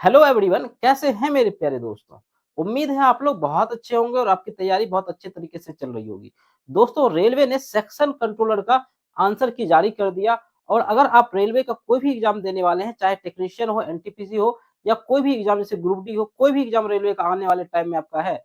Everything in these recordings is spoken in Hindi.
हेलो एवरीवन, कैसे हैं मेरे प्यारे दोस्तों। उम्मीद है आप लोग बहुत अच्छे होंगे और आपकी तैयारी बहुत अच्छे तरीके से चल रही होगी। दोस्तों, रेलवे ने सेक्शन कंट्रोलर का आंसर की जारी कर दिया। और अगर आप रेलवे का कोई भी एग्जाम देने वाले हैं, चाहे टेक्नीशियन हो, एनटीपीसी हो या कोई भी एग्जाम जैसे ग्रुप डी हो, कोई भी एग्जाम रेलवे का आने वाले टाइम में आपका है,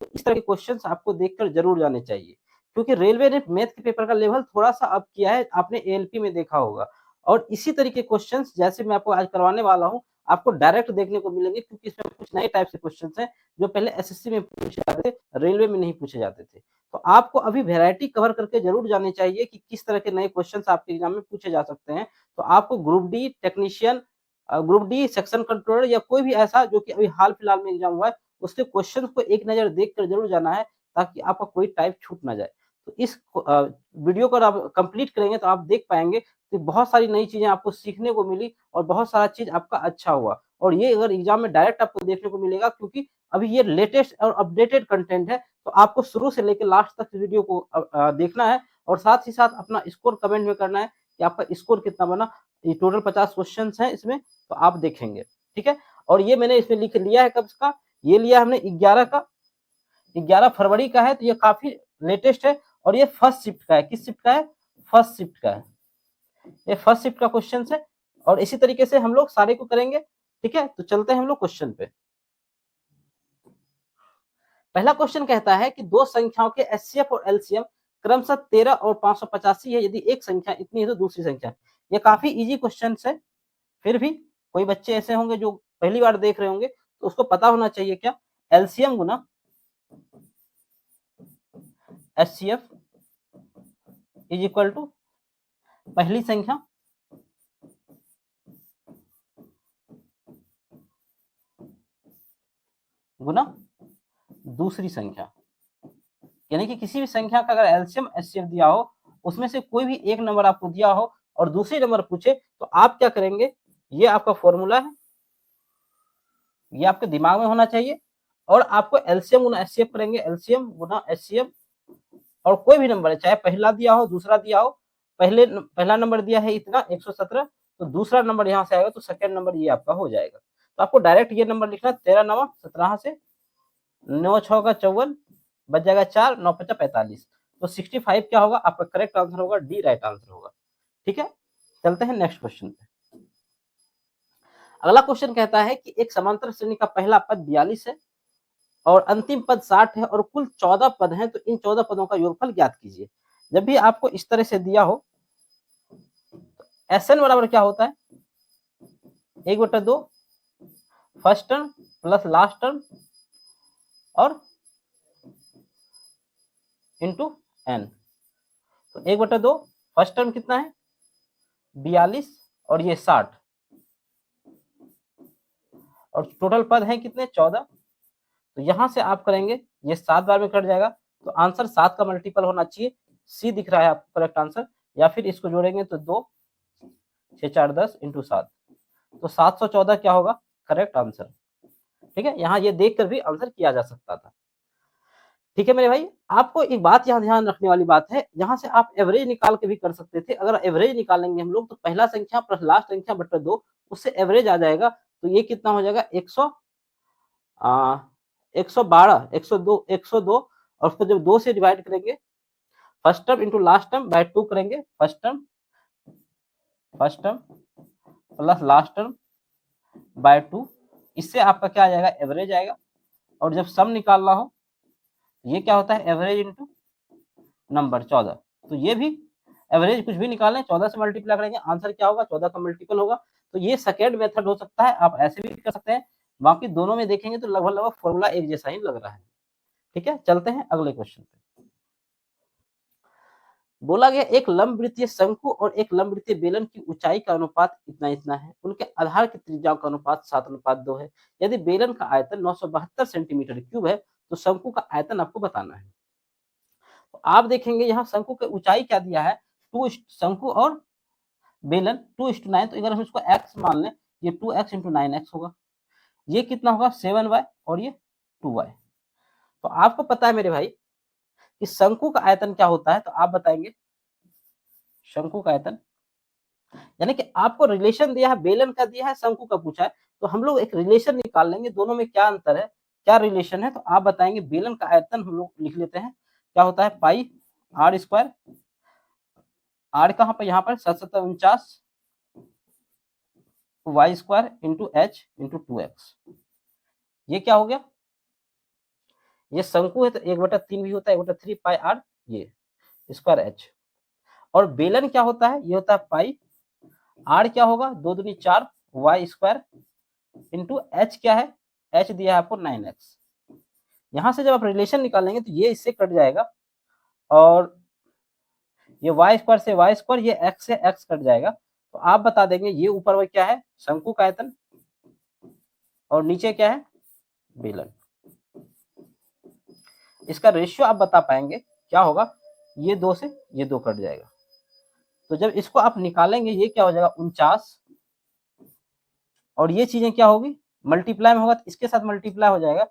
तो इस तरह के क्वेश्चन आपको देखकर जरूर जाने चाहिए। क्योंकि रेलवे ने मैथ के पेपर का लेवल थोड़ा सा अप किया है, आपने एएलपी में देखा होगा। और इसी तरीके क्वेश्चन जैसे मैं आपको आज करवाने वाला हूँ, आपको डायरेक्ट देखने को मिलेंगे, क्योंकि इसमें कुछ नए टाइप से क्वेश्चंस हैं जो पहले एसएससी में पूछे जाते थे, रेलवे में नहीं पूछे जाते थे। तो आपको अभी वैरायटी कवर करके जरूर जाने चाहिए कि किस तरह के नए क्वेश्चंस आपके एग्जाम में पूछे जा सकते हैं। तो आपको group D technician, group D section controller या कोई भी ऐसा जो कि अभी हाल फिलहाल में एग्जाम हुआ है, उसके क्वेश्चन को एक नजर देख कर जरूर जाना है, ताकि आपका कोई टाइप छूट ना जाए। तो इस वीडियो को आप कंप्लीट करेंगे तो आप देख पाएंगे कि बहुत सारी नई चीजें आपको सीखने को मिली और बहुत सारा चीज आपका अच्छा हुआ। और ये अगर एग्जाम में डायरेक्ट आपको देखने को मिलेगा, क्योंकि अभी ये लेटेस्ट और अपडेटेड कंटेंट है, तो आपको शुरू से लेकर लास्ट तक वीडियो को देखना है। और साथ ही साथ अपना स्कोर कमेंट में करना है कि आपका स्कोर कितना बना। ये टोटल 50 क्वेश्चन है इसमें, तो आप देखेंगे। ठीक है। और ये मैंने इसमें लिख लिया है कब का, ये लिया हमने 11 का, 11 फरवरी का है, तो ये काफी लेटेस्ट है। और ये फर्स्ट शिफ्ट का है। किस शिफ्ट का है? फर्स्ट शिफ्ट का है। ये फर्स्ट शिफ्ट का क्वेश्चन है। और इसी तरीके से हम लोग सारे को करेंगे। ठीक है, तो चलते हैं हम लोग क्वेश्चन पे। पहला क्वेश्चन कहता है कि दो संख्याओं के एचसीएफ और एलसीएम क्रमशः 13 और 585 है। यदि एक संख्या इतनी है तो दूसरी संख्या। ये काफी इजी क्वेश्चन है। फिर भी कोई बच्चे ऐसे होंगे जो पहली बार देख रहे होंगे, तो उसको पता होना चाहिए क्या, एलसीएम गुना एचसीएफ इज इक्वल टू पहली संख्या गुना दूसरी संख्या। यानी कि किसी भी संख्या का अगर एलसीएम एचसीएफ दिया हो, उसमें से कोई भी एक नंबर आपको दिया हो और दूसरी नंबर पूछे, तो आप क्या करेंगे, ये आपका फॉर्मूला है, ये आपके दिमाग में होना चाहिए। और आपको एलसीएम गुना एचसीएफ करेंगे, एलसीएम गुना एचसीएफ। और कोई भी नंबर है, चाहे पहला दिया हो दूसरा दिया हो, पहला नंबर दिया है इतना 117, तो दूसरा नंबर यहाँ से आएगा तो सेकंड नंबर ये आपका हो जाएगा। तो आपको डायरेक्ट ये नंबर लिखना, 13 9 17 से 9 6 का 54, बच जाएगा 4 9 5 45। तो 65 क्या होगा आपका करेक्ट आंसर होगा, डी राइट आंसर होगा। ठीक है, चलते हैं नेक्स्ट क्वेश्चन पे। अगला क्वेश्चन कहता है कि एक समांतर श्रेणी का पहला पद 42 है और अंतिम पद 60 है और कुल 14 पद हैं, तो इन 14 पदों का योगफल ज्ञात कीजिए। जब भी आपको इस तरह से दिया हो, एस एन बराबर क्या होता है, 1/2 first term plus last term और इंटू एन। तो 1/2 फर्स्ट टर्म कितना है 42 और ये 60, और टोटल पद है कितने 14। तो यहां से आप करेंगे, ये 7 बार में कट जाएगा, तो आंसर 7 का मल्टीपल होना चाहिए। सी दिख रहा है आपको करेक्ट आंसर, या फिर इसको जोड़ेंगे तो 2 6 4 10 इंटू 7, तो 714 क्या होगा करेक्ट आंसर। ठीक है, यहाँ ये देख कर भी आंसर किया जा सकता था। ठीक है मेरे भाई, आपको एक बात यहाँ ध्यान रखने वाली बात है, यहाँ से आप एवरेज निकाल के भी कर सकते थे। अगर एवरेज निकालेंगे हम लोग, तो पहला संख्या प्लस लास्ट संख्या बटा 2, उससे एवरेज आ जाएगा। तो ये कितना हो जाएगा 112 102 और उसको जब 2 से डिवाइड करेंगे, first term into last term by 2 करेंगे, first term plus last term by 2, इससे आपका क्या आ जाएगा एवरेज आएगा। और जब सम निकालना हो, ये क्या होता है एवरेज इंटू नंबर 14। तो ये भी एवरेज कुछ भी निकालें 14 से मल्टीप्लाई करेंगे, आंसर क्या होगा 14 का मल्टीपल होगा। तो ये सेकेंड मेथड हो सकता है, आप ऐसे भी कर सकते हैं। बाकी दोनों में देखेंगे तो लगभग लगभग फॉर्मूला एक जैसा ही लग रहा है। ठीक है, चलते हैं अगले क्वेश्चन पे। बोला गया एक लंबवृत्तीय शंकु और एक लंबवृत्तीय बेलन की ऊंचाई का अनुपात इतना इतना है, उनके आधार की त्रिज्याओं का अनुपात 7:2 है। यदि बेलन का आयतन 972 सेंटीमीटर क्यूब है, तो शंकु का आयतन आपको बताना है। तो आप देखेंगे यहाँ शंकु की ऊंचाई क्या दिया है, शंकु और बेलन 2:9, तो अगर हम इसको x मान लें, ये 2x इंटू 9x होगा। ये कितना होगा 7y और ये 2y। तो आपको पता है मेरे भाई कि शंकु का आयतन क्या होता है, तो आप बताएंगे शंकु का आयतन, यानी कि आपको रिलेशन दिया है, बेलन का दिया है, शंकु का पूछा है, तो हम लोग एक रिलेशन निकाल लेंगे, दोनों में क्या अंतर है, क्या रिलेशन है। तो आप बताएंगे बेलन का आयतन हम लोग लिख लेते हैं, क्या होता है पाई आर स्क्वायर, आर कहाँ पर, यहाँ पर 749 y square into h into 2x। ये क्या हो गया, ये शंकु है तो 1/3 भी होता है, 1/3 पाई आर ये स्क्वायर एच। और बेलन क्या होता है, ये होता है पाई आर क्या होगा 2 दूनी 4 वाई स्क्वायर इंटू एच क्या है, एच दिया है आपको 9x। यहां से जब आप रिलेशन निकालेंगे तो ये इससे कट जाएगा और ये वाई स्क्वायर से वाई स्क्वायर, ये एक्स से एक्स कट जाएगा। तो आप बता देंगे ये ऊपर वो क्या है शंकु का आयतन और नीचे क्या है बेलन। इसका रेशियो आप बता पाएंगे क्या होगा, ये 2 से ये 2 कट जाएगा। तो जब इसको आप निकालेंगे ये क्या हो जाएगा 49 और ये चीजें क्या होगी मल्टीप्लाई में होगा तो इसके साथ मल्टीप्लाई हो जाएगा,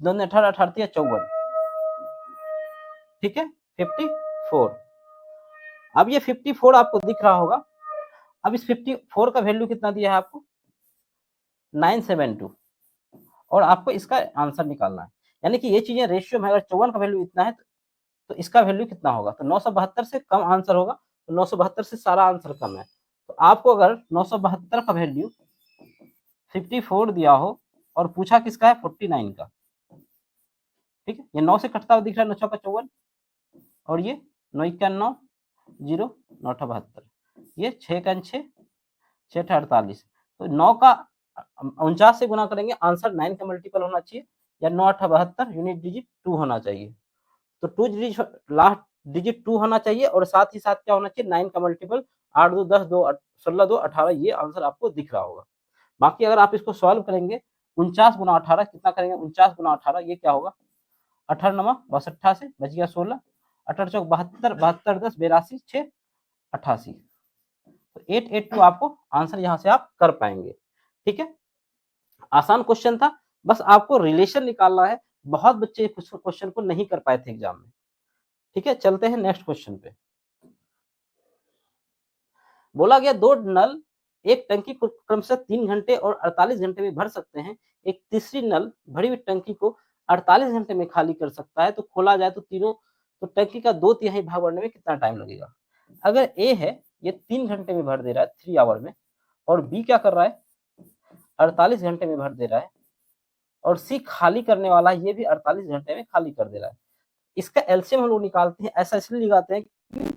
2 ने 18 18 54, ठीक है 54। अब ये 54 आपको दिख रहा होगा। अब इस 54 का वैल्यू कितना दिया है आपको 972 और आपको इसका आंसर निकालना है। यानी कि ये चीजें रेशियो में, अगर 54 का वैल्यू इतना है तो इसका वैल्यू कितना होगा, तो 972 से कम आंसर होगा, तो 972 से सारा आंसर कम है। तो आपको अगर 972 का वैल्यू 54 दिया हो और पूछा किसका है 49 का, ठीक है, ये 9 से कटता हुआ दिख रहा है 9 चौका 54 और ये 9 इक्यावन 9 0 9 72, ये 6 का 6 6 48। तो 9 का 49 से गुना करेंगे, आंसर 9 का मल्टीपल होना चाहिए या 9 8 72 यूनिट डिजिट 2 होना चाहिए। तो 2 डिजिट लास्ट डिजिट 2 होना चाहिए और साथ ही साथ क्या होना चाहिए 9 का मल्टीपल 8 2 10 2 16 2 18, ये आंसर आपको दिख रहा होगा। बाकी अगर आप इसको सॉल्व करेंगे 49 गुना 18 कितना करेंगे, 49 गुना 18 ये क्या होगा 18 9 62 से बच गया 16, 18 चौक 72 72 10 82 6 88। तो 882 आपको आंसर यहाँ से आप कर पाएंगे, ठीक है। आसान क्वेश्चन था, बस आपको रिलेशन निकालना है। बहुत बच्चे क्वेश्चन को नहीं कर पाए थे एग्जाम में, ठीक है। चलते हैं नेक्स्ट क्वेश्चन पे। बोला गया 2 नल एक टंकी को क्रमशः 3 घंटे और 48 घंटे में भर सकते हैं, एक तीसरी नल भरी हुई टंकी को 48 घंटे में खाली कर सकता है, तो खोला जाए तो तीनों तो टंकी का 2/3 भाग भरने में कितना टाइम लगेगा। अगर ए है ये 3 घंटे में भर दे रहा है 3 आवर में, और बी क्या कर रहा है 48 घंटे में भर दे रहा है, और सी खाली करने वाला है ये भी 48 घंटे में खाली कर दे रहा है। इसका एलसीएम हम लोग निकालते हैं, ऐसा इसलिए लगाते हैं कि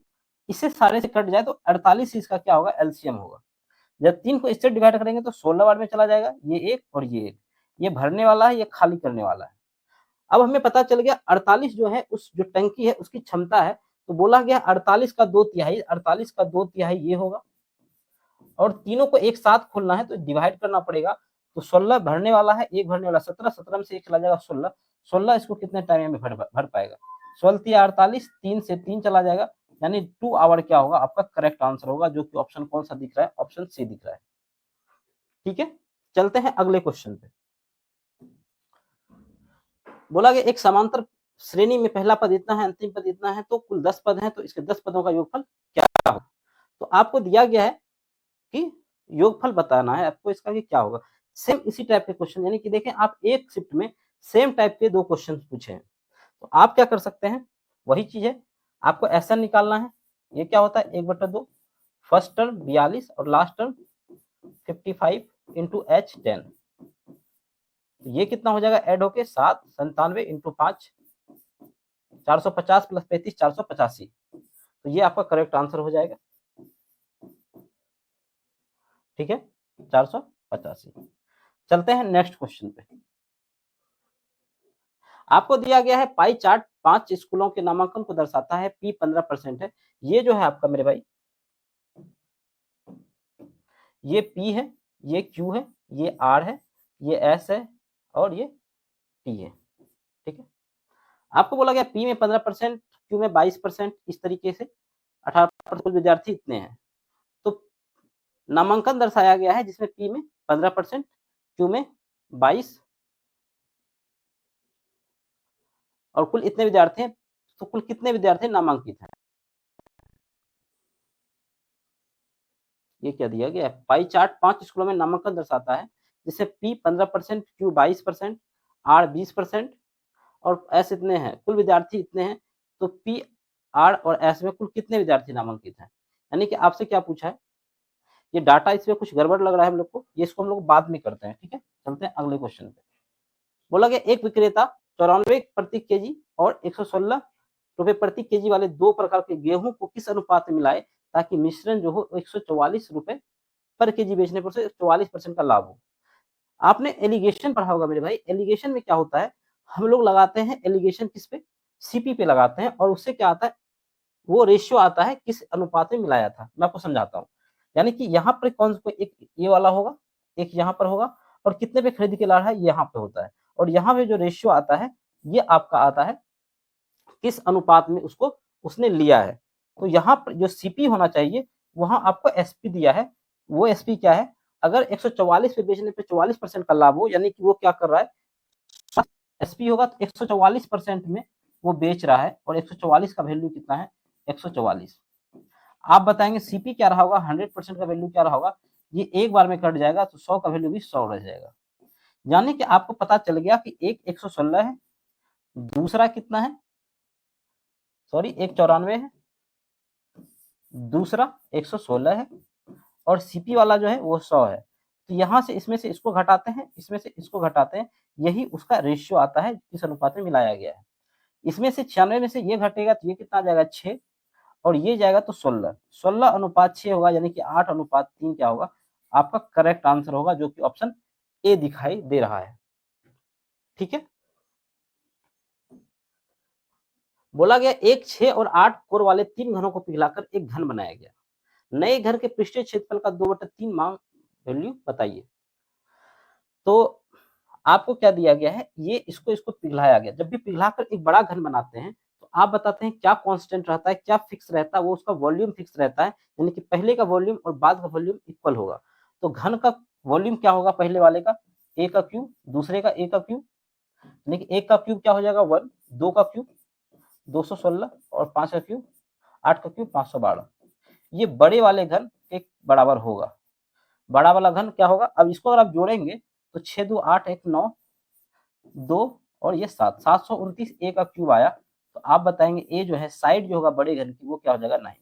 इसे सारे से कट जाए तो 48 इसका क्या होगा एलसीएम होगा। जब 3 को इससे डिवाइड करेंगे तो 16 बार में चला जाएगा, ये एक और ये एक, ये भरने वाला है ये खाली करने वाला है। अब हमें पता चल गया 48 जो है उस जो टंकी है उसकी क्षमता है, तो बोला गया 48 का 2/3, 48 का 2/3 ये होगा, और तीनों को एक साथ खोलना है तो डिवाइड करना पड़ेगा। तो 16 भरने वाला है, एक भरने वाला 17, 17 में से एक चला जाएगा 16, 16 इसको कितने टाइम में भर पाएगा 16 48, 3 से 3 चला जाएगा, यानी 2 आवर क्या होगा आपका करेक्ट आंसर होगा, जो कि ऑप्शन कौन सा दिख रहा है ऑप्शन सी दिख रहा है, ठीक है। चलते हैं अगले क्वेश्चन पे। बोला गया एक समांतर श्रेणी में पहला पद इतना है अंतिम पद इतना है, तो कुल 10 पद हैं, तो इसके 10 पदों का योगफल क्या होगा। तो आपको दिया गया है कि योगफल बताना है आपको इसका कि क्या होगा। सेम इसी टाइप के क्वेश्चन, यानी कि देखें आप एक शिफ्ट में सेम टाइप के 2 क्वेश्चन पूछे हैं, तो आप क्या कर सकते हैं वही चीज है, आपको ऐसा निकालना है। ये क्या होता है 1/2, फर्स्ट टर्म 42 और लास्ट टर्म 55 इंटू एच 10, ये कितना हो जाएगा ऐड होके 7 97 इंटू 5 450 प्लस 35 485, तो ये आपका करेक्ट आंसर हो जाएगा, ठीक है 485। चलते हैं नेक्स्ट क्वेश्चन पे। आपको दिया गया है पाई चार्ट 5 स्कूलों के नामांकन को दर्शाता है, पी 15% है। ये जो है आपका मेरे भाई ये पी है, ये क्यू है, ये आर है, ये एस है और ये टी है, ठीक है। आपको बोला गया पी में 15%, क्यू में 22%, इस तरीके से 18% विद्यार्थी इतने हैं। तो नामांकन दर्शाया गया है जिसमें पी में 15%, क्यू में 22 और कुल इतने विद्यार्थी हैं, तो कुल कितने विद्यार्थी नामांकित हैं। ये क्या दिया गया है, पाई चार्ट 5 स्कूलों में नामांकन दर्शाता है, जैसे P 15%, Q 22%, R 20% और S इतने हैं, कुल विद्यार्थी इतने हैं, तो P, R और S में कुल कितने विद्यार्थी नामांकित हैं? यानी कि आपसे क्या पूछा है? ये डाटा इसमें कुछ गड़बड़ लग रहा है हम लोग को, ये इसको हम लोग बाद में करते हैं, ठीक है? चलते हैं अगले क्वेश्चन पे। बोला गया एक विक्रेता 94 प्रति केजी और 116 रुपए प्रति केजी वाले दो प्रकार के गेहूं को किस अनुपात में मिलाए ताकि मिश्रण जो हो 144 रुपए पर केजी बेचने पर से 44% का लाभ हो। आपने एलिगेशन पढ़ा होगा मेरे भाई, एलिगेशन में क्या होता है, हम लोग लगाते हैं एलिगेशन किस पे, सीपी पे लगाते हैं और उससे क्या आता है, वो रेशियो आता है किस अनुपात में मिलाया था। मैं आपको समझाता हूँ, यानी कि यहाँ पर कौन सा एक ये वाला होगा, एक यहाँ पर होगा और कितने पे खरीद के ला रहा है यहाँ पे होता है, और यहाँ पे जो रेशियो आता है ये आपका आता है किस अनुपात में उसको उसने लिया है। तो यहाँ पर जो सीपी होना चाहिए वहां आपको एसपी दिया है, वो एसपी क्या है, अगर 144 पे बेचने पे 44% का लाभ हो, यानी कि वो क्या कर रहा है, एसपी होगा तो 144% में वो बेच रहा है और 144 का वैल्यू कितना है, 144। आप बताएंगे सीपी क्या रहा होगा, 100% का वैल्यू क्या रहा होगा, ये एक बार में कट जाएगा तो 100 का वैल्यू भी 100 रह जाएगा। यानी कि आपको पता चल गया कि एक 116 है, दूसरा कितना है, सॉरी एक 94 है, दूसरा 116 है और सीपी वाला जो है वो 100 है। तो यहाँ से इसमें से इसको घटाते हैं, इसमें से इसको घटाते हैं, यही उसका रेशियो आता है जिस अनुपात में मिलाया गया है। इसमें से 96 में से ये घटेगा तो ये कितना आ जाएगा, 6 और ये जाएगा तो 16, 16 अनुपात 6 होगा, यानी कि 8 अनुपात 3 क्या होगा, आपका करेक्ट आंसर होगा, जो कि ऑप्शन ए दिखाई दे रहा है। ठीक है, बोला गया एक 6 और 8 कोर वाले 3 घरों को पिघलाकर एक घन बनाया गया, नए घर के पृष्ठीय क्षेत्रफल का 2/3 मांग वैल्यू बताइए। तो आपको क्या दिया गया है, ये इसको पिघलाया गया, जब भी पिघलाकर एक बड़ा घन बनाते हैं तो आप बताते हैं क्या कांस्टेंट रहता है, क्या फिक्स रहता है, वो उसका वॉल्यूम फिक्स रहता है, यानी कि पहले का वॉल्यूम और बाद का वॉल्यूम इक्वल होगा। तो घन का वॉल्यूम क्या होगा, पहले वाले का ए का क्यूब, दूसरे का ए का क्यूब, यानी कि एक का क्यूब क्या हो जाएगा 1, 2 का क्यूब 216 और 5 का क्यूब 8 का क्यूब 512, ये बड़े वाले घन के बराबर होगा। बड़ा वाला घन क्या होगा, अब इसको अगर आप जोड़ेंगे तो 6 2 8 1 9 2 और ये 7, 729 ए का क्यूब आया। तो आप बताएंगे ए जो है साइड जो होगा बड़े घन की वो क्या हो जाएगा 9।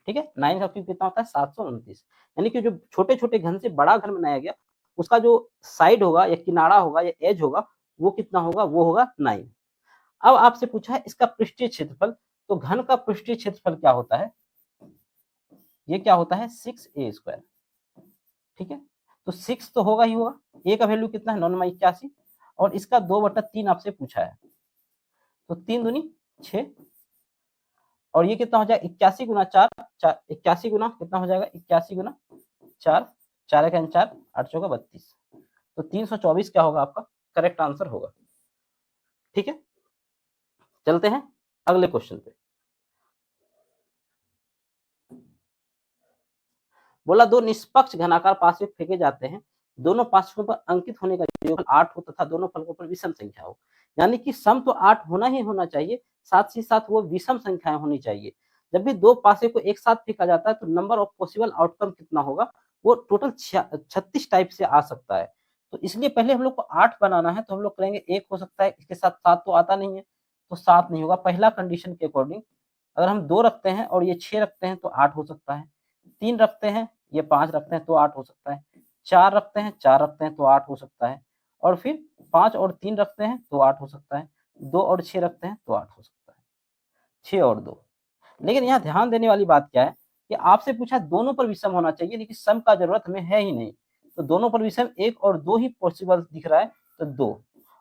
ठीक है, 9 का क्यूब कितना होता है 729, यानी कि जो छोटे छोटे घन से बड़ा घन बनाया गया उसका जो साइड होगा या किनारा होगा या एज होगा वो कितना होगा, वो होगा 9। अब आपसे पूछा है इसका पृष्ठीय क्षेत्रफल, तो घन का पृष्ठीय क्षेत्रफल क्या होता है, ये क्या होता है 6a²। ठीक है, तो 6 तो होगा ही होगा, ए का वैल्यू कितना है 981 और इसका 2/3 आपसे पूछा है, तो 3 दूनी 6 और ये कितना हो जाएगा 81 गुना 4, 81 गुना कितना हो जाएगा 81 गुना 4, 4 का 4 8 चौका 32, तो 324 क्या होगा आपका करेक्ट आंसर होगा। ठीक है, चलते हैं अगले क्वेश्चन पे। बोला दो निष्पक्ष घनाकार पासे फेंके जाते हैं, दोनों पार्श्वों पर अंकित होने का योगफल 8 हो तथा दोनों फलकों पर विषम संख्या हो, यानी कि सम तो 8 होना ही होना चाहिए, साथ ही साथ वो विषम संख्याएं होनी चाहिए। जब भी दो पासे को एक साथ फेंका जाता है तो नंबर ऑफ पॉसिबल आउटकम कितना होगा, वो टोटल 36 टाइप से आ सकता है। तो इसलिए पहले हम लोग को 8 बनाना है, तो हम लोग करेंगे एक हो सकता है, इसके साथ 7 तो आता नहीं है तो 7 नहीं होगा, पहला कंडीशन के अकॉर्डिंग अगर हम 2 रखते हैं और ये 6 रखते हैं तो 8 हो सकता है, 3 रखते हैं ये 5 रखते हैं तो 8 हो सकता है, 4 रखते हैं 4 रखते हैं तो 8 हो सकता है, और फिर 5 और 3 रखते हैं तो 8 हो सकता है, 2 और 6 रखते हैं तो 8 हो सकता है, 6 और 2। लेकिन यहाँ ध्यान देने वाली बात क्या है कि आपसे पूछा दोनों पर विषम होना चाहिए, लेकिन सम का जरूरत हमें है ही नहीं, तो दोनों पर विषम 1 और 2 ही पॉसिबल दिख रहा है, तो 2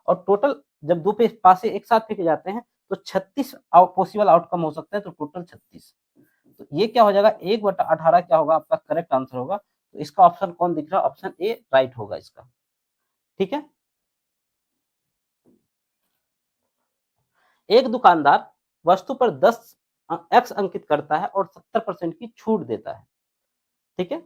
और टोटल जब दो पे पासे एक साथ फेंके जाते हैं तो 36 पॉसिबल आउटकम हो सकते हैं, तो टोटल 36। तो ये क्या हो जाएगा 1/18 क्या होगा आपका करेक्ट आंसर होगा। तो इसका ऑप्शन कौन दिख रहा है, ऑप्शन ए राइट होगा इसका। ठीक है, एक दुकानदार वस्तु पर 10 एक्स अंकित करता है और 70% की छूट देता है। ठीक है,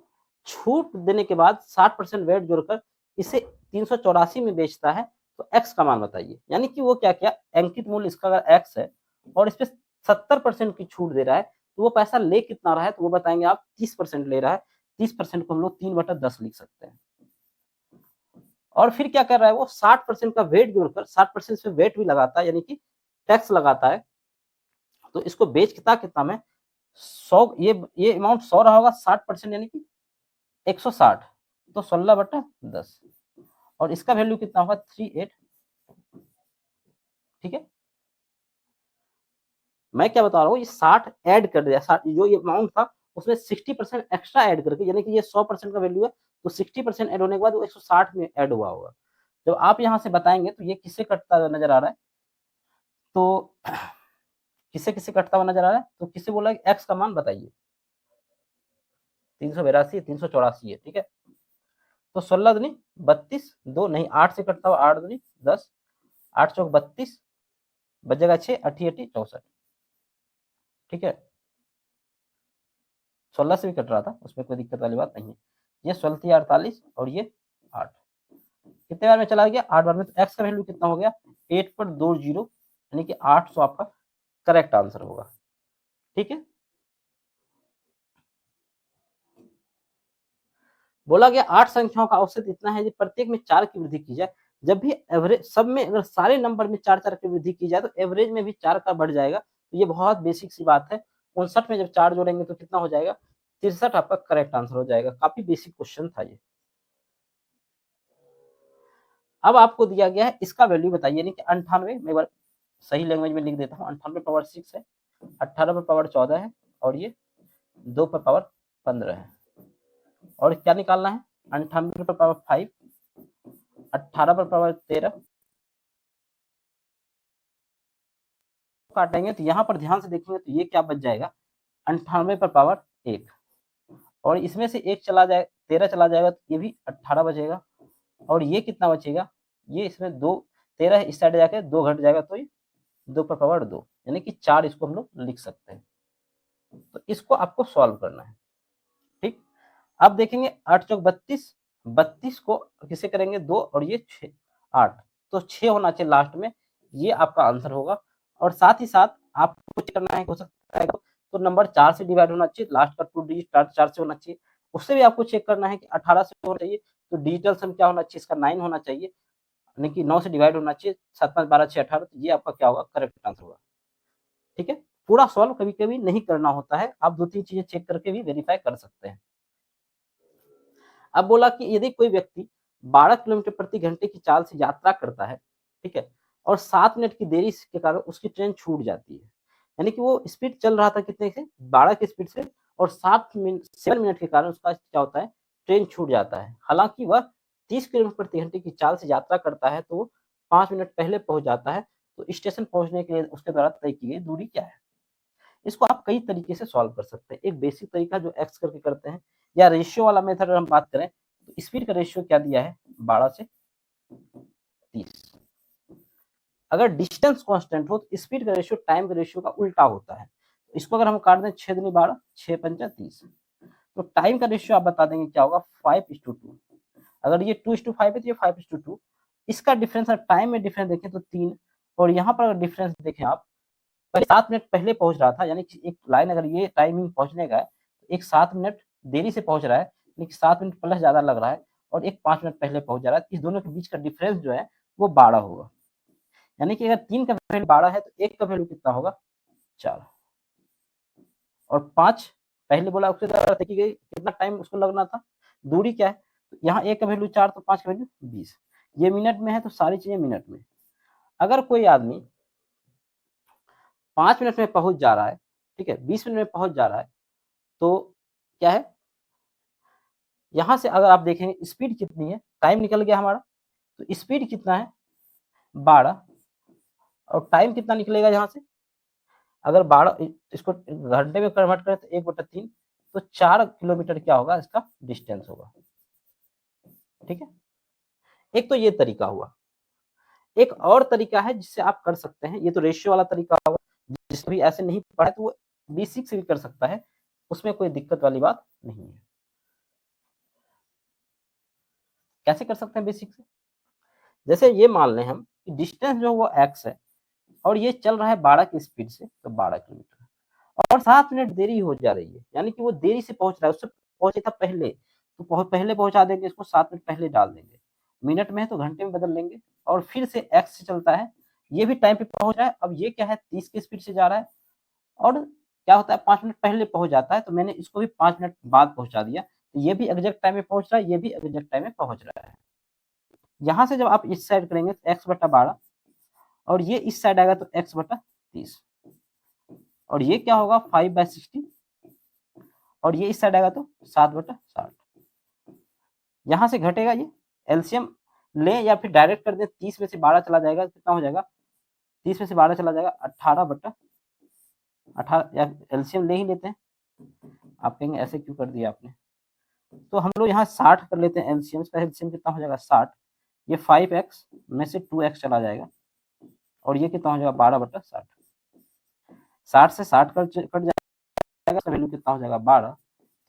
छूट देने के बाद 60% वेट जोड़कर इसे 384 में बेचता है, तो एक्स का मान बताइए। यानी कि वो क्या किया, अंकित मूल्य इसका अगर एक्स है और इस पे 70% की छूट दे रहा है, तो वो पैसा ले कितना रहा है, तो वो बताएंगे आप 30% ले रहा है। 30% को हम लोग 3/10 लिख सकते हैं। और फिर क्या कर रहा है वो 60% का वेट जोड़कर 60% से वेट भी लगाता है, यानी कि टैक्स लगाता है। तो इसको बेच कितना में 100, ये अमाउंट 100 रहा होगा, 60% यानी कि 160, तो 16/10, और इसका वैल्यू कितना होगा 38। ठीक है, मैं क्या बता रहा हूँ, ये 60 ऐड कर दिया, 60 जो ये अमाउंट था उसमें 60% एक्स्ट्रा ऐड करके, यानी कि ये 100% का वैल्यू है, तो 60% ऐड होने के बाद वो 160 में ऐड हुआ होगा। जब आप यहाँ से बताएंगे तो ये किससे कटता हुआ नजर आ रहा है, तो किससे किससे कटता हुआ नजर आ रहा है, तो किससे बोला एक्स का मान बताइए, 382, 384 है। ठीक है, तो 16 दूनी 32, 2 नहीं 8 से कटता हुआ, 8 दूनी 10, 8 चौक 32, बचेगा 6, 8 64। ठीक है, 16 से भी कट रहा था, उसमें कोई दिक्कत वाली बात नहीं है। ये 16 48 और ये 8, कितने बार में चला गया, 8 बार में। तो एक्स का वैल्यू कितना हो गया 8/20, यानी कि 800 आपका करेक्ट आंसर होगा। ठीक है, बोला गया 8 संख्याओं का औसत इतना है कि प्रत्येक में 4 की वृद्धि की जाए। जब भी एवरेज सब में अगर सारे नंबर में 4-4 की वृद्धि की जाए तो एवरेज में भी 4 का बढ़ जाएगा। तो ये बहुत बेसिक सी बात है। 59 में जब 4 जोड़ेंगे तो कितना हो जाएगा 63, आपका करेक्ट आंसर हो जाएगा। काफी बेसिक क्वेश्चन था ये। अब आपको दिया गया है इसका वैल्यू बताइए, यानी कि 98, मैं एक बार सही लैंग्वेज में लिख देता हूँ। 98/6 है, 18/14 है, और ये 2/15 है। और क्या निकालना है 98/5, 18/13 काटेंगे तो यहाँ पर ध्यान से देखेंगे तो ये क्या बच जाएगा 98/1, और इसमें से एक चला जाए 13 चला जाएगा तो ये भी 18 बचेगा, और ये कितना बचेगा, ये इसमें 2 13 इस साइड जाके 2 घट जाएगा, तो ये 2/2, यानी कि 4 इसको हम लोग लिख सकते हैं। तो इसको आपको सॉल्व करना है। ठीक, अब देखेंगे 8 चौक 32, 32 को किसे करेंगे 2, और ये 6 8, तो 6 होना चाहिए लास्ट में, ये आपका आंसर होगा। और साथ ही साथ आपको चेक करना है, हो सकता है तो नंबर 4 से डिवाइड होना चाहिए, लास्ट का 2 डिजिट 4 से होना चाहिए। उससे भी आपको चेक करना है कि 18 से होना चाहिए, तो डिजिटल सम क्या होना चाहिए, इसका 9 होना चाहिए, यानी कि 9 से डिवाइड होना चाहिए, 7 5 12 6 18, तो ये आपका क्या होगा करेक्ट आंसर होगा। ठीक है, पूरा सॉल्व कभी कभी नहीं करना होता है, आप 2-3 चीजें चेक करके भी वेरीफाई कर सकते हैं। अब बोला कि यदि कोई व्यक्ति 12 किलोमीटर प्रति घंटे की चाल से यात्रा करता है, ठीक है, और 7 मिनट की देरी के कारण उसकी ट्रेन छूट जाती है, यानी कि वो स्पीड चल रहा था कितने से 12 की स्पीड से, और 7 मिनट के कारण उसका क्या होता है ट्रेन छूट जाता है। हालांकि वह 30 किलोमीटर प्रति घंटे की चाल से यात्रा करता है, तो वो 5 मिनट पहले पहुंच जाता है। तो स्टेशन पहुंचने के लिए उसके द्वारा तय की गई दूरी क्या है। इसको आप कई तरीके से सॉल्व कर सकते हैं। एक बेसिक तरीका जो एक्स करके करते हैं, या रेशियो वाला मेथड अगर हम बात करें तो स्पीड का रेशियो क्या दिया है 12 से 30। अगर डिस्टेंस कांस्टेंट हो तो स्पीड का रेशियो टाइम के रेशियो का उल्टा होता है। इसको अगर हम काट दें 6 दूनी 12, 6 पंचा 30, तो टाइम का रेशियो आप बता देंगे क्या होगा 5:2। अगर ये 2:5 है तो ये 5:2। इसका डिफरेंस टाइम में डिफरेंस देखें तो 3, और यहाँ पर अगर डिफरेंस देखें आप, पहले 7 मिनट पहले पहुंच रहा था, यानी कि एक लाइन अगर ये टाइमिंग पहुंचने का है तो एक 7 मिनट देरी से पहुंच रहा है, लेकिन 7 मिनट प्लस ज्यादा लग रहा है, और एक 5 मिनट पहले पहुंच जा रहा है। इस दोनों के बीच का डिफरेंस जो है वो 12 होगा। यानी कि अगर 3 का वैल्यू 12 है तो 1 का वैल्यू कितना होगा 4, और 5 पहले बोला उसके द्वारा तय की गई कितना टाइम उसको लगना था, दूरी क्या है, तो यहाँ 1 का वैल्यू 4 तो 5 का वैल्यू 20। ये मिनट में है तो सारी चीजें मिनट में। अगर कोई आदमी 5 मिनट में पहुंच जा रहा है, ठीक है, 20 मिनट में पहुंच जा रहा है, तो क्या है, यहां से अगर आप देखेंगे स्पीड कितनी है, टाइम निकल गया हमारा, तो स्पीड कितना है 12, और टाइम कितना निकलेगा यहाँ से, अगर 12 इसको घंटे में कन्वर्ट करें तो 1/3, तो 4 किलोमीटर क्या होगा इसका डिस्टेंस होगा। ठीक है, एक तो ये तरीका हुआ। एक और तरीका है जिससे आप कर सकते हैं, ये तो रेशियो वाला तरीका होगा, जिसको भी ऐसे नहीं पढ़ा तो वो बेसिक से भी कर सकता है, उसमें कोई दिक्कत वाली बात नहीं है। कैसे कर सकते हैं बेसिक से, जैसे ये मान लें हम कि डिस्टेंस जो वो एक्स है, और ये चल रहा है 12 की स्पीड से, तो 12 किलोमीटर, और 7 मिनट देरी हो जा रही है, यानी कि वो देरी से पहुंच रहा है, उससे पहुंचे था पहले, तो पहले पहुंचा देंगे, इसको 7 मिनट पहले डाल देंगे, मिनट में है तो घंटे में बदल लेंगे, और फिर से एक्स से चलता है, ये भी टाइम पे पहुंच रहा है। अब ये क्या है, 30 की स्पीड से जा रहा है, और क्या होता है 5 मिनट पहले पहुंच जाता है, तो मैंने इसको भी 5 मिनट बाद पहुंचा दिया, तो ये भी एग्जैक्ट टाइम में पहुंच रहा है, ये भी एग्जैक्ट टाइम में पहुंच रहा है। यहाँ से जब आप इस साइड करेंगे तो एक्स बटा 12, और ये इस साइड आएगा तो एक्स बटा 30, और ये क्या होगा 5/60, और ये इस साइड आएगा तो 7/60। यहाँ से घटेगा ये, एलसीएम लें या फिर डायरेक्ट कर दें, 30 में से 12 चला जाएगा, कितना हो जाएगा, 30 में से 12 चला जाएगा 18/18, या एलसीएम ले ही लेते हैं। आप कहेंगे ऐसे क्यों कर दिया आपने, तो हम लोग यहाँ 60 कर लेते हैं एलसीएम का। एलसीएम कितना हो जाएगा 60, ये 5x में से 2x चला जाएगा, और ये कितना हो जाएगा 12/60। 60 से 60 कट जाएगा, इसका वैल्यू कितना हो जाएगा 12,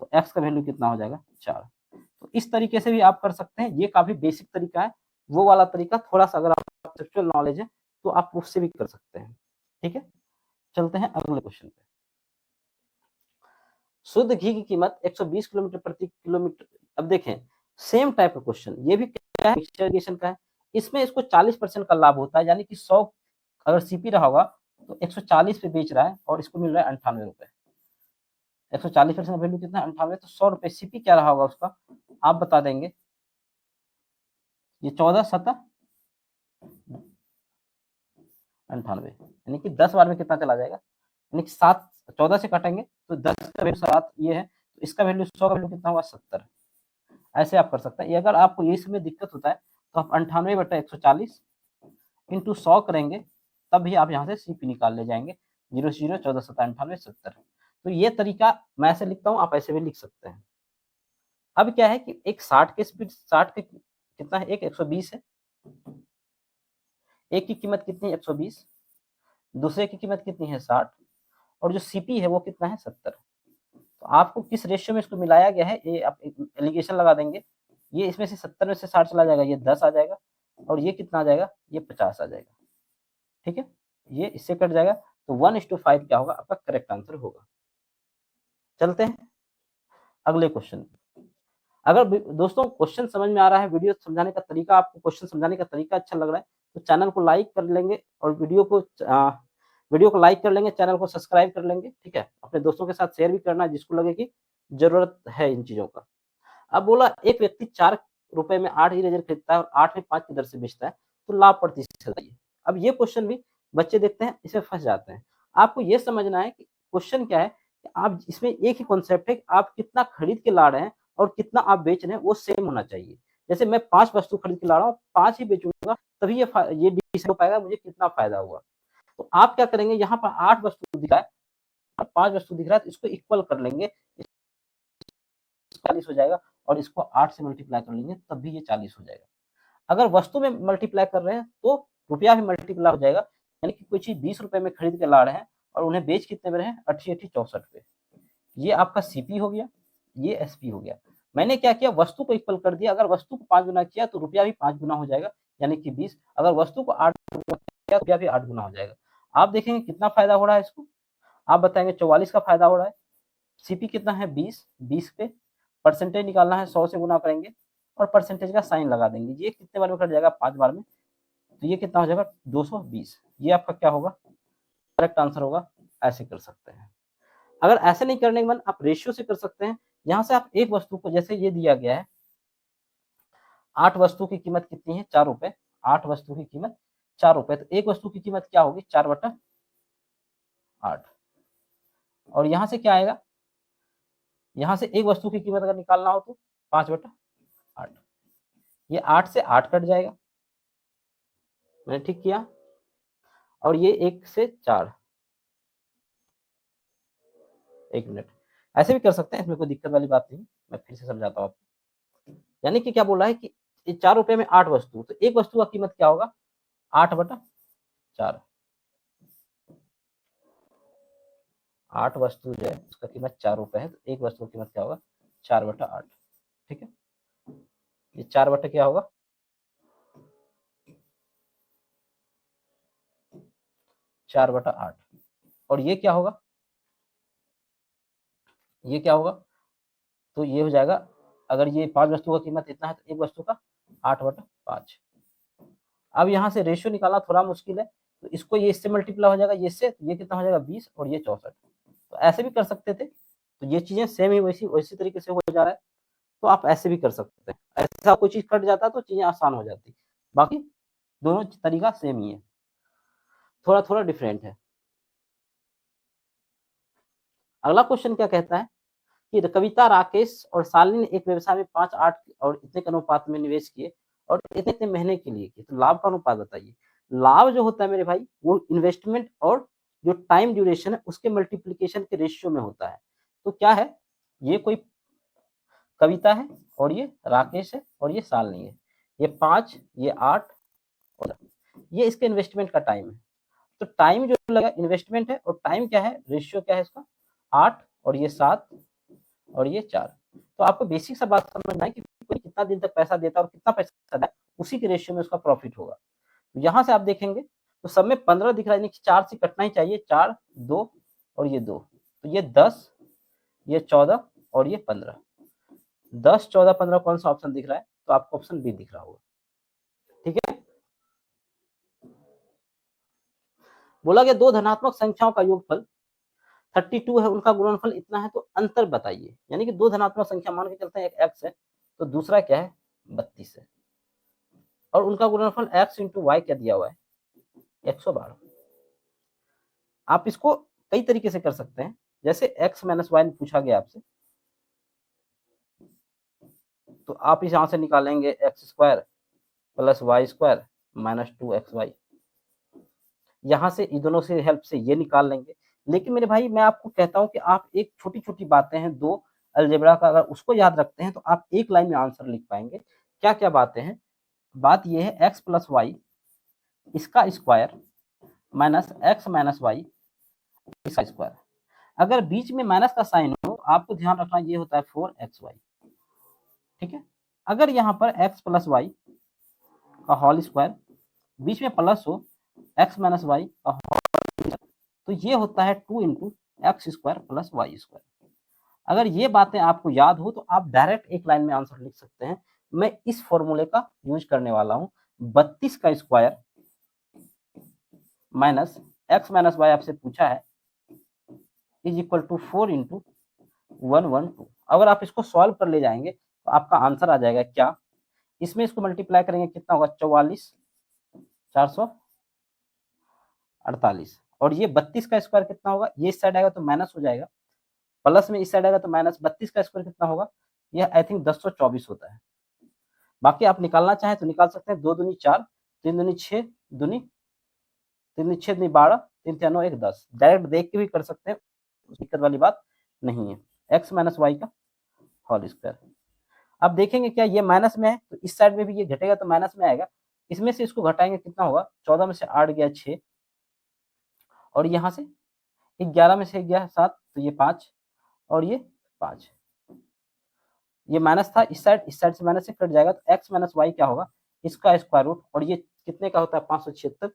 तो x का वैल्यू कितना हो जाएगा 4। तो इस तरीके से भी आप कर सकते हैं, ये काफी बेसिक तरीका है। वो वाला तरीका थोड़ा सा अगर आपको कंसेप्चुअल नॉलेज है तो आप उससे भी कर सकते हैं। ठीक है, चलते हैं अगले क्वेश्चन पे। शुद्ध घी की कीमत 120 किलोमीटर प्रति किलोमीटर। अब देखें सेम टाइप का क्वेश्चन, ये भी क्या है, मिक्सचर इरिगेशन का है। इसमें इसको 40% का लाभ होता है, यानी कि 100 अगर सीपी रहा होगा तो 140 पे बेच रहा है, और इसको मिल रहा है 98 रुपए। 140% वैल्यू कितना है 98, तो 100 रुपए सीपी क्या रहा होगा उसका, आप बता देंगे। ये 14×7 98, यानी कि 10 बार में कितना चला जाएगा, यानी कि 7 14 से काटेंगे तो 10 का वैल्यू 7 ये है, तो इसका वैल्यू 100 का वैल्यू कितना होगा 70। ऐसे आप कर सकते हैं। ये अगर आपको ये इसमें दिक्कत होता है तो आप 98/140 इंटू 100 करेंगे, तब भी आप यहाँ से सीपी निकाल ले जाएंगे, 0 0 14 7 98 70। तो ये तरीका मैं ऐसे लिखता हूँ, आप ऐसे भी लिख सकते हैं। अब क्या है कि एक 60 के स्पीड, 60 के कितना है, एक 120 है, एक की कीमत कितनी है 120, दूसरे की कीमत कितनी है 60, और जो सीपी है वो कितना है 70। तो आपको किस रेशियो में इसको मिलाया गया है, ये आप एलिगेशन लगा देंगे। ये इसमें से 70 में से 60 चला जाएगा, ये 10 आ जाएगा, और ये कितना आ जाएगा, ये 50 आ जाएगा। ठीक है, ये इससे कट जाएगा, तो 1:5 क्या होगा, आपका करेक्ट आंसर होगा। चलते हैं अगले क्वेश्चन। अगर दोस्तों क्वेश्चन समझ में आ रहा है, वीडियो समझाने का तरीका, आपको क्वेश्चन समझाने का तरीका अच्छा लग रहा है, तो चैनल को लाइक कर लेंगे, और वीडियो को लाइक कर लेंगे, चैनल को सब्सक्राइब कर लेंगे। ठीक है, अपने दोस्तों के साथ शेयर भी करना जिसको लगे कि जरूरत है इन चीजों का। अब बोला एक व्यक्ति 4 रुपए में 8 इरेजर खरीदता है और 8 में 5 की दर से बेचता है, तो लाभ प्रतिशत बताइए। अब ये क्वेश्चन भी बच्चे देखते हैं, इसमें फंस जाते हैं। आपको ये समझना है कि क्वेश्चन क्या है, कि आप इसमें एक ही कॉन्सेप्ट है कि आप कितना खरीद के ला रहे हैं और कितना आप बेच रहे हैं, वो सेम होना चाहिए। जैसे मैं 5 वस्तु खरीद के ला रहा हूँ, 5 ही बेचूंगा, तभी ये डिसाइड हो पाएगा मुझे कितना फायदा हुआ। तो आप क्या करेंगे, यहाँ पर 8 वस्तु दिख रहा है, 5 वस्तु दिख रहा है, तो इसको इक्वल कर लेंगे, 40 हो जाएगा, और इसको 8 से मल्टीप्लाई कर लेंगे, तब भी ये 40 हो जाएगा। अगर वस्तु में मल्टीप्लाई कर रहे हैं तो रुपया भी मल्टीप्लाई हो जाएगा, यानी कि कोई चीज 20 रुपए में खरीद के ला रहे हैं और उन्हें बेच कितने में रहे हैं, 80-80 64 पे। ये आपका सीपी हो गया, ये एसपी हो गया। मैंने क्या किया, वस्तु को इक्वल कर दिया। अगर वस्तु को 5 गुना किया तो रुपया भी 5 गुना हो जाएगा, यानी कि 20। अगर वस्तु को 8 गुना किया तो रुपया भी 8 गुना हो जाएगा। आप देखेंगे कितना फायदा हो रहा है इसको, आप बताएंगे 44 का फायदा हो रहा है। सीपी कितना है 20, 20 पे परसेंटेज निकालना है, 100 से गुना करेंगे और परसेंटेज का साइन लगा देंगे। ये कितने बार में कट जाएगा, 5 बार में, तो ये कितना हो जाएगा 220। ये आपका क्या होगा, करेक्ट आंसर होगा। ऐसे कर सकते हैं। अगर ऐसे नहीं करने के मन, आप रेशियो से कर सकते हैं। यहाँ से आप एक वस्तु को, जैसे ये दिया गया है 8 वस्तु की कीमत कितनी है 4 रुपए, 8 वस्तु की कीमत 4 रुपए, तो एक वस्तु की कीमत क्या होगी 4/8, और यहाँ से क्या आएगा, यहाँ से एक वस्तु की कीमत अगर निकालना हो तो 5/8। ये 8 से 8 कट जाएगा, मैंने ठीक किया, और ये 1 से 4, 1 मिनट, ऐसे भी कर सकते हैं, इसमें कोई दिक्कत वाली बात नहीं। मैं फिर से समझाता हूँ आपको। यानी कि क्या बोल रहा है कि 4 रुपए में 8 वस्तु, तो एक वस्तु का कीमत क्या होगा 8/4। 8 वस्तु जो है उसका कीमत 4 रुपए है, तो एक वस्तु की कीमत क्या होगा 4/8। ठीक है, ये 4 बटे क्या होगा 4/8, और ये क्या होगा, ये क्या होगा, तो ये हो जाएगा, अगर ये 5 वस्तु का कीमत इतना है तो एक वस्तु का 8/8 5। अब यहाँ से रेशियो निकालना थोड़ा मुश्किल है, तो इसको ये इससे मल्टीप्लाई हो जाएगा, ये इससे, तो ये कितना हो जाएगा 20 और ये 64। तो ऐसे भी कर सकते थे, तो ये चीजें सेम ही वैसी तरीके से हो जा रहा है, तो आप ऐसे भी कर सकते हैं। ऐसा कोई चीज कट जाता तो चीजें आसान हो जाती, बाकी दोनों तरीका सेम ही है, थोड़ा थोड़ा डिफरेंट है। अगला क्वेश्चन क्या कहता है कि कविता, राकेश और शालिनी ने एक व्यवसाय में 5, 8 और इतने के अनुपात में निवेश किए और इतने इतने महीने के लिए किए, तो लाभ का अनुपात बताइए। लाभ जो होता है मेरे भाई, वो इन्वेस्टमेंट और जो टाइम ड्यूरेशन है उसके मल्टीप्लीकेशन के रेशियो में होता है। तो क्या है, ये कोई कविता है और ये राकेश है और ये शालिनी है, ये 5, ये 8 और ये इसके इन्वेस्टमेंट का टाइम है। तो टाइम जो लगा इन्वेस्टमेंट है और टाइम क्या है, रेशियो क्या है इसका, 8 और ये 7 और ये 4। तो आपको बेसिक सा बात समझना है कि कोई कितना दिन तक पैसा देता है और कितना पैसा देता है, उसी के रेशियो में उसका प्रॉफिट होगा। तो यहाँ से आप देखेंगे तो सब में 15 दिख रहा है, 4 से कटना ही चाहिए, 4, 2 और ये 2, तो ये 10, ये 14 और ये 15। 10, 14, 15 कौन सा ऑप्शन दिख रहा है, तो आपको ऑप्शन बी दिख रहा होगा। ठीक है, बोला गया दो धनात्मक संख्याओं का योगफल 32 है, उनका गुणनफल इतना है, तो अंतर बताइए। यानी कि दो धनात्मक संख्या मान के चलते हैं, एक x है तो दूसरा क्या है 32 है, और उनका गुणनफल x इंटू वाई क्या दिया हुआ है 112। आप इसको कई तरीके से कर सकते हैं, जैसे x माइनस वाई पूछा गया आपसे, तो आप इस यहां से निकालेंगे x square plus y square minus 2xy, यहां से इन दोनों से हेल्प से ये निकाल लेंगे। लेकिन मेरे भाई मैं आपको कहता हूं कि आप एक छोटी छोटी बातें हैं, दो अलजेब्रा का, अगर उसको याद रखते हैं तो आप एक लाइन में आंसर लिख पाएंगे। क्या क्या बातें हैं, बात यह है x प्लस वाई इसका square minus x minus y इसका स्क्वायर। अगर बीच में माइनस का साइन हो, आपको ध्यान रखना ये होता है 4xy। ठीक है, अगर यहाँ पर x प्लस वाई का होल स्क्वायर बीच में प्लस हो x माइनस वाई का होल, तो ये होता है 2 into x square plus y square. अगर ये बातें आपको याद हो तो आप डायरेक्ट एक लाइन में आंसर लिख सकते हैं। मैं इस फॉर्मूले का यूज करने वाला हूं, 32 का square minus x minus y आपसे पूछा है इज इक्वल टू 4 इंटू 112। अगर आप इसको सॉल्व कर ले जाएंगे तो आपका आंसर आ जाएगा क्या, इसमें इसको मल्टीप्लाई करेंगे कितना होगा 44 448, और ये 32 का स्क्वायर कितना होगा, ये इस साइड आएगा तो माइनस हो जाएगा, प्लस में इस साइड आएगा तो माइनस, 32 का स्क्वायर कितना होगा, यह आई थिंक 1024 होता है। बाकी आप निकालना चाहें तो निकाल सकते हैं, 2 दूनी 4, 3 दूनी 6, दूनी 3 दूनी 6 दूनी 12, 3 3 9 1 10, डायरेक्ट देख के भी कर सकते हैं, दिक्कत वाली बात नहीं है। एक्स माइनस वाई का होल स्क्वायर। अब देखेंगे क्या ये माइनस में है, तो इस साइड में भी ये घटेगा तो माइनस में आएगा, इसमें से इसको घटाएंगे कितना होगा, 14 में से 8 गया 6, और यहाँ से 11 में से गया 7, तो ये 5 और ये 5, ये माइनस था, इस साइड से माइनस से कट जाएगा, तो x माइनस वाई क्या होगा, इसका स्क्वायर रूट, और ये कितने का होता है 576,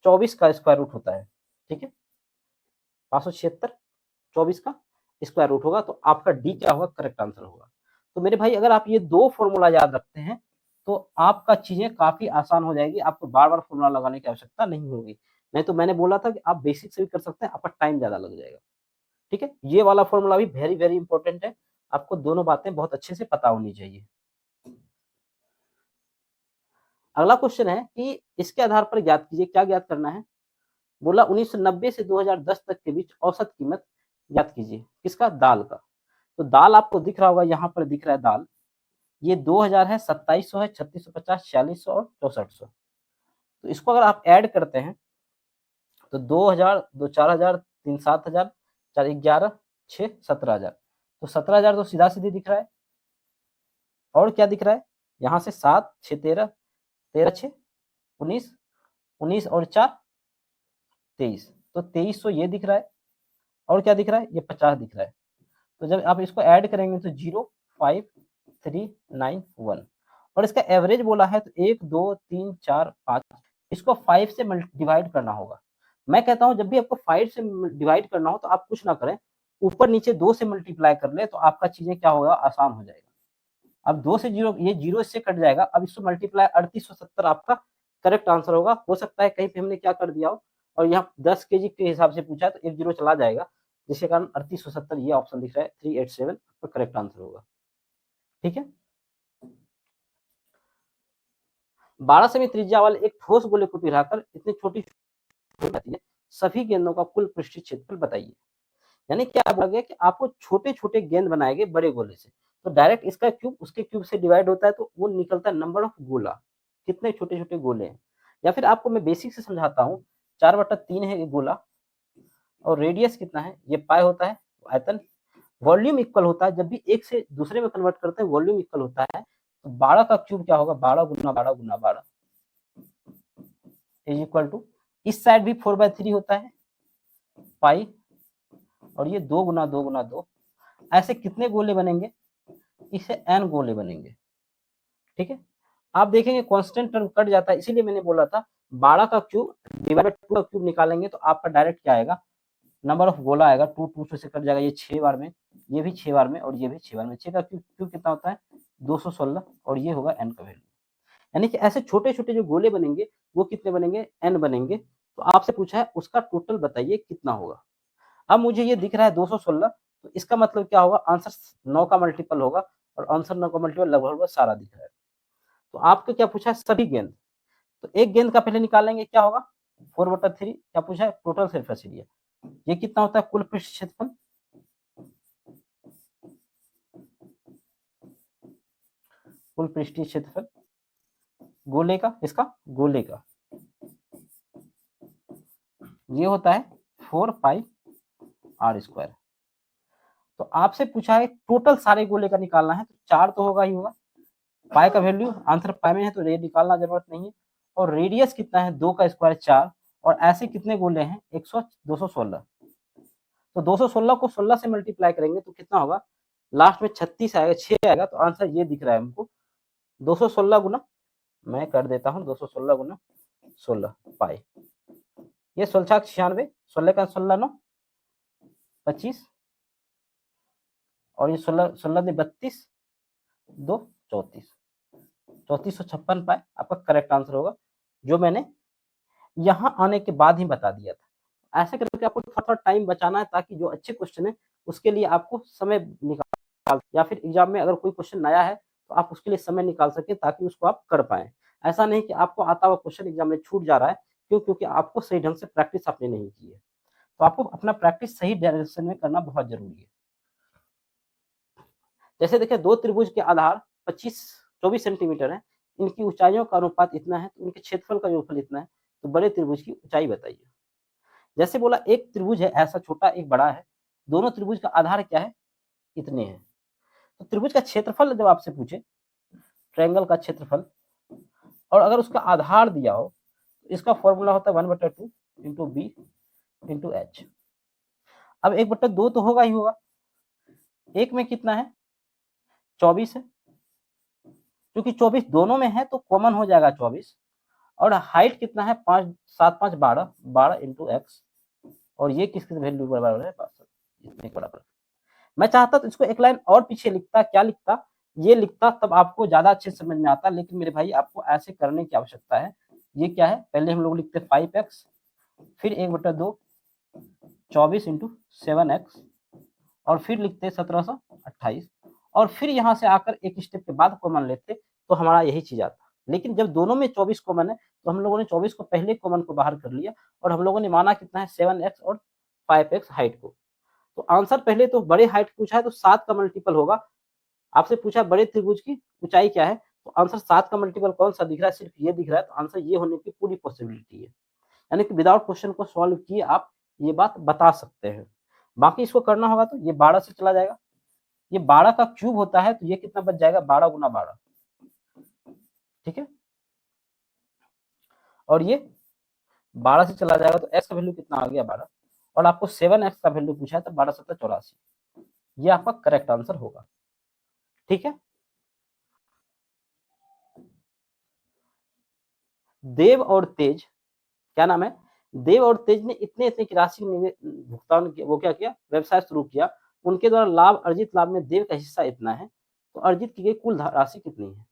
24 का स्क्वायर रूट होता है। ठीक है, 576 24 का स्क्वायर रूट होगा, तो आपका डी क्या होगा, करेक्ट आंसर होगा। तो मेरे भाई अगर आप ये दो फॉर्मूला याद रखते हैं तो आपका चीजें काफी आसान हो जाएगी, आपको बार बार फॉर्मूला लगाने की आवश्यकता नहीं होगी। नहीं तो मैंने बोला था कि आप बेसिक से भी कर सकते हैं, आपका टाइम ज्यादा लग जाएगा। ठीक है, ये वाला फॉर्मूला भी वेरी वेरी इंपॉर्टेंट है, आपको दोनों बातें बहुत अच्छे से पता होनी चाहिए। अगला क्वेश्चन है कि इसके आधार पर ज्ञात कीजिए, क्या ज्ञात करना है, बोला 1990 से 2010 तक के बीच औसत कीमत ज्ञात कीजिए, किसका, दाल का। तो दाल आपको दिख रहा होगा, यहाँ पर दिख रहा है दाल, ये 2000 है, 2700 है, 3650, 4600 और 6400। तो इसको अगर आप ऐड करते हैं तो 2000, 2 4000, 3 7000, 4 11, 6 17000, तो 17000 तो सीधा सीधी दिख रहा है, और क्या दिख रहा है, यहाँ से 7 6 13, 13 6 19, 19 और 4 23, तो 2300 ये दिख रहा है, और क्या दिख रहा है, ये 50 दिख रहा है। तो जब आप इसको ऐड करेंगे तो 0 5 3 9 1, और इसका एवरेज बोला है तो 1 2 3 4 5, इसको 5 से डिवाइड करना होगा। मैं कहता हूं जब भी आपको 5 से डिवाइड करना हो तो आप कुछ ना करें, ऊपर नीचे 2 से मल्टीप्लाई कर ले, तो आपका चीजें क्या होगा, आसान हो जाएगा। अब 2 से 0, ये 0 इससे कट जाएगा। अब इसको मल्टीप्लाई 3870 आपका करेक्ट आंसर होगा। हो सकता है कहीं पे हमने क्या कर दिया हो और यहाँ 10 केजी के हिसाब से पूछा है तो एक 0 चला जाएगा, जिसके कारण 3870 ये ऑप्शन दिख रहा है 387 आपका करेक्ट आंसर होगा। ठीक है। 12 सेमी त्रिज्या वाले एक ठोस गोले को पिघलाकर इतनी छोटी हो जाती है, सभी गेंदों का कुल पृष्ठीय क्षेत्रफल बताइए। यानी क्या बोला गया कि आपको छोटे-छोटे गेंद बनाए गए बड़े गोले से, तो डायरेक्ट इसका क्यूब उसके क्यूब से डिवाइड होता है तो वो निकलता है नंबर ऑफ गोला, कितने छोटे-छोटे गोले हैं। या फिर आपको मैं बेसिक से समझाता हूँ, 4/3 है ये गोला और रेडियस कितना है, ये पाई होता है आयतन। वॉल्यूम इक्वल होता है, जब भी एक से दूसरे में कन्वर्ट करते हैं वॉल्यूम इक्वल होता है, तो 12 का क्यूब क्या होगा, 12 गुना 12 गुना 12 इज इक्वल टू, इस साइड भी 4/3 होता है पाई, और ये 2 गुना 2 गुना 2, ऐसे कितने गोले बनेंगे, इससे n गोले बनेंगे। ठीक है। आप देखेंगे कांस्टेंट टर्म कट जाता है, इसीलिए मैंने बोला था 12 का क्यूब डिवाइड बाय 2 का क्यूब निकालेंगे तो आपका डायरेक्ट क्या आएगा, नंबर ऑफ गोला आएगा, 2 2 से कट जाएगा, ये 6 बार में, ये भी 6 बार में और ये भी 6 बार में। 6 का क्यूब कितना होता है, 216, और ये होगा n का वैल्यू। यानी कि ऐसे छोटे-छोटे जो गोले बनेंगे वो कितने बनेंगे, n बनेंगे। तो आपसे पूछा है उसका टोटल बताइए कितना होगा। अब मुझे ये दिख रहा है 216, तो इसका मतलब क्या होगा, आंसर 9 का मल्टीपल होगा, और आंसर 9 का मल्टीपल लगभग सारा दिख रहा है। तो आपको क्या पूछा है, सभी गेंद, तो एक गेंद का पहले निकालेंगे, क्या होगा 4/3, क्या पूछा है, टोटल सरफेस एरिया, ये कितना होता है, कुल पृष्ठ क्षेत्रफल, कुल पृष्ठीय क्षेत्रफल गोले का, इसका गोले का, ये होता है 4πr²। तो आपसे पूछा है टोटल सारे गोले का निकालना है, तो 4 तो होगा ही होगा, पाई का वैल्यू आंसर पाई में है तो ये निकालना जरूरत नहीं है, और रेडियस कितना है, 2 का स्क्वायर 4, और ऐसे कितने गोले हैं, 216। तो 216 को 16 से मल्टीप्लाई करेंगे तो कितना होगा, लास्ट में 36 आएगा, 6 आएगा, तो आंसर ये दिख रहा है हमको 216 गुना, मैं कर देता हूँ 216 गुना 16 पाई, ये 16 96, 16 का 16 9 25, और ये 16 16 32 2 34, 3456 पाए आपका करेक्ट आंसर होगा, जो मैंने यहाँ आने के बाद ही बता दिया था। ऐसे करके आपको थोड़ा टाइम बचाना है, ताकि जो अच्छे क्वेश्चन है उसके लिए आपको समय निकाल, या फिर एग्जाम में अगर कोई क्वेश्चन नया है तो आप उसके लिए समय निकाल सके, ताकि उसको आप कर पाए। ऐसा नहीं कि आपको आता हुआ क्वेश्चन एग्जाम में छूट जा रहा है, क्यों, क्योंकि आपको सही ढंग से प्रैक्टिस आपने नहीं की है। तो आपको अपना प्रैक्टिस सही डायरेक्शन में करना बहुत जरूरी है। जैसे देखिए, दो त्रिभुज के आधार 24 सेंटीमीटर है, इनकी ऊंचाइयों का अनुपात इतना है, तो उनके क्षेत्रफल का योगफल इतना है, तो बड़े त्रिभुज की ऊंचाई बताइए। जैसे बोला एक त्रिभुज है ऐसा छोटा, एक बड़ा है, दोनों त्रिभुज का आधार क्या है, इतने हैं। तो त्रिभुज का क्षेत्रफल जब आपसे पूछे, ट्रायंगल का क्षेत्रफल, और अगर उसका आधार दिया हो, तो इसका फॉर्मूला होता है 1/2 इंटू बी इंटू एच। अब 1/2 तो होगा ही होगा, एक में कितना है, 24 है, क्योंकि 24 दोनों में है तो कॉमन हो जाएगा 24, और हाइट कितना है, 5 7 5 12 12 इंटू एक्स, और ये किसकी वैल्यू बराबर है, 62, इतने बराबर। मैं चाहता तो इसको एक लाइन और पीछे लिखता, क्या लिखता, ये लिखता, तब आपको ज्यादा अच्छे समझ में आता, लेकिन मेरे भाई आपको ऐसे करने की आवश्यकता है। ये क्या है, पहले हम लोग लिखते 5x, फिर 1/2 24 इंटू 7x, और फिर लिखते 1728, और फिर यहाँ से आकर एक स्टेप के बाद कॉमन लेते तो हमारा यही चीज आता। लेकिन जब दोनों में 24 कॉमन है, तो हम लोगों ने 24 को पहले कॉमन को बाहर कर लिया, और हम लोगों ने माना कितना है, 7x और 5x हाइट को। तो आंसर पहले तो बड़े हाइट पूछा है तो 7 का मल्टीपल होगा। आपसे पूछा बड़े त्रिभुज की ऊंचाई क्या है, तो आंसर 7 का मल्टीपल कौन सा दिख रहा है, सिर्फ ये दिख रहा है, तो आंसर ये होने की पूरी पॉसिबिलिटी है। यानी कि विदाउट क्वेश्चन को सॉल्व किए आप ये बात बता सकते हैं। बाकी इसको करना होगा तो ये 12 से चला जाएगा, ये 12 का क्यूब होता है, तो ये कितना बच जाएगा, 12 गुना 12, ठीक है। और ये 12 से चला जाएगा तो x का वैल्यू कितना आ गया, 12, और आपको 7x का वैल्यू पूछा है तो 12 7 84, ये आपका करेक्ट आंसर होगा। ठीक है। देव और तेज, क्या नाम है, देव और तेज ने इतने इतने की राशि भुगतान किया, वो क्या किया, व्यवसाय शुरू किया, उनके द्वारा लाभ अर्जित लाभ में देव का हिस्सा इतना है, तो अर्जित की गई कुल राशि कितनी है?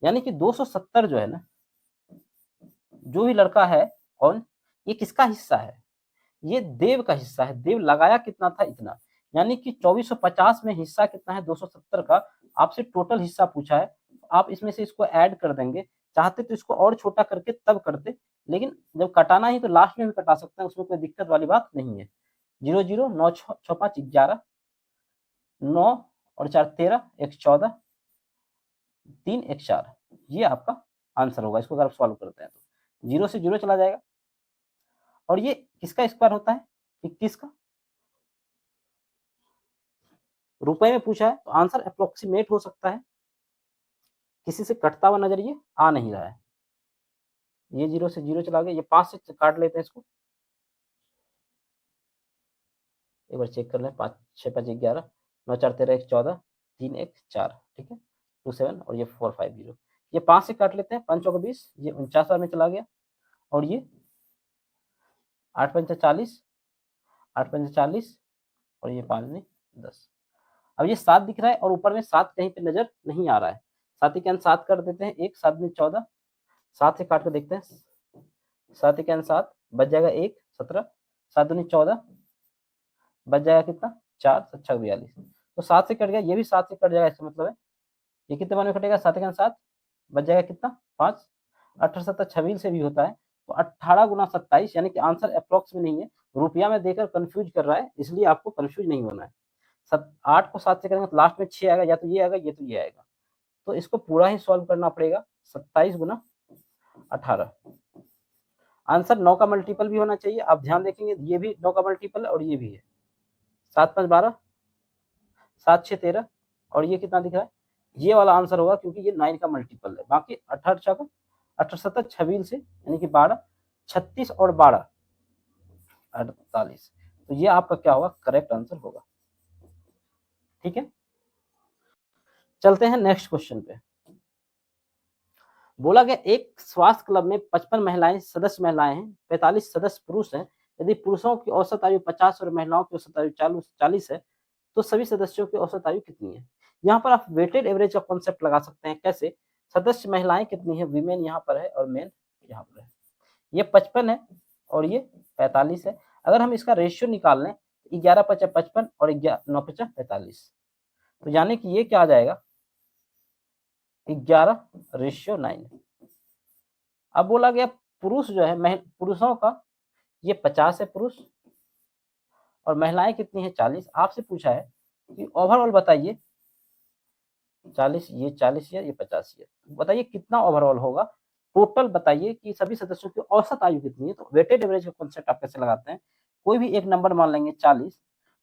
यानी कि 270 जो है ना, जो भी लड़का है कौन, ये किसका हिस्सा है? ये देव का हिस्सा है। देव लगाया कितना था? इतना। यानी कि 2450 में हिस्सा कितना है? 270 का। आपसे टोटल हिस्सा पूछा है, आप इसमें से इसको ऐड कर देंगे। चाहते तो इसको और छोटा करके तब करते, लेकिन जब कटाना ही तो लास्ट में भी कटा सकते हैं, उसमें कोई दिक्कत वाली बात नहीं है। 0 0 9 6 5 11, 9 और 4 13, 1 14, 3 1 4, ये आपका आंसर होगा। इसको अगर आप सॉल्व करते हैं तो 0 से 0 चला जाएगा। और ये किसका स्क्वायर होता है? 21 का। रुपए में पूछा है तो आंसर अप्रोक्सीमेट हो सकता है, किसी से कटता हुआ नजर ये आ नहीं रहा है। ये 0 से 0 चला गया, ये 5 से काट लेते हैं इसको, एक बार चेक कर लें। 5 6 5 11, 9 4 13, 1 14, 3 1 4, ठीक है, 2 7 और ये 4 5 0। ये 5 से काट लेते हैं, 5 चौक 20, ये 49 बार में चला गया। और ये 8 पंचा 40, 8 पंचा 40 और ये 5 में 10। अब ये 7 दिख रहा है और ऊपर में 7 कहीं पे नजर नहीं आ रहा है। 7 के अंक 7 कर देते हैं, 1 7 में 14, 7 से काट कर देखते हैं, 7 के अंक 7 बच जाएगा 1 17, 7 दूनी 14, बच जाएगा कितना? 4 7 6 42। तो 7 से कट गया, ये भी 7 से कट जाएगा, इसका मतलब है ये कितने बार में कटेगा? 7 के अंक 7, बच जाएगा कितना? 5, 18 7 26 से भी होता है, तो 18 गुना 27, यानी कि आंसर अप्रोक्स में नहीं है, रुपया में देकर कंफ्यूज कर रहा है, इसलिए आपको कंफ्यूज नहीं होना है। 8 को 7 से करेंगे तो लास्ट में 6 आएगा, या तो ये आएगा ये तो ये आएगा, तो इसको पूरा ही सॉल्व करना पड़ेगा। 27 गुना 18, आंसर 9 का मल्टीपल भी होना चाहिए। आप ध्यान देखेंगे, ये भी 9 का मल्टीपल है और ये भी है। 7 5 12, 7 6 13, और ये कितना दिख रहा है? ये वाला आंसर होगा, क्योंकि ये 9 का मल्टीपल है। बाकी 18 का 18 7 26 से, यानी कि 12, 36 और 12 48, तो ये आपका क्या होगा? करेक्ट आंसर होगा। ठीक है, चलते हैं नेक्स्ट क्वेश्चन पे। बोला गया एक स्वास्थ्य क्लब में 55 महिलाएं सदस्य महिलाएं हैं, 45 सदस्य पुरुष हैं। यदि पुरुषों की औसत आयु 50 और महिलाओं की औसत आयु 40 है, तो सभी सदस्यों की औसत आयु कितनी है? यहाँ पर आप वेटेड एवरेज का कॉन्सेप्ट लगा सकते हैं। कैसे? सदस्य महिलाएं कितनी है? वीमेन यहाँ पर है और मेन यहाँ पर है। ये 55 है और ये 45 है। अगर हम इसका रेशियो निकाल लें, 11 5 55 और 9 5 45, तो यानी कि ये क्या आ जाएगा? 11:9। अब बोला गया पुरुष जो है, पुरुषों का ये 50 है पुरुष, और महिलाएं कितनी है? 40। आपसे पूछा है कि ओवरऑल बताइए, 40 ये 40 ईयर, ये 50 ईयर, बताइए कितना ओवरऑल होगा? टोटल बताइए कि सभी सदस्यों की औसत आयु कितनी है। तो वेटेड एवरेज का कॉन्सेप्ट आप कैसे लगाते हैं? कोई भी एक नंबर मान लेंगे 40,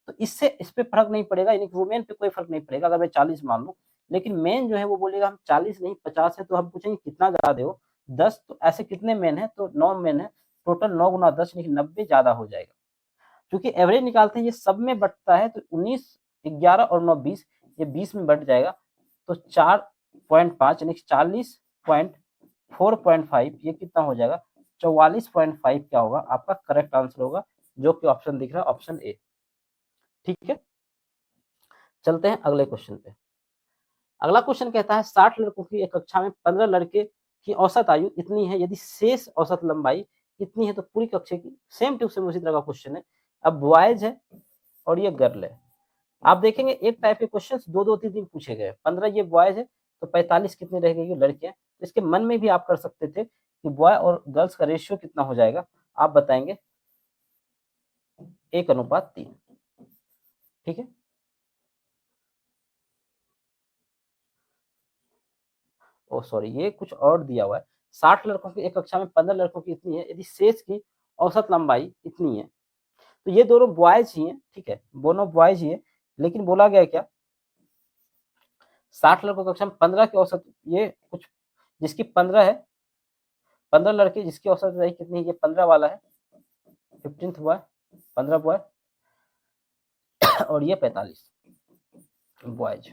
तो इससे इस पे फर्क नहीं पड़ेगा, यानी कि वुमेन पे कोई फर्क नहीं पड़ेगा अगर मैं 40 मान लूं। लेकिन मेन जो है वो बोलेगा हम 40 नहीं 50 है, तो हम पूछेंगे कितना ज्यादा हो? 10। तो ऐसे कितने मेन है? तो 9 मेन है। टोटल 9 गुना 10 यानी 90 ज्यादा हो जाएगा। क्योंकि एवरेज निकालते हैं, ये सब में बटता है, तो 19 11 और 9 20, ये 20 में बट जाएगा, तो 4.5 यानी 40.4.5, ये कितना हो जाएगा? 44.5 क्या होगा? आपका करेक्ट आंसर होगा, जो कि ऑप्शन दिख रहा है, ऑप्शन ए। ठीक है, चलते हैं अगले क्वेश्चन पे। अगला क्वेश्चन कहता है 60 लड़कों की एक कक्षा में 15 लड़के की औसत आयु इतनी है, यदि शेष औसत लंबाई इतनी है, तो पूरी कक्षा की। सेम टू सेम उसी तरह का क्वेश्चन है। अब बॉयज है और ये गर्ल है। आप देखेंगे एक टाइप के क्वेश्चन 2-2 3-3 पूछे गए। 15 ये बॉयज है, तो 45 कितनी रहेगी? लड़कियां। तो इसके मन में भी आप कर सकते थे कि बॉय और गर्ल्स का रेशियो कितना हो जाएगा, आप बताएंगे 1:3। ठीक है, ओ सॉरी, ये कुछ और दिया हुआ है। 60 लड़कों की एक कक्षा में 15 लड़कों की इतनी है, यदि शेष की औसत लंबाई इतनी है। तो ये दोनों बॉयज ही हैं, ठीक है, दोनों बॉयज ही है। लेकिन बोला गया क्या? 60 लड़कों की कक्षा में 15 की औसत, ये कुछ जिसकी 15 है, 15 लड़के जिसकी औसत लंबाई कितनी है? ये 15 वाला है, 15th बॉय, 15 बॉय और ये 45 बॉयज।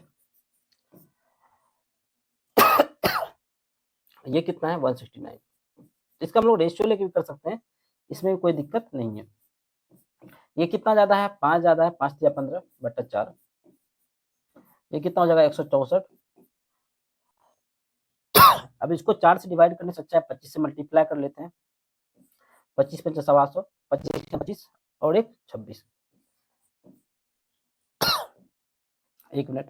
ये कितना है? 169। इसका हम लोग रेशियो लेके भी कर सकते हैं, इसमें भी कोई दिक्कत नहीं है। ये कितना ज्यादा है? 5 ज्यादा है, 5 या 15 बटा 4। ये कितना हो जाएगा? 164। अब इसको 4 से डिवाइड करने से अच्छा है 25 से मल्टीप्लाई कर लेते हैं। 25 पंचा 125, 25 25 और एक 26। एक मिनट।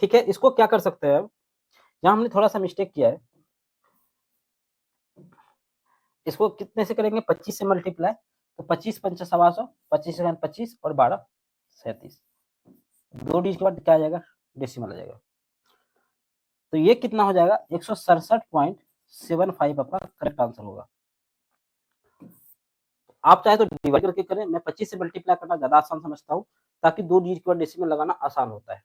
ठीक है, इसको क्या कर सकते हैं, यहाँ हमने थोड़ा सा मिस्टेक किया है, इसको कितने से करेंगे, 25 से मल्टीप्लाई, तो 25 पंचा 125, 25 25 और 12 37, 2 डिजिट के बाद क्या आ जाएगा, डेसिमल आ जाएगा। तो ये कितना हो जाएगा, 167.75 आपका करेक्ट आंसर होगा। आप चाहे तो डिवाइड करके करें, मैं 25 से मल्टीप्लाई करना ज्यादा आसान समझता हूँ, ताकि 2 डिजिट के बाद डेसिमल लगाना आसान होता है।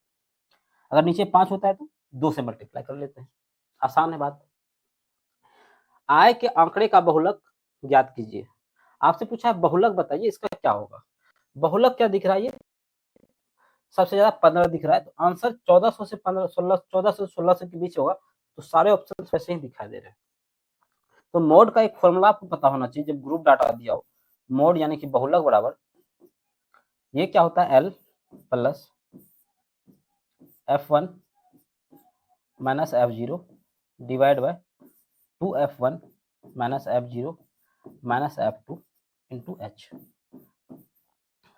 अगर नीचे 5 होता है तो 2 से मल्टीप्लाई कर लेते हैं, आसान है बात। आय के आंकड़े का बहुलक ज्ञात कीजिए। आपसे पूछा है बहुलक बताइए, इसका क्या होगा। बहुलक क्या दिख रहा है, ये सबसे ज्यादा 15 दिख रहा है, तो आंसर 1400 से 15 16 1400 से 1600 के बीच होगा, तो सारे ऑप्शन वैसे ही दिखाई दे रहे हैं। तो मोड का एक फॉर्मूला आपको पता होना चाहिए जब ग्रुप डाटा दिया हो। मोड यानी कि बहुलक बराबर, ये क्या होता है, L plus F1 minus F0 divide by 2F1 minus F0 minus F2 into H.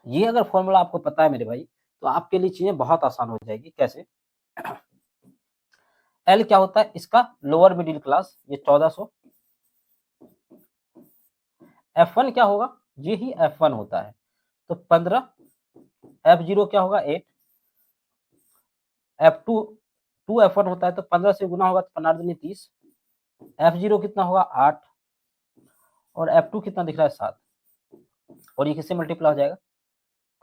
ये अगर फॉर्मूला आपको पता है मेरे भाई, तो आपके लिए चीजें बहुत आसान हो जाएगी। कैसे, एल क्या होता है, इसका लोअर मिडिल क्लास, ये 1400। F1 क्या होगा, ये ही F1 होता है, तो 15। F0 क्या होगा, 8। F2 2F1 होता है, तो 15 से गुना होगा तो 15 दूनी 30। F0 कितना होगा, 8। और F2 कितना दिख रहा है, 7। और ये किससे मल्टीप्लाई हो जाएगा,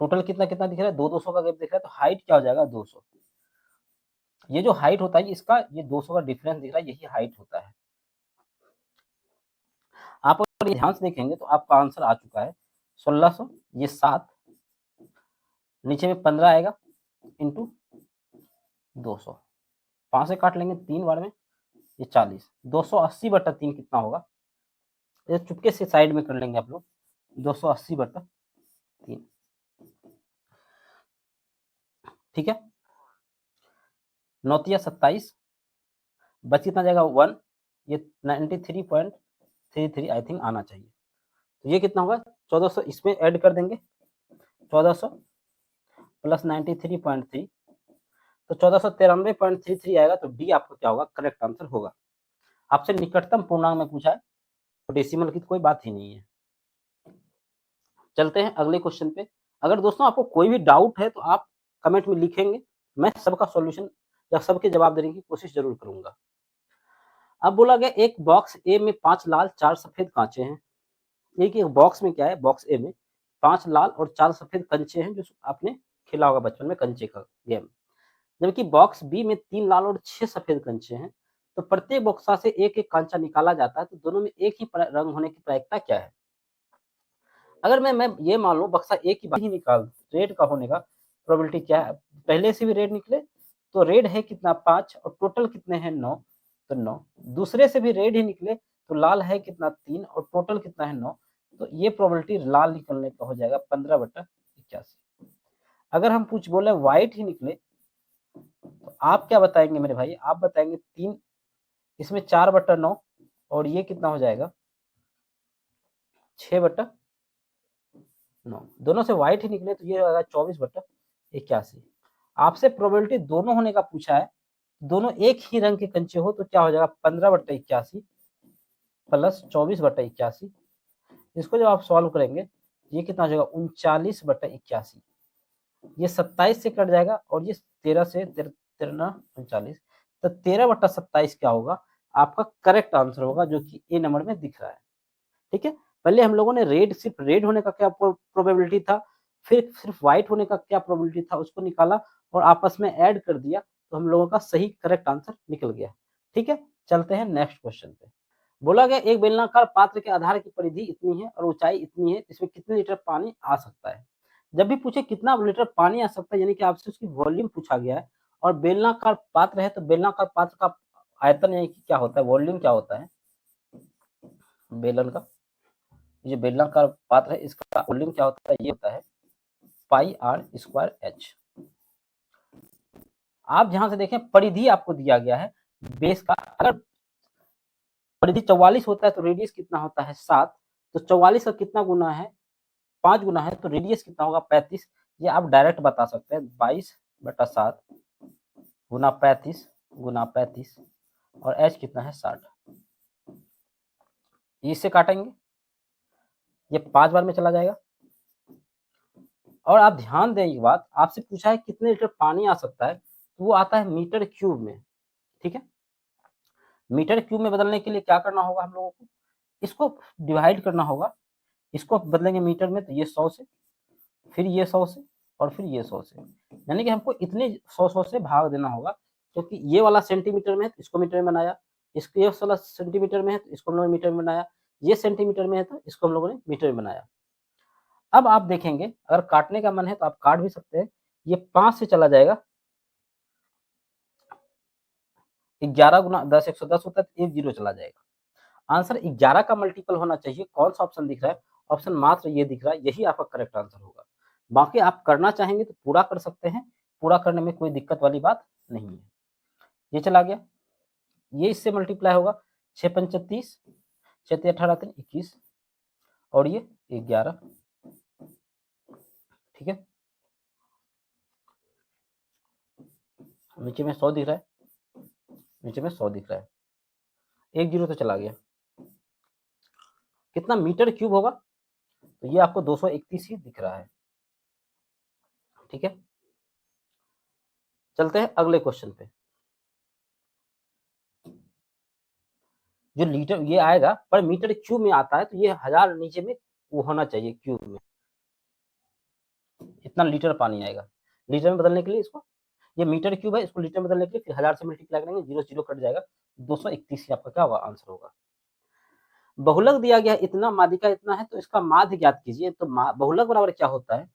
टोटल कितना कितना दिख रहा है, 200 का गैप दिख रहा है, तो हाइट क्या हो जाएगा, 200। ये जो हाइट होता है इसका, ये 200 का डिफरेंस दिख रहा है, यही हाइट होता है। आप अगर ध्यान से देखेंगे तो आपका आंसर आ चुका है 1600, ये 7, नीचे में 15 आएगा इंटू 200, 5 से काट लेंगे 3 बार में, ये 40, 280/3 कितना होगा, ये चुपके से साइड में कर लेंगे आप लोग, 280/3। ठीक है, 9 या 27, बच कितना जाएगा 1, ये 93.33 आई थिंक आना चाहिए। तो ये कितना होगा, 1400 इसमें ऐड कर देंगे, 1400 प्लस 93.3, तो 1493.33 आएगा, तो डी आपका क्या होगा, करेक्ट आंसर होगा। आपसे निकटतम पूर्णांक में पूछा है, तो डेसिमल की तो कोई बात ही नहीं है। चलते हैं अगले क्वेश्चन पे। अगर दोस्तों आपको कोई भी डाउट है तो आप कमेंट में लिखेंगे, मैं सबका सॉल्यूशन या सबके जवाब देने की कोशिश जरूर करूंगा। अब बोला गया एक बॉक्स ए में 5 लाल 4 सफेद कांचे हैं। एक बॉक्स में क्या है, बॉक्स ए में 5 लाल और 4 सफेद कंचे हैं, जो आपने खेला होगा बचपन में, कंचे का गेम। जबकि बॉक्स बी में 3 लाल और 6 सफेद कंचे हैं, तो प्रत्येक बॉक्सा से एक एक कांचा निकाला जाता है, तो दोनों में एक ही रंग होने की प्रायिकता क्या है। अगर मैं ये मान लो बक्सा ए की बात ही निकाल, रेड का होने का प्रोबेबिलिटी क्या है, पहले से भी रेड निकले, तो रेड है कितना 5 और टोटल कितने हैं 9, तो 9। दूसरे से भी रेड ही निकले तो लाल है कितना 3 और टोटल कितना है 9, तो ये प्रोबेबिलिटी लाल निकलने का हो जाएगा 15/81। अगर हम कुछ बोले व्हाइट ही निकले, तो आप क्या बताएंगे मेरे भाई, आप बताएंगे 3, इसमें 4/9 और ये कितना हो जाएगा 6/9। दोनों से व्हाइट ही निकले तो ये होगा 24/81। आपसे प्रोबेबिलिटी दोनों होने का पूछा है, दोनों एक ही रंग के कंचे हो तो क्या हो जाएगा 15/81 प्लस 24/81। इसको जब आप सॉल्व करेंगे ये कितना हो जाएगा 39/81। ये 27 से कट जाएगा और ये 13 से 39 तो 13/27 क्या होगा आपका करेक्ट आंसर होगा, जो कि ए नंबर में दिख रहा है। ठीक है, पहले हम लोगों ने रेड सिर्फ रेड होने का क्या प्रोबेबिलिटी था, फिर सिर्फ व्हाइट होने का क्या प्रोबेबिलिटी था उसको निकाला और आपस में ऐड कर दिया तो हम लोगों का सही करेक्ट आंसर निकल गया। ठीक है, चलते हैं नेक्स्ट क्वेश्चन पे। बोला गया एक बेलनाकार पात्र के आधार की परिधि इतनी है और ऊंचाई इतनी है, इसमें कितने लीटर पानी आ सकता है। जब भी पूछे कितना लीटर पानी आ सकता है यानी कि आपसे उसकी वॉल्यूम पूछा गया है और बेलनाकार पात्र है तो बेलनाकार पात्र का आयतन यानी कि क्या होता है, वॉल्यूम क्या होता है बेलन का, ये बेलनाकार पात्र है इसका वॉल्यूम क्या होता है, ये होता है πr²h। आप ध्यान से देखें परिधि आपको दिया गया है बेस का, अगर परिधि 44 होता है तो रेडियस कितना होता है 7, तो 44 का कितना गुना है 5 गुना है तो रेडियस कितना होगा 35। ये आप डायरेक्ट बता सकते हैं 22/7 गुना 35 गुना 35 और h कितना है 60। इससे काटेंगे ये 5 बार में चला जाएगा। और आप ध्यान दें एक बात, आपसे पूछा है कितने लीटर पानी आ सकता है तो वो आता है मीटर क्यूब में। ठीक है, मीटर क्यूब में बदलने के लिए क्या करना होगा हम लोगों को, इसको डिवाइड करना होगा, इसको बदलेंगे मीटर में तो ये 100 से, फिर ये 100 से और फिर ये 100 से, यानी कि हमको इतने 100 से भाग देना होगा, क्योंकि ये वाला सेंटीमीटर में है तो इसको मीटर में बनाया, इसको ये वाला सेंटीमीटर में है तो इसको हम लोगों ने मीटर में बनाया, ये सेंटीमीटर में है तो इसको हम लोगों ने मीटर में बनाया। अब आप देखेंगे अगर काटने का मन है तो आप काट भी सकते हैं, ये 5 से चला जाएगा, 11 गुना 10 110 होता है तो 1 0 चला जाएगा। आंसर 11 का मल्टीपल होना चाहिए। कौन सा ऑप्शन दिख रहा है, ऑप्शन मात्र ये दिख रहा है, यही आपका करेक्ट आंसर होगा। बाकी आप करना चाहेंगे तो पूरा कर सकते हैं, पूरा करने में कोई दिक्कत वाली बात नहीं है। ये चला गया, ये इससे मल्टीप्लाई होगा 6 पंच 30, 6 3 18 3 21 और ये 11। ठीक है, नीचे में 100 दिख रहा है, नीचे में 100 दिख रहा है, 1 0 तो चला गया। कितना मीटर क्यूब होगा तो ये आपको 231 ही दिख रहा है। ठीक है, चलते हैं अगले क्वेश्चन पे। जो लीटर ये आएगा पर मीटर क्यूब में आता है तो ये 1000 नीचे में वो होना चाहिए क्यूब में, इतना लीटर पानी आएगा। लीटर में बदलने के लिए इसको, ये मीटर क्यूब है इसको लीटर में बदलने के लिए फिर 1000 से मल्टीप्लाई करेंगे, 0 0 कट जाएगा, 231 ही आपका क्या होगा आंसर होगा। बहुलक दिया गया इतना, माध्यिका इतना है तो इसका माध्य ज्ञात कीजिए। तो बहुलक बराबर क्या होता है,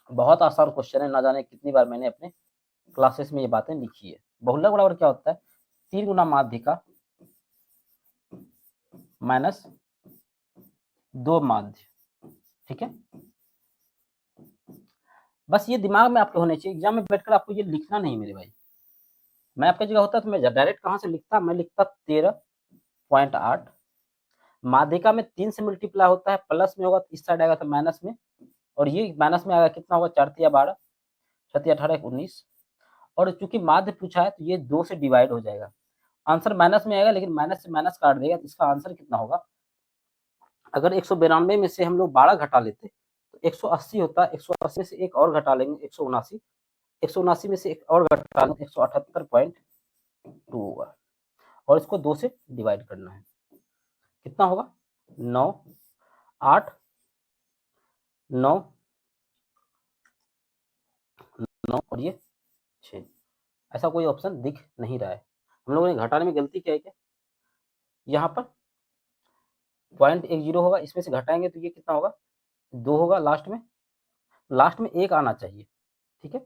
बहुत आसान क्वेश्चन है, ना जाने कितनी बार मैंने अपने क्लासेस में ये बातें लिखी है। बहुलक बराबर क्या होता है 3 गुना माध्यिका माइनस 2 माध्य। ठीक है, बस ये दिमाग में आपके होने चाहिए, एग्जाम में बैठकर आपको ये लिखना नहीं मेरे भाई। मैं आपकी जगह होता तो मैं डायरेक्ट कहाँ से लिखता, मैं लिखता 13.8, माध्यिका में 3 से मल्टीप्लाई होता है, प्लस में होगा तो इस साइड आएगा तो माइनस में, और ये माइनस में आएगा कितना होगा 4 3 12 6 3 18 19, और चूंकि माध्य पूछा है तो ये 2 से डिवाइड हो जाएगा, आंसर माइनस में आएगा लेकिन माइनस से माइनस काट देगा तो इसका आंसर कितना होगा। अगर 192 में से हम लोग 12 घटा लेते तो 180 होता है, 180 में से एक और घटा लेंगे 179, 179 में से एक और घटा लेंगे 178.2 होगा, और इसको 2 से डिवाइड करना है, कितना होगा 9 8 9 9 और ये 6। ऐसा कोई ऑप्शन दिख नहीं रहा है, हम लोगों ने घटाने में गलती क्या है क्या, यहाँ पर 0.10 होगा, इसमें से घटाएंगे तो ये कितना होगा 2 होगा, लास्ट में 1 आना चाहिए। ठीक है,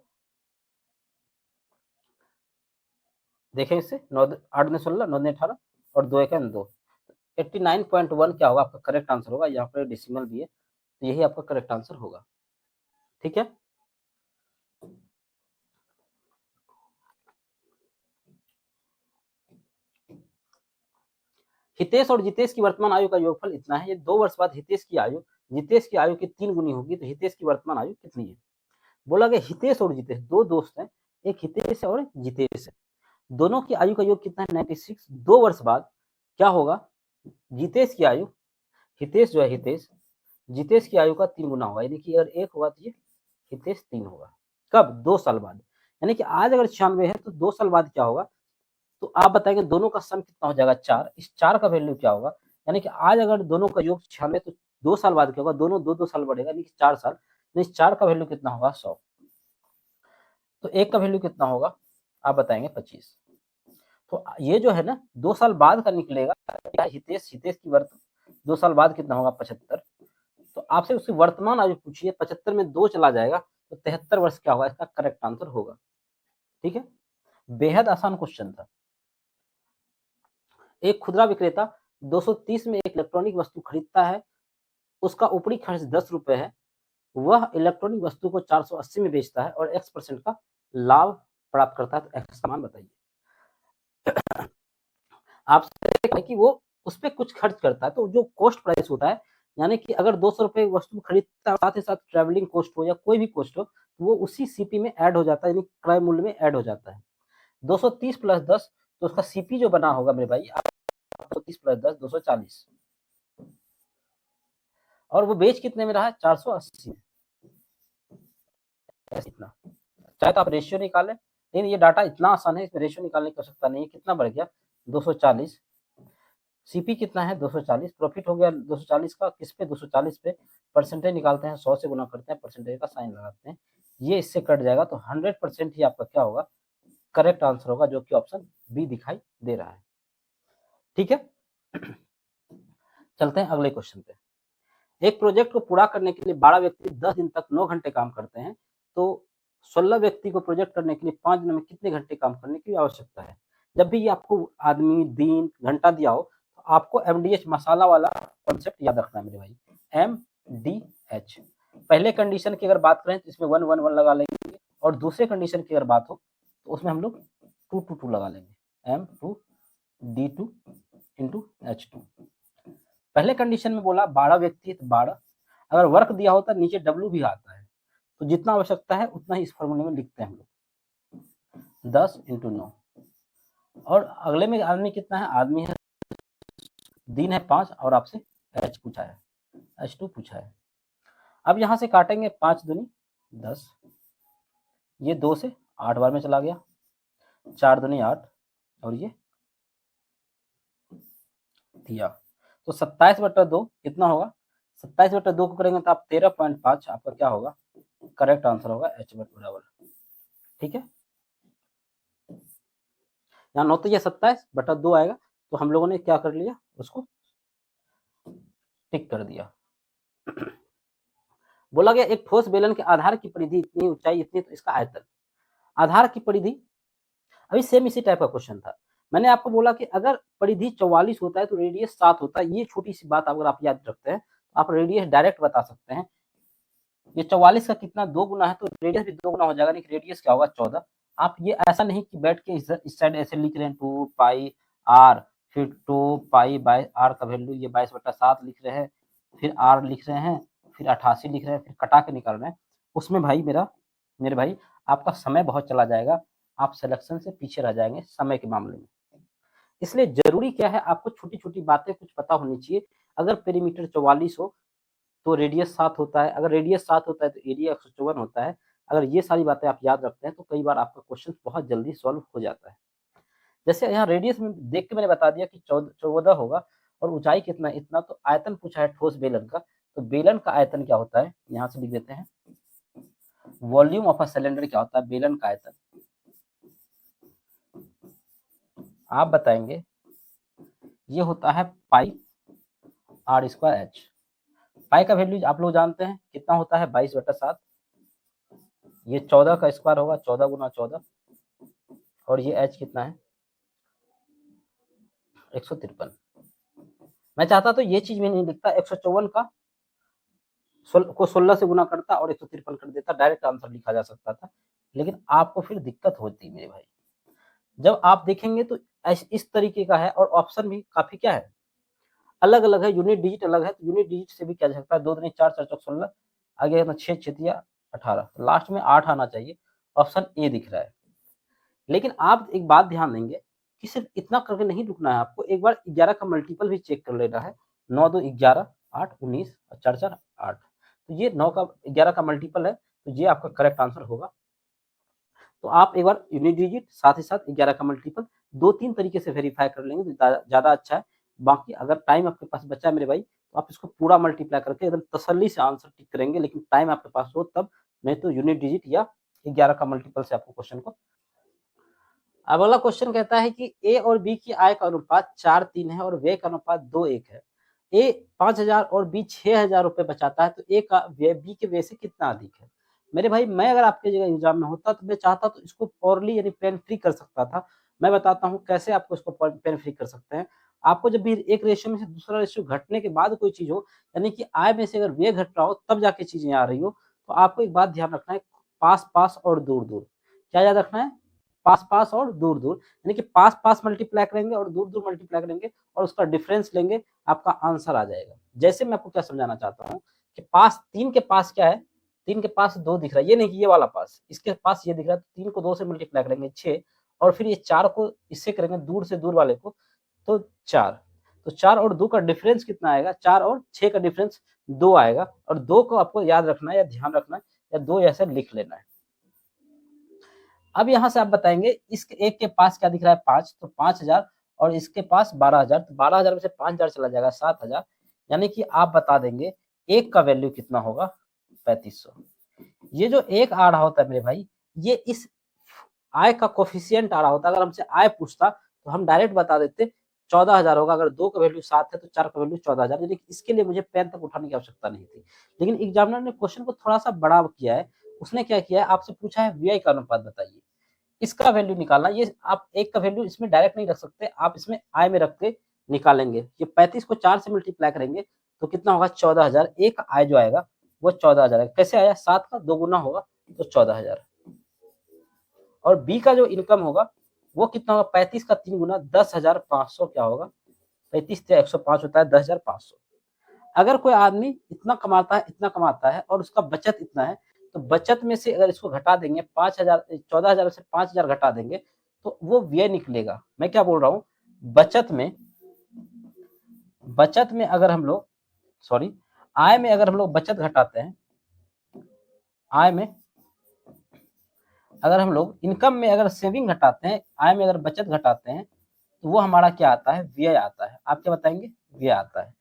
देखें इससे 9 8 ने 16 9 ने 18 और 2 1 2, 89.1 क्या होगा आपका करेक्ट आंसर होगा। यहाँ पर डेसिमल भी है तो यही आपका करेक्ट आंसर होगा। ठीक है, हितेश और जितेश की वर्तमान आयु का योगफल इतना है, ये 2 वर्ष बाद हितेश की आयु जितेश की आयु की 3 गुनी होगी तो हितेश की वर्तमान आयु कितनी है। बोला गया हितेश और जितेश दो दोस्त हैं, एक हितेश है और एक जितेश है। दोनों की आयु का योग कितना है 96। 2 वर्ष बाद क्या होगा? जितेश की आयु, हितेश जो है हितेश, जितेश की आयु का 3 गुना होगा। यानी कि अगर 1 होगा तो ये हितेश 3 होगा। कब? 2 साल बाद। यानी कि आज अगर 96 है तो 2 साल बाद क्या होगा? तो आप बताएंगे दोनों का सम कितना हो जाएगा? 4। इस 4 का वैल्यू क्या होगा? यानी कि आज अगर दोनों का योग 96 तो 2 साल बाद क्या होगा? दोनों 2-2 साल बढ़ेगा, यानी कि 4 साल। यानी इस 4 का वैल्यू कितना होगा? 100। तो 1 का वैल्यू कितना होगा? आप बताएंगे 25। तो ये जो है ना 2 साल बाद का निकलेगा। हितेश हितेश की वर्त 2 साल बाद कितना होगा? 75। तो आपसे उसकी वर्तमान आयु पूछिए, 75 में 2 चला जाएगा तो 73 वर्ष क्या होगा? इसका करेक्ट आंसर होगा। ठीक है, बेहद आसान क्वेश्चन था। एक खुदरा विक्रेता 230 में एक इलेक्ट्रॉनिक वस्तु खरीदता है, उसका ऊपरी खर्च 10 रुपए है, वह इलेक्ट्रॉनिक वस्तु को 480 में बेचता है और x% का लाभ प्राप्त करता है, तो x का मान बताइए। आपसे कि वो उस पर कुछ खर्च करता है, तो जो कॉस्ट प्राइस होता है, यानी कि अगर 200 रुपए वस्तु खरीदता है, साथ ही साथ ट्रेवलिंग कॉस्ट हो या कोई भी कॉस्ट हो, तो वो उसी सीपी में ऐड हो जाता है, यानी क्रय मूल्य में ऐड हो जाता है। 230 प्लस 10 तो उसका सीपी जो बना होगा मेरे भाई, 230 प्लस 10 240, और वो बेच कितने में रहा है? 480। इतना चाहे तो आप रेशियो निकालें, लेकिन ये डाटा इतना आसान है, इसमें रेशियो निकालने की आवश्यकता नहीं है। कितना बढ़ गया? 240। सीपी कितना है? 240। प्रॉफिट हो गया 240 का, किस पे? 240 पे। परसेंटेज निकालते हैं, 100 से गुना करते हैं, परसेंटेज का साइन लगाते हैं, ये इससे कट जाएगा, तो 100% ही आपका क्या होगा? करेक्ट आंसर होगा, जो कि ऑप्शन बी दिखाई दे रहा है। ठीक है, चलते हैं अगले क्वेश्चन पे। एक प्रोजेक्ट को पूरा करने के लिए 12 व्यक्ति 10 दिन तक 9 घंटे काम करते हैं, तो 16 व्यक्ति को प्रोजेक्ट करने के लिए 5 दिनों में कितने घंटे काम करने की आवश्यकता है? जब भी आपको आदमी, दिन, घंटा दिया हो, तो आपको एमडीएच मसाला वाला कॉन्सेप्ट याद रखना है मेरे भाई। एमडीएच। पहले कंडीशन की अगर बात करें तो इसमें 1 1 1 लगा लेंगे, और दूसरे कंडीशन की अगर बात हो तो उसमें हम लोग 2 2 2 लगा लेंगे। M2D2 into H2। पहले कंडीशन में बोला 12 व्यक्ति है तो 12, अगर वर्क दिया होता नीचे डब्ल्यू भी आता है, तो जितना आवश्यकता है उतना ही इस फॉर्मूले में लिखते हैं हम लोग, 10 इंटू 9। और अगले में आदमी कितना है? आदमी है, दिन है 5, और आपसे एच पूछा है, H2 पूछा है। अब यहाँ से काटेंगे, 5 दूनी 10, ये 2 से 8 बार में चला गया, 4 दूनी 8, और ये दिया, तो 27/2 कितना होगा? 27/2 को करेंगे तो आप 13.5 आपका क्या होगा? करेक्ट आंसर होगा एच बराबर। ठीक है, यहाँ 9 तो ये 27/2 आएगा, तो हम लोगों ने क्या कर लिया? उसको टिक कर दिया। बोला गया एक ठोस बेलन के आधार की परिधि इतनी, ऊंचाई इतनी, तो इसका आयतन। आधार की परिधि अभी सेम इसी टाइप का क्वेश्चन था। मैंने आपको बोला कि अगर परिधि 44 होता है तो रेडियस 7 होता है। ये छोटी सी बात अगर आप याद रखते हैं तो आप रेडियस डायरेक्ट बता सकते हैं। ये 44 का कितना? 2 गुना है, तो रेडियस भी 2 गुना हो जाएगा, लेकिन रेडियस क्या होगा? 14। आप ये ऐसा नहीं कि बैठ के इस साइड ऐसे लिख रहे हैं 2 पाई आर, फिर 2 पाई बाय आर का वैल्यू ये 22/7 लिख रहे हैं, फिर आर लिख रहे हैं, फिर 88 लिख रहे हैं, फिर कटा के निकाल रहे हैं। उसमें भाई मेरे भाई आपका समय बहुत चला जाएगा, आप सिलेक्शन से पीछे रह जाएंगे समय के मामले में। इसलिए जरूरी क्या है? आपको छोटी छोटी बातें कुछ पता होनी चाहिए। अगर पेरीमीटर 44 हो तो रेडियस 7 होता है, अगर रेडियस 7 होता है तो एरिया 154 होता है। अगर ये सारी बातें आप याद रखते हैं तो कई बार आपका क्वेश्चन बहुत जल्दी सॉल्व हो जाता है। जैसे यहाँ रेडियस में देख के मैंने बता दिया कि 14 होगा, और ऊंचाई कितना? इतना। तो आयतन पूछा है ठोस बेलन का, तो बेलन का आयतन क्या होता है? यहाँ से लिख देते हैं, वॉल्यूम ऑफ अ सिलेंडर क्या होता है? बेलन का आयतन। आप बताएंगे, ये होता है पाई r²h। पाई का वैल्यू आप लोग जानते हैं कितना होता है? 22/7। ये 14 का स्क्वायर होगा, 14 गुना 14, और ये h कितना है? 153। मैं चाहता तो ये चीज भी नहीं लिखता, 154 का को 16 से गुना करता और 153 कर देता, डायरेक्ट आंसर लिखा जा सकता था, लेकिन आपको फिर दिक्कत होती मेरे भाई। जब आप देखेंगे तो इस तरीके का है, और ऑप्शन भी काफी क्या है? अलग अलग है, यूनिट डिजिट अलग है, तो यूनिट डिजिट से भी क्या जा सकता है? 2 दूनी 4, 4 चौक 16, आगे 6 6 दिया 18, तो लास्ट में 8 आना चाहिए, ऑप्शन ए दिख रहा है। लेकिन आप एक बात ध्यान देंगे कि सिर्फ इतना करके नहीं रुकना है आपको, एक बार 11 का मल्टीपल भी चेक कर लेना है। 9 2 11, 8 19 और 4 4 8, तो ये 9 का 11 का मल्टीपल है, तो ये आपका करेक्ट आंसर होगा। तो आप एक बार यूनिट डिजिट साथ ही साथ 11 का मल्टीपल 2-3 तरीके से वेरीफाई कर लेंगे तो ज़्यादा अच्छा है। बाकी अगर टाइम आपके पास बचा है मेरे भाई, तो आप इसको पूरा मल्टीप्लाई करके एकदम तसल्ली से आंसर टिक करेंगे, लेकिन टाइम आपके पास हो तब, नहीं तो यूनिट डिजिट या 11 का मल्टीपल से आपको क्वेश्चन को। अब अगला क्वेश्चन कहता है कि ए और बी की आय का अनुपात 4:3 है और व्यय का अनुपात 2:1 है। ए 5,000 और बी 6,000 रुपए बचाता है, तो ए का व्यय बी के व्यय से कितना अधिक है? मेरे भाई, मैं अगर आपके जगह एग्जाम में होता तो मैं चाहता तो इसको पॉरली यानी पेन फ्री कर सकता था। मैं बताता हूँ कैसे आपको इसको पेन फ्री कर सकते हैं। आपको जब भी एक रेशियो में से दूसरा रेशियो घटने के बाद कोई चीज हो, यानी कि आय में से अगर व्यय घट रहा हो तब जाके चीजें आ रही हो, तो आपको एक बात ध्यान रखना है, पास पास और दूर दूर। क्या याद रखना है? पास पास और दूर दूर, यानी कि पास पास मल्टीप्लाई करेंगे और दूर दूर मल्टीप्लाई करेंगे और उसका डिफरेंस लेंगे, आपका आंसर आ जाएगा। जैसे मैं आपको क्या समझाना चाहता हूँ कि पास 3 के पास क्या है, 3 के पास 2 दिख रहा है, ये नहीं कि ये वाला पास, इसके पास ये दिख रहा है, तो 3 को 2 से मल्टीप्लाई करेंगे 6, और फिर ये 4 को इससे करेंगे दूर से दूर वाले को, तो 4। तो 4 और 2 का डिफरेंस कितना आएगा? 4 और 6 का डिफरेंस 2 आएगा, और 2 को आपको याद रखना है या ध्यान रखना है, या 2 ऐसे लिख लेना है। अब यहाँ से आप बताएंगे इस एक के पास क्या दिख रहा है? 5, तो 5,000, और इसके पास 12,000, तो 12,000 में से 5,000 चला जाएगा 7,000, यानी कि आप बता देंगे एक का वैल्यू कितना होगा? 3500। ये जो एक आ रहा होता है मेरे भाई, ये इस आय का कोफिशिएंट आ रहा होता। अगर हमसे आय पूछता तो हम डायरेक्ट बता देते 14,000 होगा। अगर 2 का वैल्यू 7 है तो 4 का वैल्यू 14,000, यानी कि इसके लिए मुझे पेन तक उठाने की आवश्यकता नहीं थी। लेकिन एग्जामिनर ने क्वेश्चन को थोड़ा सा बड़ा किया है। उसने क्या किया है, आपसे पूछा है व्यय का अनुपात बताइए, इसका वैल्यू निकालना। ये आप एक का वैल्यू इसमें डायरेक्ट नहीं रख सकते, आप इसमें आय में रख के निकालेंगे। ये 35 को 4 से मल्टीप्लाई करेंगे तो कितना होगा? 14,000। एक आय जो आएगा वो 14,000 है। कैसे आया? 7 का 2 गुना होगा तो 14,000। और बी का जो इनकम होगा वो कितना होगा? 35 का 3 गुना 10,500 क्या होगा? 35 से 105 होता है 10,500। अगर कोई आदमी इतना कमाता है और उसका बचत इतना है, तो बचत में से अगर इसको घटा देंगे 5,000, 14,000 से 5,000 घटा देंगे तो वो व्यय निकलेगा। मैं क्या बोल रहा हूँ? बचत में अगर हम लोग आय में अगर हम लोग बचत घटाते हैं, आय में अगर हम लोग इनकम में अगर सेविंग घटाते हैं, आय में अगर बचत घटाते हैं, तो वो हमारा क्या आता है? व्यय आता है। आप क्या बताएंगे? व्यय आता है।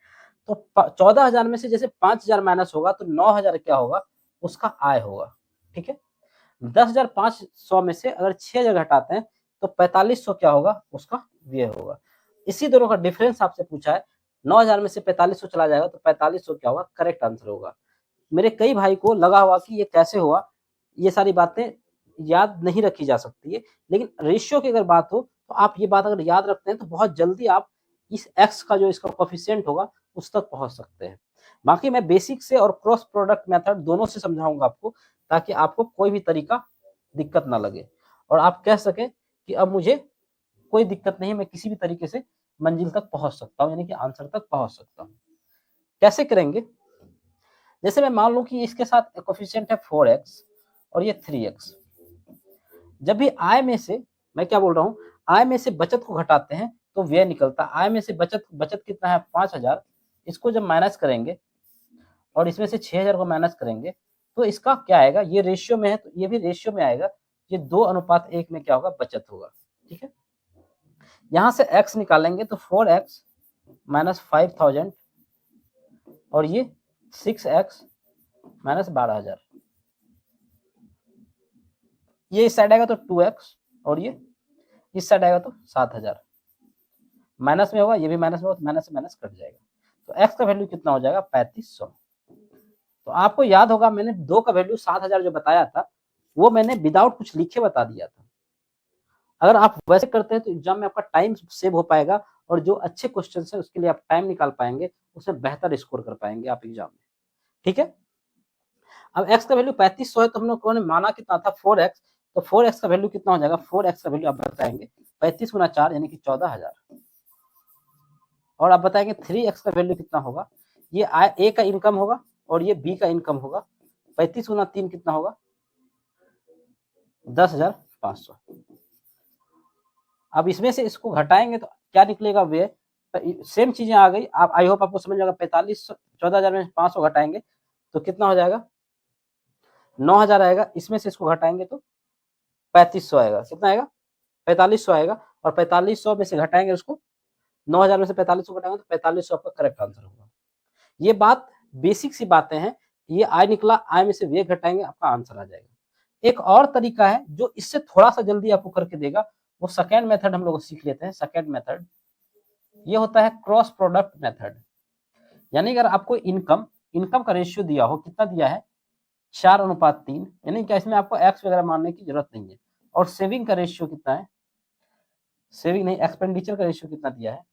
तो 14,000 में से जैसे 5,000 माइनस होगा तो 9,000 क्या होगा? उसका आय होगा। ठीक है। 10,500 में से अगर 6,000 घटाते हैं तो 4,500 क्या होगा? उसका व्यय होगा। इसी दोनों का डिफरेंस आपसे पूछा है। 9,000 में से 4,500 चला जाएगा तो 4,500 क्या होगा? करेक्ट आंसर होगा। मेरे कई भाई को लगा हुआ कि ये कैसे हुआ, ये सारी बातें याद नहीं रखी जा सकती है, लेकिन रेशियो की अगर बात हो तो आप ये बात अगर याद रखते हैं तो बहुत जल्दी आप इस एक्स का जो इसका कोफिशिएंट होगा उस तक पहुंच सकते हैं। बाकी मैं बेसिक से और क्रॉस प्रोडक्ट मेथड दोनों से समझाऊंगा आपको, ताकि आपको कोई भी तरीका दिक्कत ना लगे और आप कह सके कि अब मुझे कोई दिक्कत नहीं, मैं किसी भी तरीके से मंजिल तक पहुंच सकता हूँ, यानी कि आंसर तक पहुंच सकता हूँ। कैसे करेंगे? जैसे मैं मान लूं कि इसके साथ कोफिशिएंट है 4x और ये 3x। जब भी आय में से, मैं क्या बोल रहा हूँ, आय में से बचत को घटाते हैं तो व्यय निकलता है। आय में से बचत कितना है? 5,000। इसको जब माइनस करेंगे और इसमें से 6,000 को माइनस करेंगे तो इसका क्या आएगा? ये रेशियो में है तो ये भी रेशियो में आएगा। ये 2:1 में क्या होगा? बचत होगा। ठीक है। यहां से x निकालेंगे तो 4x माइनस 5,000 और ये 6x माइनस 12,000। ये इस साइड आएगा तो 2x और ये इस साइड आएगा तो 7,000। माइनस में होगा, ये भी माइनस में होगा तो माइनस से माइनस कट जाएगा। तो x का वैल्यू कितना हो जाएगा? 3,500। तो आपको याद होगा मैंने 2 का वैल्यू 7,000 जो बताया था वो मैंने विदाउट कुछ लिखे बता दिया था। अगर आप वैसे करते हैं तो एग्जाम में आपका टाइम सेव हो पाएगा और जो अच्छे क्वेश्चन है उसके लिए आप टाइम निकाल पाएंगे, उसमें बेहतर स्कोर कर पाएंगे आप एग्जाम में। ठीक है। अब x का वैल्यू 3,500 है तो हम लोग ने माना कितना था? 4x। तो 4x का वैल्यू कितना हो जाएगा? 4x का वैल्यू आप बताएंगे 35 गुना 4 यानी कि 14,000। और आप बताएंगे 3x का वैल्यू कितना होगा? ये ए का इनकम होगा और ये बी का इनकम होगा, 35 गुना 3 कितना होगा? 10,500। अब इसमें से इसको घटाएंगे तो क्या निकलेगा व्यय? सेम चीजें आ गई। आप आई होप आपको समझ में आएगा। 14,000 में 500 घटाएंगे तो कितना हो जाएगा? 9,000 आएगा। इसमें से इसको घटाएंगे तो 3500 आएगा। कितना आएगा? 4500 आएगा। और 4500 में से घटाएंगे उसको, 9,000 में से 4500 घटाएंगे तो 4500 आपका करेक्ट आंसर होगा। ये बात बेसिक सी बातें हैं। ये आय निकला, आय में से व्यय घटाएंगे, आपका आंसर आ जाएगा। एक और तरीका है जो इससे थोड़ा सा जल्दी आपको करके देगा, वो सेकेंड मेथड हम लोग सीख लेते हैं। सेकेंड मेथड ये होता है क्रॉस प्रोडक्ट मेथड। यानी अगर आपको इनकम का रेशियो दिया हो, कितना दिया है? 4:3, यानी कि इसमें आपको एक्स वगैरह मानने की जरूरत नहीं है। और सेविंग का रेशियो कितना है? सेविंग नहीं, एक्सपेंडिचर का रेशियो कितना दिया है?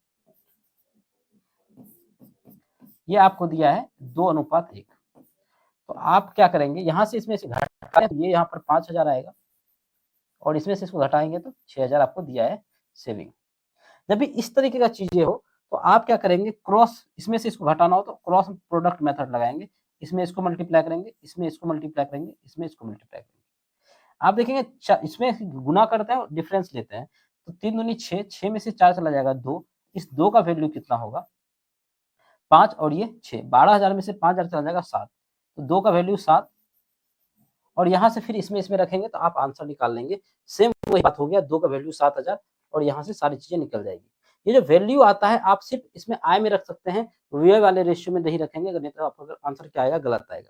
ये आपको दिया है 2:1। तो आप क्या करेंगे, यहां से इसमें से घटाएं, ये यहाँ पर 5,000 आएगा और इसमें से इसको घटाएंगे तो 6,000 आपको दिया है सेविंग। जब भी इस तरीके का चीजें हो तो आप क्या करेंगे, क्रॉस, इसमें से इसको घटाना हो तो क्रॉस प्रोडक्ट मेथड लगाएंगे। इसमें इसको मल्टीप्लाई करेंगे, इसमें इसको मल्टीप्लाई करेंगे, इसमें इसको मल्टीप्लाई करेंगे। आप देखेंगे इसमें गुना करते हैं और डिफरेंस लेते हैं तो 3 दूनी 6, 6 में से 4 चला जाएगा 2। इस 2 का वैल्यू कितना होगा? 5 और ये 6। 12,000 में से 5,000 चला जाएगा 7, तो 2 का वैल्यू 7। और यहाँ से फिर इसमें रखेंगे तो आप आंसर निकाल लेंगे। सेम वही बात हो गया, 2 का वैल्यू 7,000 और यहाँ से सारी चीजें निकल जाएगी। ये जो वैल्यू आता है आप सिर्फ इसमें आय में रख सकते हैं, व्यय वाले रेशियो में नहीं रखेंगे, नहीं तो आपका आंसर क्या आएगा? गलत आएगा।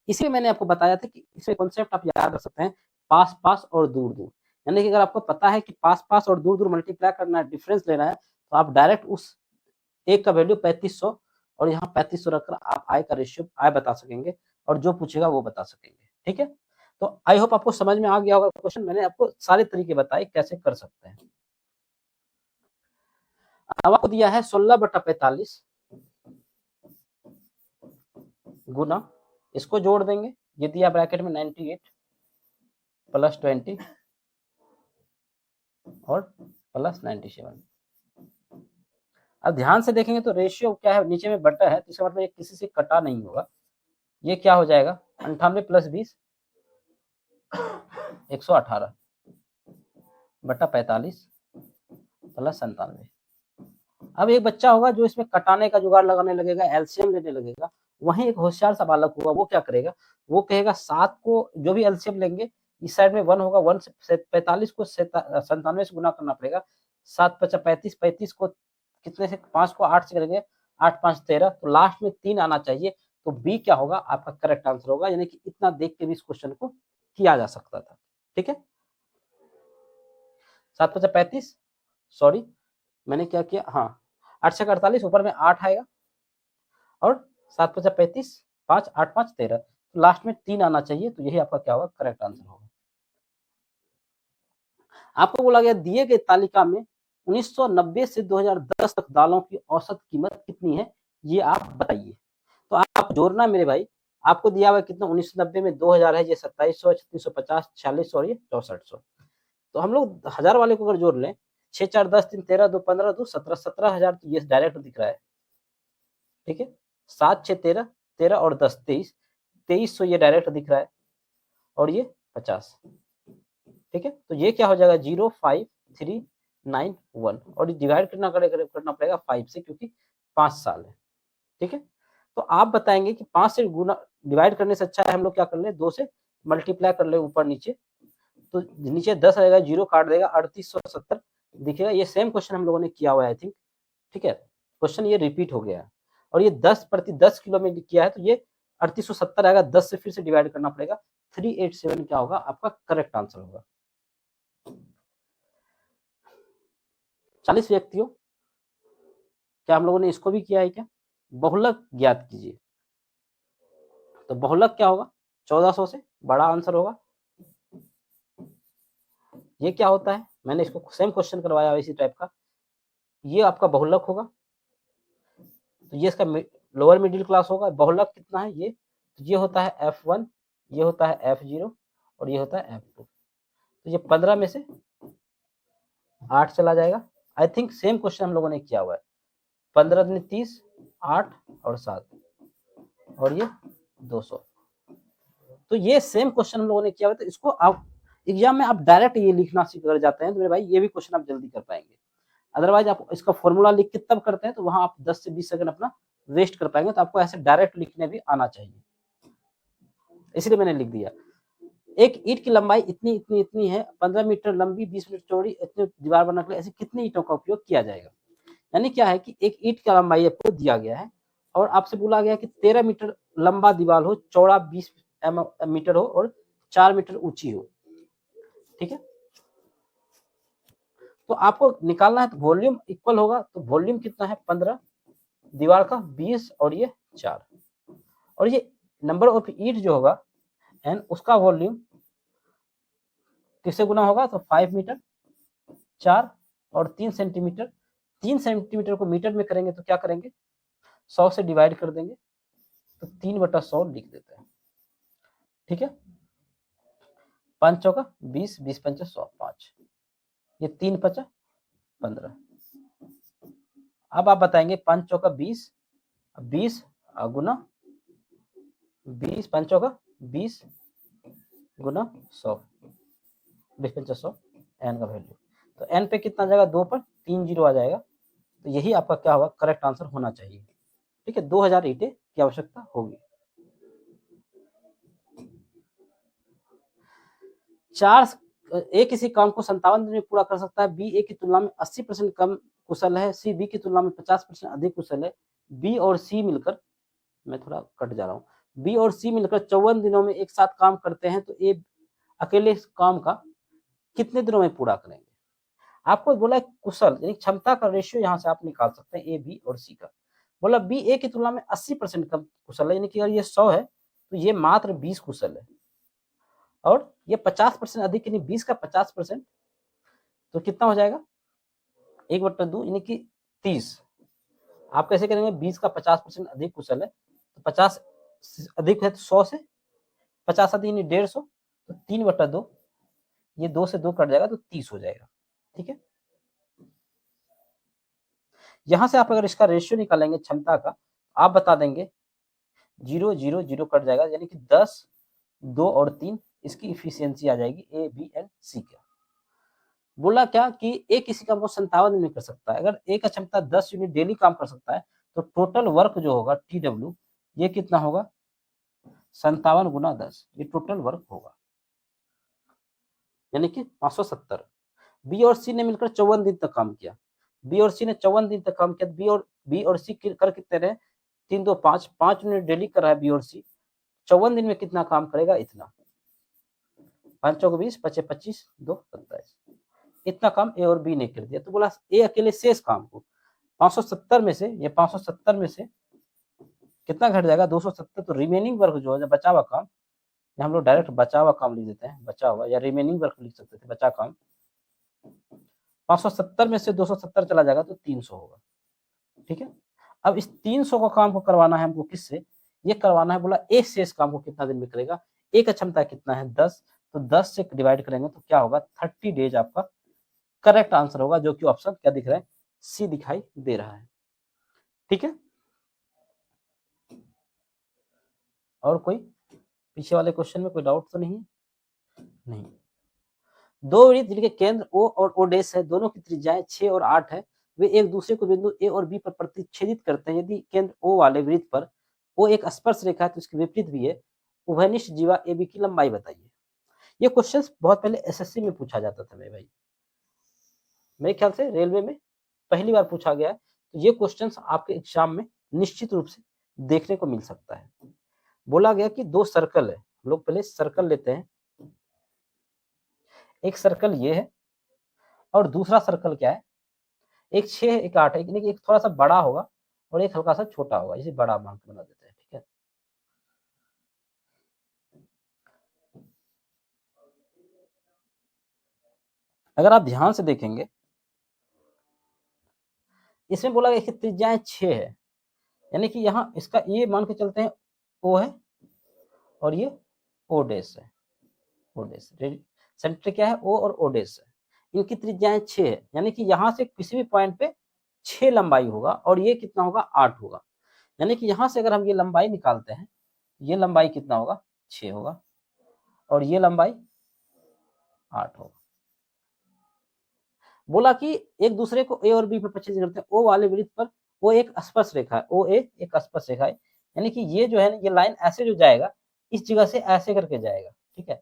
इसलिए मैंने आपको बताया था कि इसमें कॉन्सेप्ट आप याद रख सकते हैं, पास पास और दूर दूर। यानी कि अगर आपको पता है कि पास पास और दूर दूर मल्टीप्लाई करना है, डिफरेंस लेना है, तो आप डायरेक्ट उस एक का वैल्यू 3500 और यहाँ 3500 रखकर आप आय का रेशियो आय बता सकेंगे और जो पूछेगा वो बता सकेंगे। ठीक है, तो आई होप आपको समझ में आ गया होगा क्वेश्चन। मैंने आपको सारे तरीके बताए कैसे कर सकते हैं। अब आपको दिया है 16/45 गुना, इसको जोड़ देंगे, ये दिया ब्रैकेट में 98 प्लस 20 और प्लस 97। अब ध्यान से देखेंगे तो रेशियो क्या है, नीचे में बटा है तो इसका मतलब ये किसी से कटा नहीं होगा। ये क्या हो जाएगा? 98 प्लस 20 118 बटा 45 प्लस 97। अब एक बच्चा होगा जो इसमें कटाने का जुगाड़ लगाने लगेगा, एलसीएम लेने लगेगा। वहीं एक होशियार सा बालक होगा, वो क्या करेगा, वो कहेगा 7 को जो भी एलसीएम लेंगे, इस साइड में 1 होगा, 1 से 45 को 97 से गुना करना पड़ेगा। 7 × 35, 35 को कितने से, 5 को 8 से करेंगे, 8 × 5 = 13, तो लास्ट में 3 आना चाहिए। तो बी क्या होगा? आपका करेक्ट आंसर होगा। यानी कि इतना देख के भी इस क्वेश्चन को किया जा सकता था। ठीक है, 7 × 35, सॉरी मैंने क्या किया, हाँ 8 × 48, ऊपर में 8 आएगा और 7 × 35, 5, 8 × 5 = 13, तो लास्ट में 3 आना चाहिए। तो यही आपका क्या होगा? करेक्ट आंसर होगा। आपको बोला गया दिए गए तालिका में 1990 से 2010 तक दालों की औसत कीमत कितनी है, ये आप बताइए। तो आप जोड़ना मेरे भाई, आपको दिया हुआ कितना, 1990 में 2000 है, ये 2700, 3650, 4600 और ये 6400। तो हम लोग हजार वाले को अगर जोड़ लें, 6 × 4 = 10, 3 × 13, 2 × 15, 2 = 17, 17,000, तो ये डायरेक्ट दिख रहा है। ठीक है, 7 × 6 = 13, 13 और 10 = 23, 2300 ये डायरेक्ट दिख रहा है और ये 50। ठीक है, तो ये क्या हो जाएगा? 05391 और डिवाइड करना पड़ेगा 5 से, क्योंकि 5 साल है। ठीक है, तो आप बताएंगे कि 5 से गुना डिवाइड करने से अच्छा है हम लोग क्या कर ले, 2 से मल्टीप्लाई कर ले ऊपर नीचे, तो नीचे 10 रहेगा, 0 काट देगा, 3870 दिखेगा। ये सेम क्वेश्चन हम लोगों ने किया हुआ है आई थिंक। ठीक है, क्वेश्चन ये रिपीट हो गया है और ये 10 प्रति 10 किलो में किया है, तो ये 3870 आएगा। 10 से फिर से डिवाइड करना पड़ेगा, 387 क्या होगा? आपका करेक्ट आंसर होगा। 40 व्यक्तियों, क्या हम लोगों ने इसको भी किया है क्या? बहुलक ज्ञात कीजिए। तो बहुलक क्या होगा? 1400 से बड़ा आंसर होगा। ये क्या होता है? मैंने इसको सेम क्वेश्चन करवाया इसी टाइप का। ये आपका बहुलक होगा, तो ये इसका लोअर मिडिल क्लास होगा। बहुलक कितना है ये? तो ये होता है F1, ये होता है F0 और ये होता है F2। तो ये 15 में से 8 चला जाएगा। आई थिंक सेम क्वेश्चन हम लोगों ने किया हुआ है। 15 दूनी 30, 8 और 7 और ये 200। तो ये सेम क्वेश्चन हम लोगों ने किया हुआ, तो इसको आप एग्जाम में आप डायरेक्ट ये लिखना सीख कर जाते हैं तो मेरे भाई ये भी क्वेश्चन आप जल्दी कर पाएंगे। अदरवाइज आप इसका फॉर्मूला लिख के तब करते हैं तो वहां आप 10 से 20 सेकंड अपना वेस्ट कर पाएंगे। तो आपको ऐसे डायरेक्ट लिखने भी आना चाहिए, इसलिए मैंने लिख दिया। एक ईंट की लंबाई इतनी इतनी इतनी है, 15 मीटर लंबी, 20 मीटर चौड़ी, इतने दीवार बनाने के लिए ऐसी कितनी ईंटों का उपयोग किया जाएगा। यानी क्या है कि एक ईंट का लंबाई आपको दिया गया है और आपसे बोला गया कि 13 मीटर लंबा दीवार हो, चौड़ा 20 मीटर हो और 4 मीटर ऊंची हो। ठीक है, तो आपको निकालना है तो वॉल्यूम इक्वल होगा, तो वॉल्यूम कितना है 15, दीवार का 20 और ये 4, और ये नंबर ऑफ ईंट जो होगा एन, उसका वॉल्यूम किससे गुना होगा, तो 5 मीटर, 4 और 3 सेंटीमीटर। 3 सेंटीमीटर को मीटर में करेंगे तो क्या करेंगे, 100 से डिवाइड कर देंगे, तो 3/100 लिख देते हैं। ठीक है, 5 चौका 20, 20 पंचा 100, 5, ये 3 पचा 15। अब आप बताएंगे 5 चौका 20, 20 गुना 20, 5 चौका 20 गुना 100, 20 पंचा 100, एन का वैल्यू। तो एन पे कितना आ जाएगा, 2 पर 3 जीरो आ जाएगा। तो यही आपका क्या होगा, करेक्ट आंसर होना चाहिए। ठीक है, 2000 ईंटें की आवश्यकता होगी। 4 ए किसी काम को 57 दिन में पूरा कर सकता है, बी ए की तुलना में 80% कम कुशल है, सी बी की तुलना में 50% अधिक कुशल है। बी और सी मिलकर, मैं थोड़ा कट जा रहा हूँ, बी और सी मिलकर 54 दिनों में एक साथ काम करते हैं, तो ए अकेले इस काम का कितने दिनों में पूरा करेंगे। आपको बोला है कुशल, यानी क्षमता का रेशियो यहाँ से आप निकाल सकते हैं ए बी और सी का। बोला बी ए की तुलना में 80% कम कुशल है, यानी कि अगर ये 100 है तो ये मात्र 20 कुशल है, और ये 50% अधिक, यानी 20 का 50%, तो कितना हो जाएगा 1/2, यानी कि 30। आप कैसे करेंगे, 20 का 50% अधिक कुशल है, तो 50 अधिक है तो 100 से 50 अधिक यानी 150, तो 3/2, ये 2 से 2 कट जाएगा तो 30 हो जाएगा। ठीक है, यहां से आप अगर इसका रेशियो निकालेंगे क्षमता का, आप बता देंगे 0 0 0 कट जाएगा, यानी कि 10, 2 और 3, इसकी इफिशियंसी आ जाएगी ए बी एंड सी का। बोला क्या कि ए किसी काम को 57 दिन में कर सकता है। अगर ए का क्षमता 10 यूनिट डेली काम कर सकता है तो टोटल वर्क जो होगा टी डब्ल्यू, ये कितना होगा 57 गुना 10, ये टोटल वर्क होगा, यानी कि 570। बी और सी ने मिलकर 54 दिन तक काम किया, बी और सी ने 54 दिन तक काम किया, बी और सी कर कितने रहे, 3 2 5, 5 यूनिट डेली कर रहा है बी और सी, 54 दिन में कितना काम करेगा, इतना, 5 चौक 20, 5 25, 2 27, इतना काम ए और बी ने कर दिया। तो बोला ए अकेले शेष काम को 570 में से, ये 570 में से कितना घट जाएगा 270, तो रिमेनिंग वर्क जो है बचा हुआ काम, हम लोग डायरेक्ट बचा हुआ काम लिख देते हैं, बचा हुआ या रिमेनिंग वर्क लिख सकते थे, बचा काम 570 में से 270 चला जाएगा तो 300 होगा। ठीक है, अब इस 300 का काम को करवाना है हमको किससे, ये करवाना है, बोला एक शेष काम को कितना दिन में करेगा, एक का क्षमता कितना है 10, तो 10 से डिवाइड करेंगे तो क्या होगा 30 डेज आपका करेक्ट आंसर होगा, जो कि ऑप्शन क्या दिख रहा है, सी दिखाई दे रहा है। ठीक है, और कोई पीछे वाले क्वेश्चन में कोई डाउट तो नहीं? नहीं। दो वृत्त जिनके केंद्र ओ और ओ डैश है, दोनों की त्रिज्याएं 6 और 8 है, वे एक दूसरे को बिंदु ए और बी पर प्रतिच्छेदित करते हैं। यदि केंद्र ओ वाले वृत्त पर ओ एक स्पर्श रेखा है तो इसके विपरीत भी है, उभयनिष्ठ जीवा ए बी की लंबाई बताइए। ये क्वेश्चन बहुत पहले एसएससी में पूछा जाता था मेरे भाई, मेरे ख्याल से रेलवे में पहली बार पूछा गया है, तो ये क्वेश्चन आपके एग्जाम में निश्चित रूप से देखने को मिल सकता है। बोला गया कि दो सर्कल है, लोग पहले सर्कल लेते हैं, एक सर्कल ये है और दूसरा सर्कल क्या है, एक 6 है एक 8 है, लेकिन एक थोड़ा सा बड़ा होगा और एक हल्का सा छोटा होगा, इसे बड़ा मान के बना देते हैं। ठीक है, अगर आप ध्यान से देखेंगे इसमें बोला गया कि त्रिज्याएं 6 है, यानी कि यहाँ इसका ये मान के चलते हैं ओ है और ये ओ डैश है, ओ डैश सेंटर क्या है ओ और ओ डैश है, इनकी त्रिज्याएं 6 है, यानी कि यहाँ से किसी भी पॉइंट पे 6 लंबाई होगा और ये कितना होगा 8 होगा, यानी कि यहाँ से अगर हम ये लंबाई निकालते हैं, ये लंबाई कितना होगा 6 होगा। और ये लंबाई 8 होगा। बोला कि एक दूसरे को ए और बी पर प्रतिच्छेद करते हैं, ओ वाले वृत्त पर वो एक स्पर्श रेखा है, ओ ए एक स्पर्श रेखा है, यानी कि ये जो है ना, ये लाइन ऐसे जो जाएगा इस जगह से ऐसे करके जाएगा, ठीक है,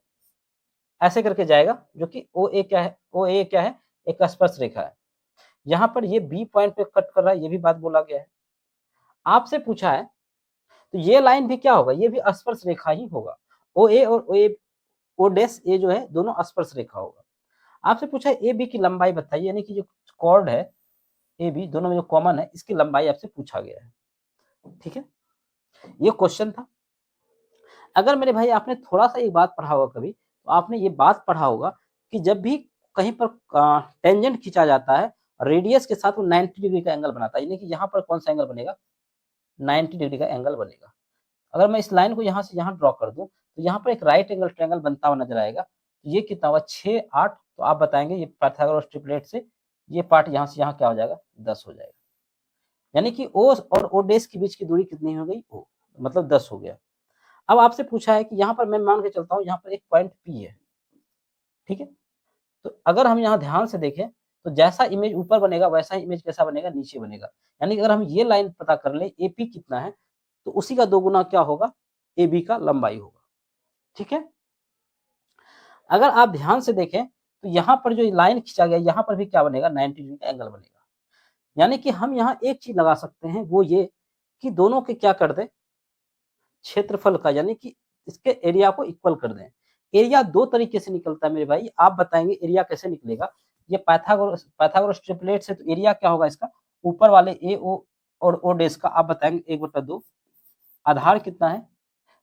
ऐसे करके जाएगा, जो कि ओ ए क्या है, ओ ए क्या है, एक स्पर्श रेखा है। यहाँ पर ये बी पॉइंट पे कट कर रहा है, ये भी बात बोला गया है। आपसे पूछा है तो ये लाइन भी क्या होगा, ये भी स्पर्श रेखा ही होगा। ओ ए और ओ डैश ए जो है दोनों स्पर्श रेखा होगा। आपसे पूछा है ए बी की लंबाई बताइए, यानी कि जो कॉर्ड है ए बी दोनों में जो कॉमन है इसकी लंबाई आपसे पूछा गया है, ठीक है, ये क्वेश्चन था। अगर मेरे भाई आपने थोड़ा सा एक बात पढ़ा होगा कभी, तो आपने ये बात पढ़ा होगा कि जब भी कहीं पर टेंजेंट खींचा जाता है रेडियस के साथ वो 90 डिग्री का एंगल बनाता है, यानी कि यहाँ पर कौन सा एंगल बनेगा, 90 डिग्री का एंगल बनेगा। अगर मैं इस लाइन को यहाँ से यहाँ ड्रॉ कर दूं तो यहाँ पर एक राइट एंगल ट्रायंगल बनता हुआ नजर आएगा। तो ये कितना हुआ, 6 8, तो आप बताएंगे ये पाइथागोरस ट्रिपलेट से ये पार्ट यहाँ से यहाँ क्या हो जाएगा, 10 हो जाएगा। यानी कि ओ और ओ डैश के बीच की दूरी कितनी हो गई, ओ मतलब 10 हो गया। अब आपसे पूछा है कि यहाँ पर मैं मान के चलता हूँ यहाँ पर एक पॉइंट पी है, ठीक है, तो अगर हम यहाँ ध्यान से देखें तो जैसा इमेज ऊपर बनेगा वैसा ही इमेज कैसा बनेगा, नीचे बनेगा। यानी कि अगर हम ये लाइन पता कर ले एपी कितना है तो उसी का 2 गुना क्या होगा, ए बी का लंबाई होगा, ठीक है। अगर आप ध्यान से देखें तो यहाँ पर जो लाइन खींचा गया यहाँ पर भी क्या बनेगा, 90 डिग्री का एंगल बनेगा। यानी कि हम यहाँ एक चीज लगा सकते हैं वो ये कि दोनों के क्या कर दें, क्षेत्रफल का, यानी कि इसके एरिया को इक्वल कर दें। एरिया 2 तरीके से निकलता है मेरे भाई, आप बताएंगे एरिया कैसे निकलेगा। ये पाइथागोरस ट्रिपलेट से तो एरिया क्या होगा इसका, ऊपर वाले ए ओ और ओ डैश का आप बताएंगे 1/2, आधार कितना है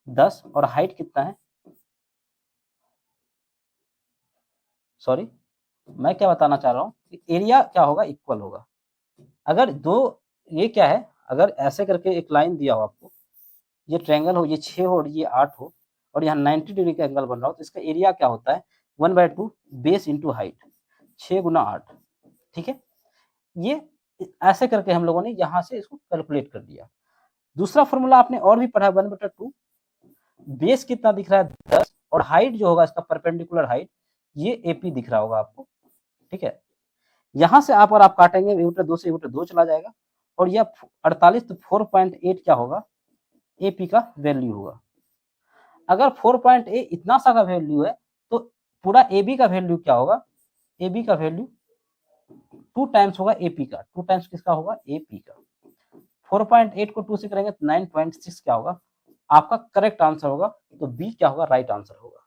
10 और हाइट कितना है, सॉरी मैं क्या बताना चाह रहा हूँ कि एरिया क्या होगा, इक्वल होगा। अगर दो, ये क्या है, अगर ऐसे करके एक लाइन दिया हो आपको, ये ट्रायंगल हो, ये 6 हो और ये 8 हो और यहाँ 90 डिग्री का एंगल बन रहा हो, तो इसका एरिया क्या होता है 1/2 बेस इंटू हाइट, 6 गुना 8, ठीक है। ये ऐसे करके हम लोगों ने यहाँ से इसको कैलकुलेट कर दिया। दूसरा फॉर्मूला आपने और भी पढ़ा 1/2, बेस कितना दिख रहा है 10 और हाइट जो होगा इसका परपेंडिकुलर हाइट ये एपी दिख रहा होगा आपको, ठीक है। यहाँ से आप और आप काटेंगे 1/2 से 1/2 चला जाएगा और यह 48 तो 4.8 क्या होगा, एपी का वैल्यू होगा। अगर 4.8 इतना सा का वैल्यू है तो पूरा एबी का वैल्यू क्या होगा, एबी का वैल्यू 2 टाइम्स होगा एपी का, 2 टाइम्स किसका होगा, एपी का। 4.8 को 2 से करेंगे तो 9.6 क्या होगा, आपका करेक्ट आंसर होगा। तो बी क्या होगा, राइट आंसर होगा।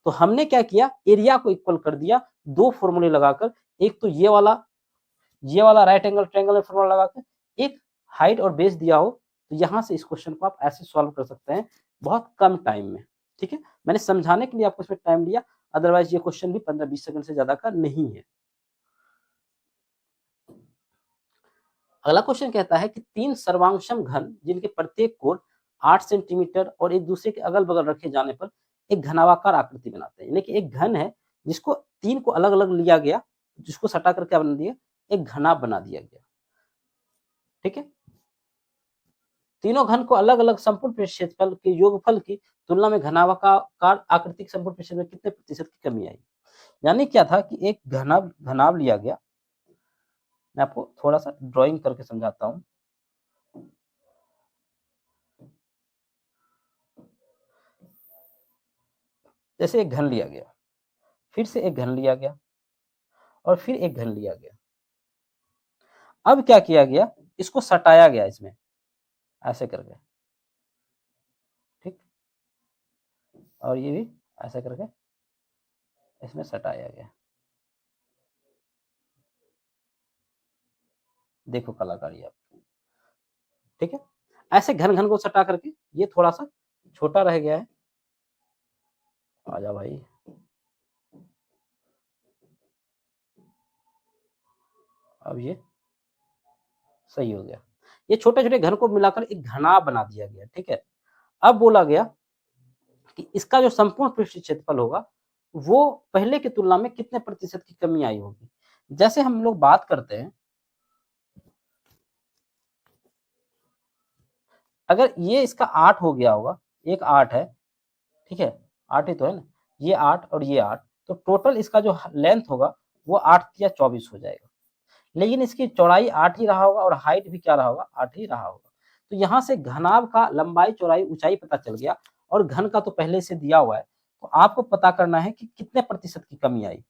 तो हमने क्या किया, एरिया को इक्वल कर दिया 2 फॉर्मूले लगाकर, एक तो ये वाला राइट एंगल ट्रायंगल में फॉर्मूला लगाकर, एक हाइट और बेस दिया हो, तो यहाँ से इस क्वेश्चन को आप ऐसे सॉल्व कर सकते हैं बहुत कम टाइम में, ठीक है। मैंने समझाने के लिए आपको इसमें टाइम लिया, अदरवाइज ये क्वेश्चन भी 15-20 सेकंड से ज्यादा का नहीं है। अगला क्वेश्चन कहता है कि 3 सर्वांगसम घन जिनके प्रत्येक कोण 8 सेंटीमीटर और एक दूसरे के अगल बगल रखे जाने पर एक घनावाकार आकृति बनाते हैं। यानी कि एक घन है जिसको 3 को अलग अलग लिया गया, जिसको सटा कर क्या बना दिया, एक घना बना दिया गया, ठीक है। तीनों घन को अलग अलग संपूर्ण क्षेत्रफल के योगफल की तुलना में घनावाकार आकृति के संपूर्ण क्षेत्रफल में कितने प्रतिशत की कमी आई। यानी क्या था कि एक घनाभ लिया गया, मैं आपको थोड़ा सा ड्राइंग करके समझाता हूं। जैसे एक घन लिया गया, फिर से एक घन लिया गया और फिर एक घन लिया गया। अब क्या किया गया, इसको सटाया गया इसमें ऐसे करके, ठीक, और ये भी ऐसे करके इसमें सटाया गया। देखो कलाकारी आप, ठीक है। ऐसे घन घन को सटा करके ये थोड़ा सा छोटा रह गया है, आजा भाई, अब ये सही हो गया। ये छोटे छोटे घन को मिलाकर एक घना बना दिया गया, ठीक है। अब बोला गया कि इसका जो संपूर्ण पृष्ठ क्षेत्रफल होगा वो पहले की तुलना में कितने प्रतिशत की कमी आई होगी। जैसे हम लोग बात करते हैं, अगर ये इसका 8 हो गया होगा, एक 8 है, ठीक है, 8 ही तो है ना, ये 8 और ये 8, तो टोटल इसका जो लेंथ होगा वो 8 या 24 हो जाएगा। लेकिन इसकी चौड़ाई 8 ही रहा होगा और हाइट भी क्या रहा होगा, 8 ही रहा होगा। तो यहाँ से घनाभ का लंबाई, चौड़ाई, ऊंचाई पता चल गया और घन का तो पहले से दिया हुआ है, तो आपको पता करना है कि कितने प्रतिशत की कमी आई।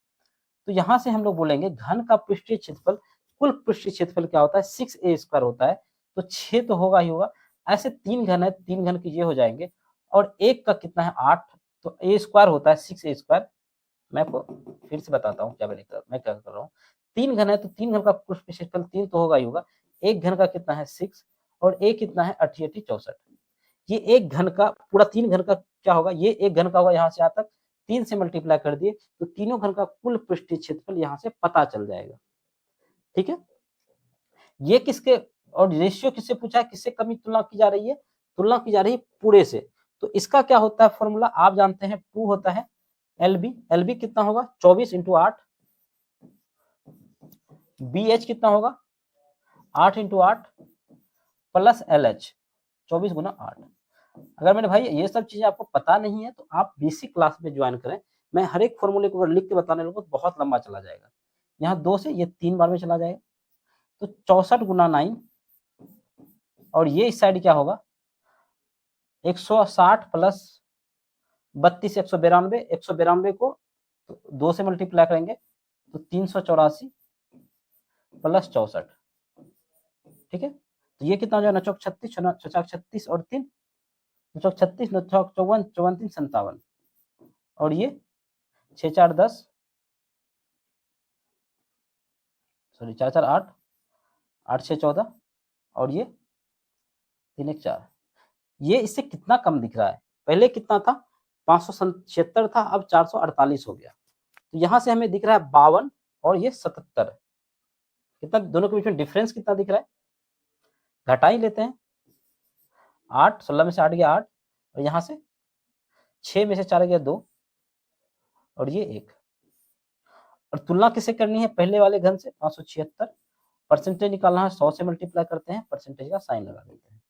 तो यहाँ से हम लोग बोलेंगे घन का पृष्ठीय क्षेत्रफल, कुल पृष्ठीय क्षेत्रफल क्या होता है, 6a² होता है, तो 6 तो होगा ही होगा। ऐसे 3 घन है, 3 घन की ये हो जाएंगे और एक का कितना है, 8, तो a² होता है 6a²। मैं आपको फिर से बताता हूँ मैं क्या कर रहा हूँ। 3 घन है तो 3 घन का पृष्ठीय क्षेत्रफल 3 तो होगा ही होगा। एक घन का कितना है, 6, और एक कितना है, 88 64। ये एक घन का पूरा 3 घन का क्या होगा, ये एक घन का होगा, यहाँ से यहाँ तक 3 से मल्टीप्लाई कर दिए तो तीनों घन का कुल पृष्ठीय क्षेत्रफल यहाँ से पता चल जाएगा। ठीक है, ये किसके और रेशियो किससे पूछा है, किससे कमी तुलना की जा रही है, तुलना की जा रही है पूरे से। तो इसका क्या होता है फॉर्मूला, आप जानते हैं 2 होता है एलबी। एलबी कितना होगा, 24 इंटू 8। बी एच कितना होगा, 8 इंटू 8 प्लस एल एच 24 गुना 8। अगर मेरे भाई ये सब चीजें आपको पता नहीं है तो आप बेसिक क्लास में ज्वाइन करें। मैं हर एक फॉर्मूले को अगर लिख के बताने लगूँ तो बहुत लंबा चला जाएगा। यहाँ 2 से ये 3 बार में चला जाएगा, तो 64 गुना 9, और ये इस साइड क्या होगा, 160 प्लस 32 192। 192 को 2 से मल्टीप्लाई करेंगे तो 384 प्लस 64। ठीक है, तो ये कितना हो जाएगा, 9 36, 9 36 और 3 9 36, 9 54, 54 3 57, और ये 6 4 10, सॉरी 4 4 8, 8 6 14, और ये 3 1 4। ये इससे कितना कम दिख रहा है, पहले कितना था, 576 था, अब 448 हो गया। तो यहाँ से हमें दिख रहा है 52 और ये 77। कितना दोनों के बीच में डिफरेंस कितना दिख रहा है, घटा ही लेते हैं। 8 16 में से 8 गया 8, और यहाँ से 6 में से 4 गया 2, और ये 1। और तुलना किससे करनी है, पहले वाले घन से 576। परसेंटेज निकालना है, 100 से मल्टीप्लाई करते हैं, परसेंटेज का साइन लगा देते हैं।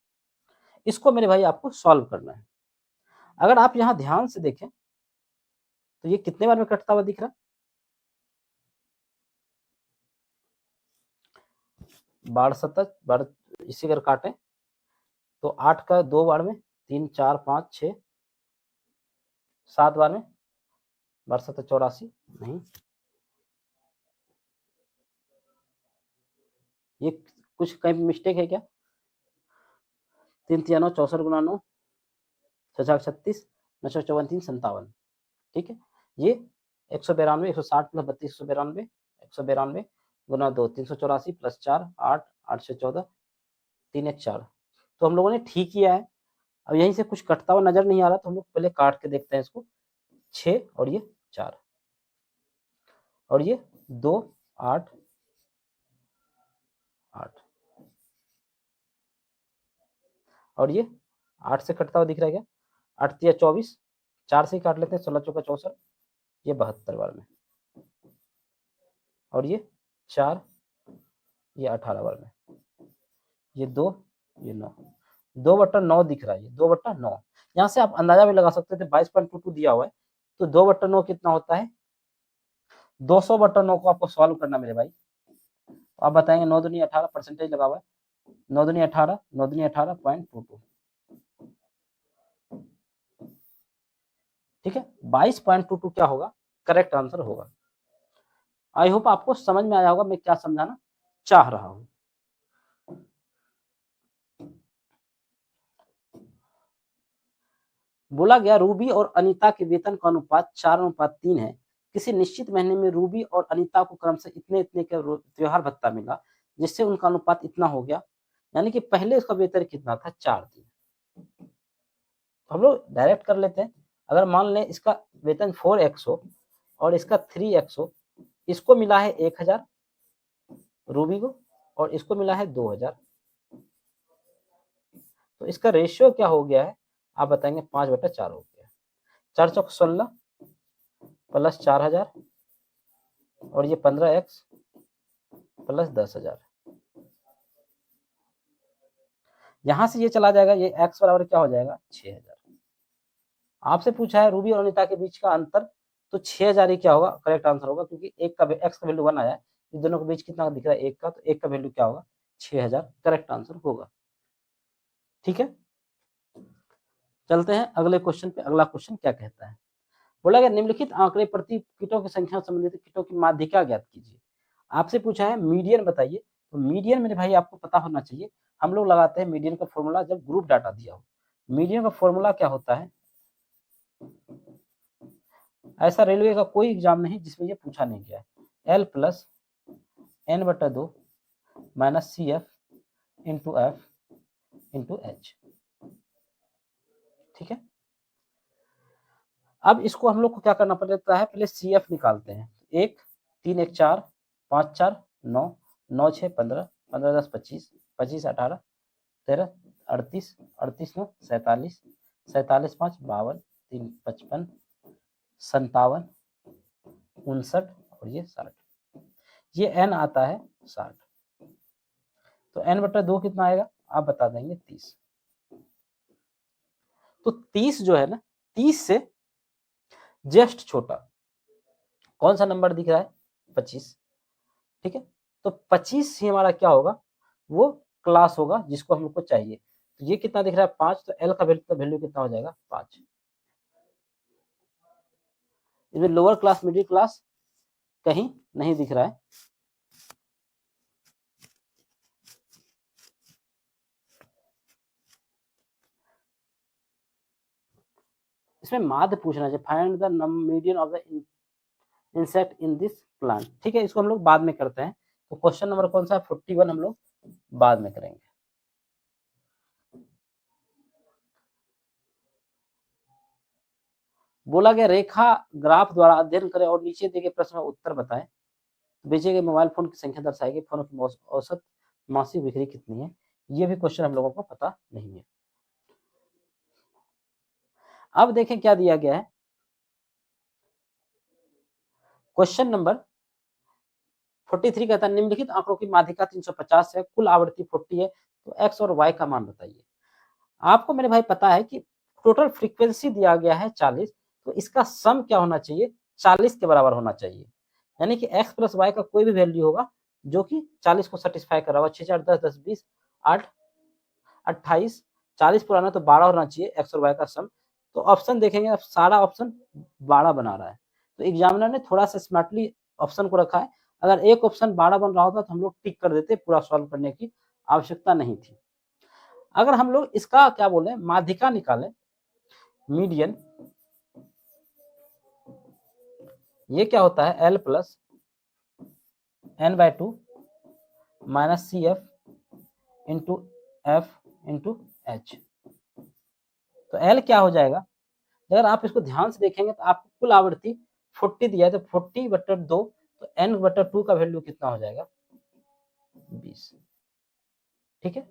इसको मेरे भाई आपको सॉल्व करना है। अगर आप यहाँ ध्यान से देखें तो ये कितने बार में कटता हुआ दिख रहा है, 12 बार। इसी अगर काटें तो 8 का 2 बार में, 3 4 5 6 7 बार में, 12 84 नहीं, ये कुछ कहीं मिस्टेक है क्या, 3 3 9 64 गुना 9, 6 36, 9 54 3 57। ठीक है, ये 192 160 प्लस 32 192, 192 गुना 2 384 प्लस 4 8 8 से 14 3 1 4। तो हम लोगों ने ठीक किया है। अब यहीं से कुछ कटता हुआ नजर नहीं आ रहा तो हम लोग पहले काट के देखते हैं इसको। 6 और ये 4 और ये 2 8 8, और ये 8 से कटता हुआ दिख रहा है क्या, 8 तिया 24, 4 से ही काट लेते हैं, 16 चौका 64, ये 72 बार में, और ये 4, ये 18 बार में, ये 2, ये 9, 2/9 दिख रहा है, ये 2/9। यहाँ से आप अंदाजा भी लगा सकते थे, 22.22 दिया हुआ है, तो 2/9 कितना होता है, 200/9 को आपको सॉल्व करना मेरे भाई। तो आप बताएंगे 9 दूनी 18, परसेंटेज लगा हुआ है, 9 दूनी 18, 9 दूनी 18.22। ठीक है, 22.22 क्या होगा, करेक्ट आंसर होगा। आई होप आपको समझ में आया होगा मैं क्या समझाना चाह रहा हूं। बोला गया रूबी और अनीता के वेतन का अनुपात 4:3 है। किसी निश्चित महीने में रूबी और अनीता को क्रम से इतने इतने का त्योहार भत्ता मिला, जिससे उनका अनुपात इतना हो गया। यानी कि पहले उसका वेतन कितना था, 4 दिन। तो हम लोग डायरेक्ट कर लेते हैं। अगर मान लें इसका वेतन 4x हो और इसका 3x हो, इसको मिला है 1000 रूबी को और इसको मिला है 2000, तो इसका रेशियो क्या हो गया है, आप बताएंगे 5/4 हो गया। 4 चौक 16 प्लस 4000 और ये 15x प्लस 10,000। यहां से ये चला जाएगा, ये x बराबर क्या हो जाएगा, 6000। आपसे पूछा है रूबी और अनीता के बीच का अंतर, तो 6000 ही क्या होगा, करेक्ट आंसर होगा, क्योंकि एक का एक्स का वैल्यू 1 आया है, इन दोनों के बीच कितना दिख रहा है, एक का, तो एक का वैल्यू क्या होगा, 6000 करेक्ट आंसर होगा। ठीक है, चलते हैं अगले क्वेश्चन पे। अगला क्वेश्चन क्या कहता है, बोला गया निम्नलिखित आंकड़े प्रति कीटों की संख्या संबंधित कीटों की माध्यिका ज्ञात कीजिए। आपसे पूछा है मीडियन बताइए, तो मीडियन मेरे भाई आपको पता होना चाहिए, हम लोग लगाते हैं मीडियन का फॉर्मूला जब ग्रुप डाटा दिया हो। मीडियन का फॉर्मूला क्या होता है, ऐसा रेलवे का कोई एग्जाम नहीं जिसमें ये पूछा नहीं गया है, L plus N/2 minus CF into F into H। ठीक है, अब इसको हम लोग को क्या करना पड़ता है, पहले CF निकालते हैं। 1 3 1 4 5 4 9 9 6 15 15 10 25 25 18 13 38 38 9 47 47 5 52 3 55 57 59 और ये 60, ये n आता है 60, तो n/2 कितना आएगा आप बता देंगे 30। तो 30 जो है ना, 30 से जस्ट छोटा कौन सा नंबर दिख रहा है, 25। ठीक है, तो 25 ही हमारा क्या होगा, वो क्लास होगा जिसको हम लोग को चाहिए। तो ये कितना दिख रहा है 5, तो L का वैल्यू कितना हो जाएगा 5। इसमें लोअर क्लास मिडिल क्लास कहीं नहीं दिख रहा है। इसमें माध्य पूछना चाहिए, find the median of the insect in this plant. ठीक है, इसको हम लोग बाद में करते हैं। तो क्वेश्चन नंबर कौन सा है 41 हम लोग बाद में करेंगे। बोला गया रेखा ग्राफ द्वारा अध्ययन करें और नीचे दिए गए प्रश्न का उत्तर बताएं। बेचे गए मोबाइल फोन की संख्या दर्शाएगी, फोन की औसत मासिक बिक्री कितनी है, ये भी क्वेश्चन हम लोगों को पता नहीं है। अब देखें क्या दिया गया है, क्वेश्चन नंबर 43 कहता है निम्नलिखित आंकड़ों की माध्यिका 350 है, कुल आवृत्ति 40 है, तो x और y का मान बताइए। आपको मेरे भाई पता है कि टोटल फ्रीक्वेंसी दिया गया है 40, तो इसका सम क्या होना चाहिए, 40 के बराबर होना चाहिए। यानी कि x प्लस y का कोई भी वैल्यू होगा जो कि 40 को सेटिस्फाई कर रहा होगा। 6 4 10 10 20 8 28, 40 पुराना तो 12 होना चाहिए x और y का सम। तो ऑप्शन देखेंगे, अब सारा ऑप्शन 12 बना रहा है, तो एग्जामिनर ने थोड़ा सा स्मार्टली ऑप्शन को रखा है। अगर एक ऑप्शन 12 बन रहा होता तो हम लोग टिक कर देते, पूरा सॉल्व करने की आवश्यकता नहीं थी। अगर हम लोग इसका क्या बोले माध्यिका निकालें, मीडियन, ये क्या होता है L plus N/2 minus CF into F into H। तो L क्या हो जाएगा, अगर आप इसको ध्यान से देखेंगे तो आपको कुल आवृत्ति 40 दिया है, तो 40/2, तो N/2 का वैल्यू कितना हो जाएगा 20। ठीक है,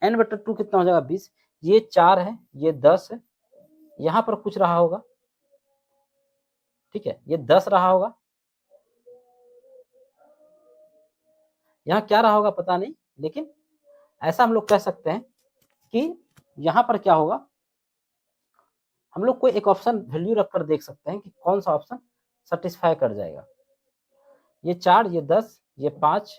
N/2 कितना हो जाएगा 20, ये 4 है, ये 10 है, यहाँ पर कुछ रहा होगा। ठीक है, ये 10 रहा होगा, यहाँ क्या रहा होगा पता नहीं, लेकिन ऐसा हम लोग कह सकते हैं कि यहाँ पर क्या होगा, हम लोग कोई एक ऑप्शन वैल्यू रखकर देख सकते हैं कि कौन सा ऑप्शन सेटिस्फाई कर जाएगा। ये 4, ये 10, ये 5,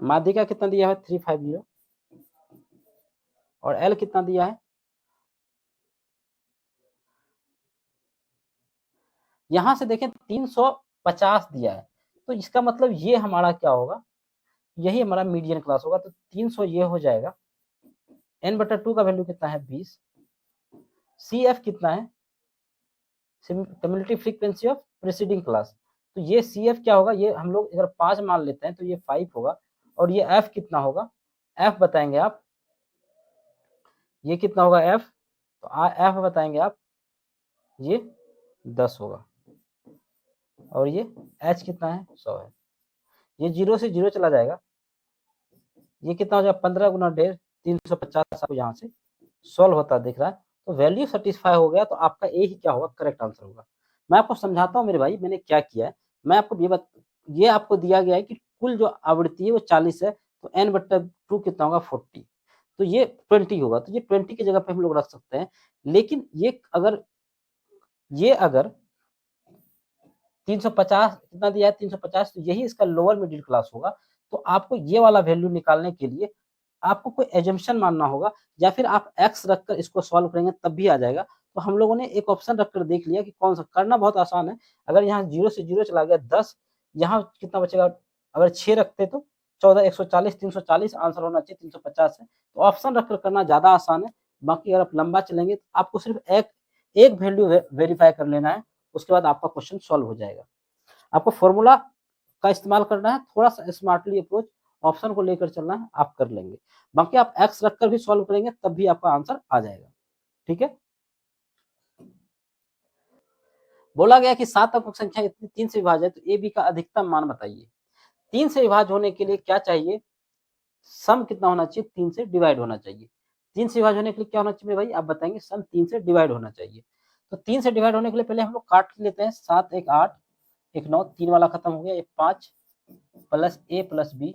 माध्यिका कितना दिया है 350, और L कितना दिया है, यहां से देखें 350 दिया है, तो इसका मतलब ये हमारा क्या होगा, यही हमारा मीडियन क्लास होगा। तो 300 ये हो जाएगा, N/2 का वैल्यू कितना है 20, CF कितना है community frequency of preceding class, तो ये CF क्या होगा, ये हम लोग अगर 5 मान लेते हैं तो ये 5 होगा, और ये F कितना होगा, F बताएंगे आप, ये कितना होगा F, तो F बताएंगे आप, ये 10 होगा, और ये H कितना है 100 है, ये 0 से 0 चला जाएगा, ये कितना हो जाएगा 15 गुना 1.5 350 आपको यहाँ से सॉल्व होता दिख रहा है। तो वैल्यू सेटिस्फाई हो गया, तो आपका ए ही क्या होगा करेक्ट आंसर होगा। मैं आपको समझाता हूँ मेरे भाई मैंने क्या किया है, मैं आपको ये आपको दिया गया है कि कुल जो आवृत्ति है वो 40 है, तो n/2 कितना होगा 40, तो ये 20 होगा, तो ये 20 की जगह पे हम लोग रख सकते हैं। लेकिन ये अगर 350 कितना दिया है 350, तो यही इसका लोअर मिडिल क्लास होगा। तो आपको ये वाला वैल्यू निकालने के लिए आपको कोई एजम्पशन मानना होगा, या फिर आप x रखकर इसको सॉल्व करेंगे तब भी आ जाएगा। तो हम लोगों ने एक ऑप्शन रखकर देख लिया कि कौन सा करना बहुत आसान है। अगर यहाँ 0 से 0 चला गया 10, यहाँ कितना बचेगा, अगर 6 रखते तो 14, 140, 340 आंसर होना चाहिए, 350 है। तो ऑप्शन रखकर करना ज़्यादा आसान है। बाकी अगर आप लंबा चलेंगे तो आपको सिर्फ एक वैल्यू वेरीफाई कर लेना है, उसके बाद आपका क्वेश्चन सॉल्व हो जाएगा। आपको फॉर्मूला का इस्तेमाल करना है, थोड़ा सा स्मार्टली अप्रोच, ऑप्शन को लेकर चलना है, आप कर लेंगे। बाकी आप एक्स रखकर भी सॉल्व करेंगे तब भी आपका आंसर आ जाएगा। ठीक है, बोला गया कि 7 अंकों की संख्या इतनी 3 से विभाज्य है, तो ए बी का अधिकतम मान बताइए। 3 से विभाज्य होने के लिए क्या चाहिए, सम कितना होना चाहिए, 3 से डिवाइड होना चाहिए। 3 से विभाज्य होने के लिए क्या होना चाहिए भाई, आप बताएंगे, सम 3 से डिवाइड होना चाहिए। तो 3 से डिवाइड होने के लिए पहले हम लोग काट लेते हैं, 7 1 8 1 9, 3 वाला खत्म हो गया, ये 5 प्लस ए प्लस बी,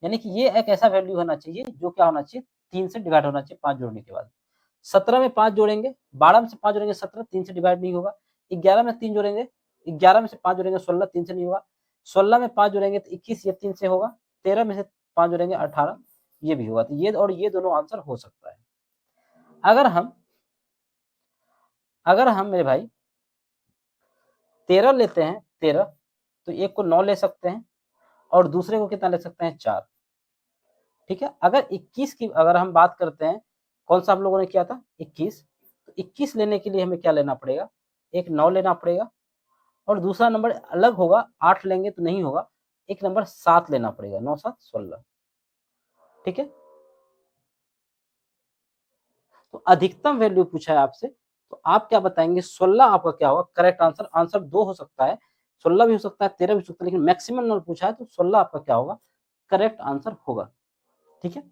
यानी कि ये एक ऐसा वैल्यू होना चाहिए जो क्या होना चाहिए, 3 से डिवाइड होना चाहिए 5 जोड़ने के बाद। 17 में 5 जोड़ेंगे, 12 में से 5 जोड़ेंगे 17, 3 से डिवाइड नहीं होगा। 11 में 3 जोड़ेंगे, 11 में से 5 जोड़ेंगे 16, 3 से नहीं होगा। 16 में 5 जोड़ेंगे तो 21, ये 3 से होगा। 13 में से 5 जोड़ेंगे 18, ये भी होगा। तो ये और ये दोनों आंसर हो सकता है। अगर हम मेरे भाई 13 लेते हैं, 13, तो एक को 9 ले सकते हैं और दूसरे को कितना ले सकते हैं, 4। ठीक है, अगर 21 की अगर हम बात करते हैं, कौन सा हम लोगों ने किया था, 21, तो 21 लेने के लिए हमें क्या लेना पड़ेगा, एक 9 लेना पड़ेगा और दूसरा नंबर अलग होगा, 8 लेंगे तो नहीं होगा, एक नंबर 7 लेना पड़ेगा, 9 7 16। ठीक है, तो अधिकतम वैल्यू पूछा है आपसे, तो आप क्या बताएंगे, 16 आपका क्या होगा करेक्ट आंसर। आंसर 2 हो सकता है, 16 भी हो सकता है, 13 भी हो सकता है, लेकिन मैक्सिमम नंबर पूछा है तो 16 आपका क्या होगा, करेक्ट आंसर होगा। ठीक है,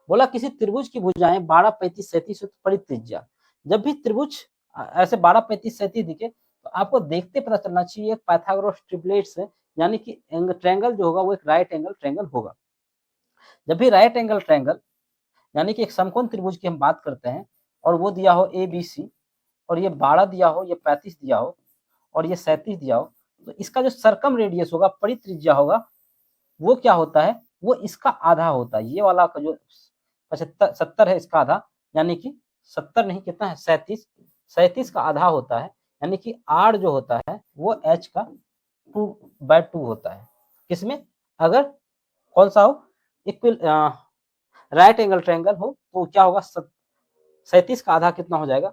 बोला किसी त्रिभुज की भुजाएं 12 35 37 है तो परित्रिज्या। जब भी त्रिभुज ऐसे 12 35 37 दिखे तो आपको देखते पता चलना चाहिए पाइथागोरस ट्रिपलेट्स है, यानी कि ट्रायंगल जो होगा वो एक राइट एंगल ट्रायंगल होगा। जब भी राइट एंगल ट्रायंगल यानी कि एक समकोण त्रिभुज की हम बात करते हैं और वो दिया हो ए बी सी, और ये 12 दिया हो, ये 35 दिया हो और ये 37 दिया हो, तो इसका जो सर्कम रेडियस होगा, परित्रिज्या होगा, वो क्या होता है, वो इसका आधा होता है। ये वाला का जो 75 70 है इसका आधा, यानी कि 70 नहीं, कितना है 37, 37 का आधा होता है, यानी कि आर जो होता है वो एच का 2/2 होता है। किसमें, अगर कौन सा हो, इक्वल राइट एंगल ट्रायंगल हो तो क्या होगा, 37 का आधा कितना हो जाएगा,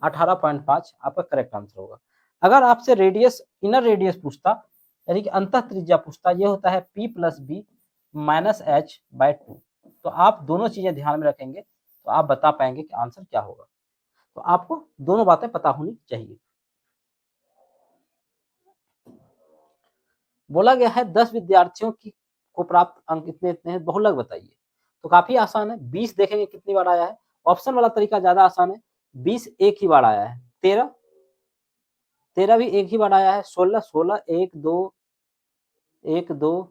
18.5 आपका करेक्ट आंसर होगा। अगर आपसे रेडियस, इनर रेडियस पूछता, यानी कि अंतः त्रिज्या पूछता, ये होता है p plus b minus h by 2, तो आप दोनों चीजें ध्यान में रखेंगे तो आप बता पाएंगे कि आंसर क्या होगा। तो आपको दोनों बातें पता होनी चाहिए। बोला गया है 10 विद्यार्थियों की को प्राप्त अंक इतने इतने हैं, बहुलक बताइए। तो काफी आसान है, 20 देखेंगे कितनी बार आया है, ऑप्शन वाला तरीका ज्यादा आसान है। 20 एक ही बार आया है, 13 भी एक ही बार आया है, 16 16 1 2 1 2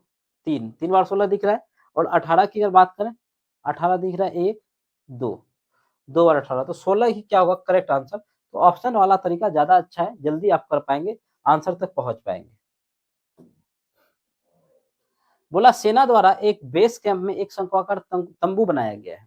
3 3 बार 16 दिख रहा है, और 18 की अगर बात करें, 18 दिख रहा है 1 2 2 बार 18, तो 16 ही क्या होगा करेक्ट आंसर। तो ऑप्शन वाला तरीका ज्यादा अच्छा है, जल्दी आप कर पाएंगे, आंसर तक पहुंच पाएंगे। बोला सेना द्वारा एक बेस कैंप में एक शंक्वाकार तंबू बनाया गया है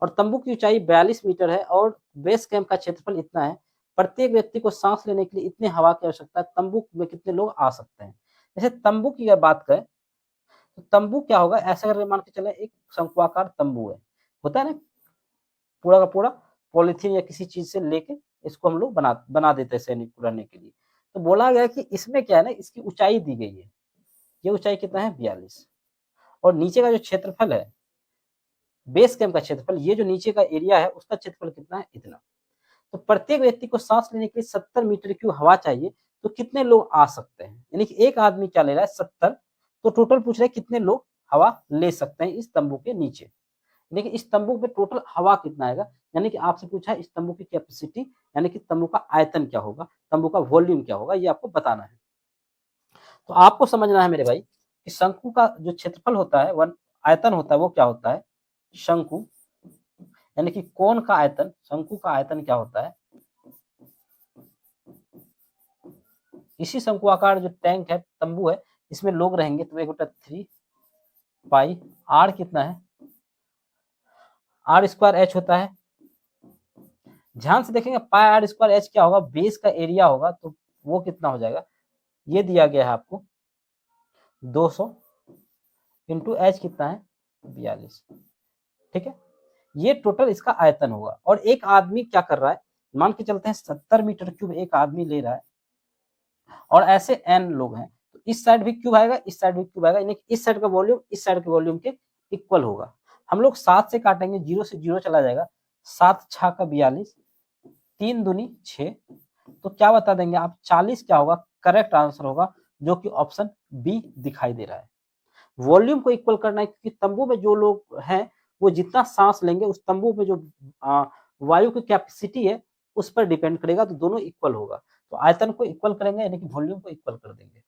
और तंबू की ऊंचाई 42 मीटर है और बेस कैंप का क्षेत्रफल इतना है। प्रत्येक व्यक्ति को सांस लेने के लिए इतने हवा की आवश्यकता है, तंबू में कितने लोग आ सकते हैं। जैसे तंबू की अगर बात करें तो तंबू क्या होगा, ऐसा करके मान के चले एक शंक्वाकार तंबू है, होता है ना, पूरा का पूरा पॉलिथीन या किसी चीज से लेके इसको हम लोग बना देते हैं सैनिक को रहने के लिए। तो बोला गया कि इसमें क्या है ना, इसकी ऊंचाई दी गई है, ये ऊंचाई कितना है 42, और नीचे का जो क्षेत्रफल है, बेस कैंप का क्षेत्रफल, ये जो नीचे का एरिया है उसका क्षेत्रफल कितना है, इतना। तो प्रत्येक व्यक्ति को सांस लेने के लिए 70 मीटर क्यूब हवा चाहिए, तो कितने लोग आ सकते हैं, यानी कि एक आदमी क्या ले रहा है 70, तो टोटल पूछ रहे हैं कितने लोग हवा ले सकते हैं इस तंबू के नीचे। लेकिन इस तंबू पे टोटल हवा कितना आएगा, यानी कि आपसे पूछा है इस तंबू की कैपेसिटी, यानी कि तंबू का आयतन क्या होगा, तंबू का वॉल्यूम क्या होगा, ये आपको बताना है। तो आपको समझना है मेरे भाई कि शंकु का जो क्षेत्रफल होता है, वन आयतन होता है, वो क्या होता है, शंकु यानी कि कोण का आयतन, शंकु का आयतन क्या होता है, इसी शंकुआकार जो टैंक है, तंबू है, इसमें लोग रहेंगे तो 1/3 पाई आर कितना है, आर स्क्वायर एच होता है। ध्यान से देखेंगे पाई आर स्क्वायर एच क्या होगा, बेस का एरिया होगा, तो वो कितना हो जाएगा, ये दिया गया है आपको 200 इंटू एच कितना है 42, ठीक है। ये टोटल इसका आयतन होगा। और एक आदमी क्या कर रहा है, मान के चलते हैं 70 मीटर क्यूब एक आदमी ले रहा है, और ऐसे एन लोग हैं, तो इस साइड भी क्यूब आएगा, इस साइड भी क्यूब आएगा, यानी इस साइड का वॉल्यूम इस साइड के वॉल्यूम के इक्वल होगा। हम लोग 7 से काटेंगे, 0 से 0 चला जाएगा, 7 6 का 42, 3 दूनी 6, तो क्या बता देंगे आप, 40 क्या होगा, करेक्ट आंसर होगा, जो कि ऑप्शन बी दिखाई दे रहा है। वॉल्यूम को इक्वल करना है, क्योंकि तंबू में जो लोग हैं वो जितना सांस लेंगे, उस तंबू में जो वायु की कैपेसिटी है उस पर डिपेंड करेगा, तो दोनों इक्वल होगा। तो आयतन को इक्वल करेंगे, यानी कि वॉल्यूम को इक्वल कर देंगे।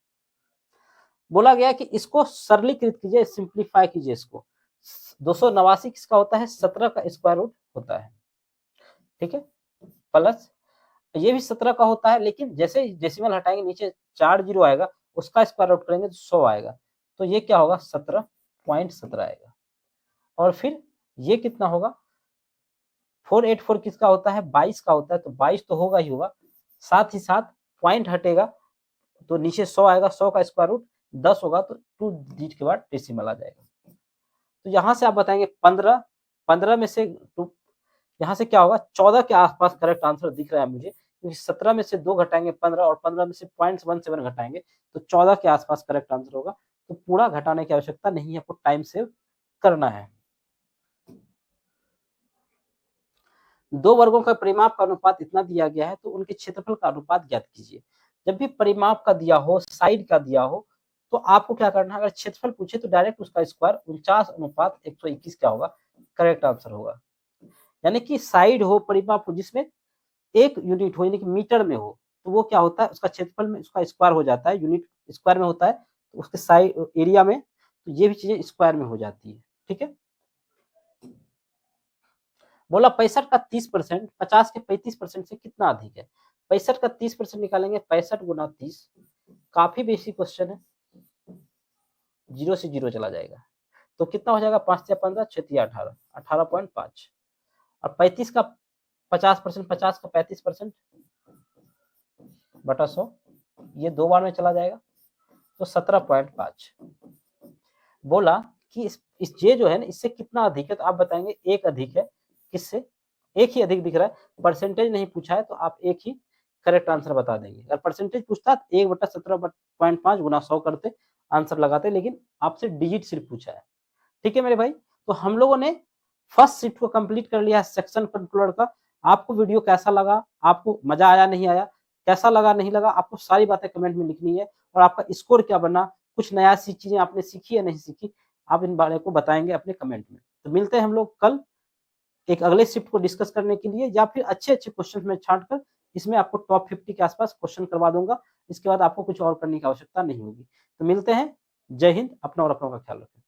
बोला गया कि इसको सरलीकृत कीजिए, सिंप्लीफाई कीजिए इसको। 289 किसका होता है, 17 का स्क्वायर रूट होता है, ठीक है, प्लस ये भी 17 का होता है, लेकिन जैसे डेसिमल हटाएंगे नीचे 4 जीरो आएगा, उसका स्क्वायर रूट करेंगे तो 100 आएगा, तो ये क्या होगा 17.17 आएगा। और फिर ये कितना होगा, 484 किसका होता है, 22 का होता है, तो 22 तो होगा ही होगा, साथ ही साथ पॉइंट हटेगा तो नीचे 100 आएगा, 100 का स्क्वायर रूट 10 होगा, तो 2 डिजिट के बाद डेसिमल आ जाएगा। तो यहाँ से आप बताएंगे 15, 15 में से यहाँ से क्या होगा, 14 के आसपास करेक्ट आंसर दिख रहा है मुझे, क्योंकि 17 में से 2 घटाएंगे 15, और 15 में से 0.17 घटाएंगे तो 14 के आसपास करेक्ट आंसर होगा। तो पूरा घटाने की आवश्यकता नहीं है, आपको टाइम सेव करना है। दो वर्गों का परिमाप का अनुपात इतना दिया गया है, तो उनके क्षेत्रफल का अनुपात ज्ञात कीजिए। जब भी परिमाप का दिया हो, साइड का दिया हो, तो आपको क्या करना है, अगर क्षेत्रफल पूछे तो डायरेक्ट उसका स्क्वायर 49/121 क्या होगा, करेक्ट आंसर होगा। यानी कि साइड हो, परिमाप हो, जिसमें एक यूनिट हो, यानी कि मीटर में हो, तो वो क्या होता है, उसका क्षेत्रफल में उसका स्क्वायर हो जाता है, यूनिट स्क्वायर में होता है, तो उसके साइड एरिया में, तो ये भी चीजें स्क्वायर में हो जाती है, ठीक है। बोला 65 का 30%, 50 के 35% से कितना अधिक है। 65 का 30% निकालेंगे, 65 गुना 30, काफी बेसिक क्वेश्चन है, 0 से 0 चला जाएगा, तो कितना हो जाएगा, 5 से 15, 6 से 18, 18.5, और 35 का 50%, 50 का 35% बटा 100, ये 2 बार में चला जाएगा, तो 17.5। बोला कि इस ये जो है ना, इससे कितना अधिक है, तो आप बताएंगे एक अधिक है, किससे, एक ही अधिक दिख रहा है, परसेंटेज नहीं पूछा है तो आप एक ही करेक्ट आंसर बता देंगे। अगर परसेंटेज पूछता 1/17.5 गुना 100 करते, आंसर लगाते, लेकिन आपसे डिजिट सिर्फ पूछा है, ठीक है मेरे भाई। तो हम लोगों ने फर्स्ट शिफ्ट को कंप्लीट कर लिया है सेक्शन कंट्रोलर का। आपको वीडियो कैसा लगा, आपको मजा आया नहीं आया, कैसा लगा नहीं लगा, आपको सारी बातें कमेंट में लिखनी है, और आपका स्कोर क्या बना, कुछ नया सी चीजें आपने सीखी या नहीं सीखी, आप इन बारे को बताएंगे अपने कमेंट में। तो मिलते हैं हम लोग कल एक अगले शिफ्ट को डिस्कस करने के लिए, या फिर अच्छे अच्छे क्वेश्चन में छांट कर इसमें आपको टॉप 50 के आसपास क्वेश्चन करवा दूंगा। इसके बाद आपको कुछ और करने की आवश्यकता नहीं होगी। तो मिलते हैं, जय हिंद, अपना और अपनों का ख्याल रखें।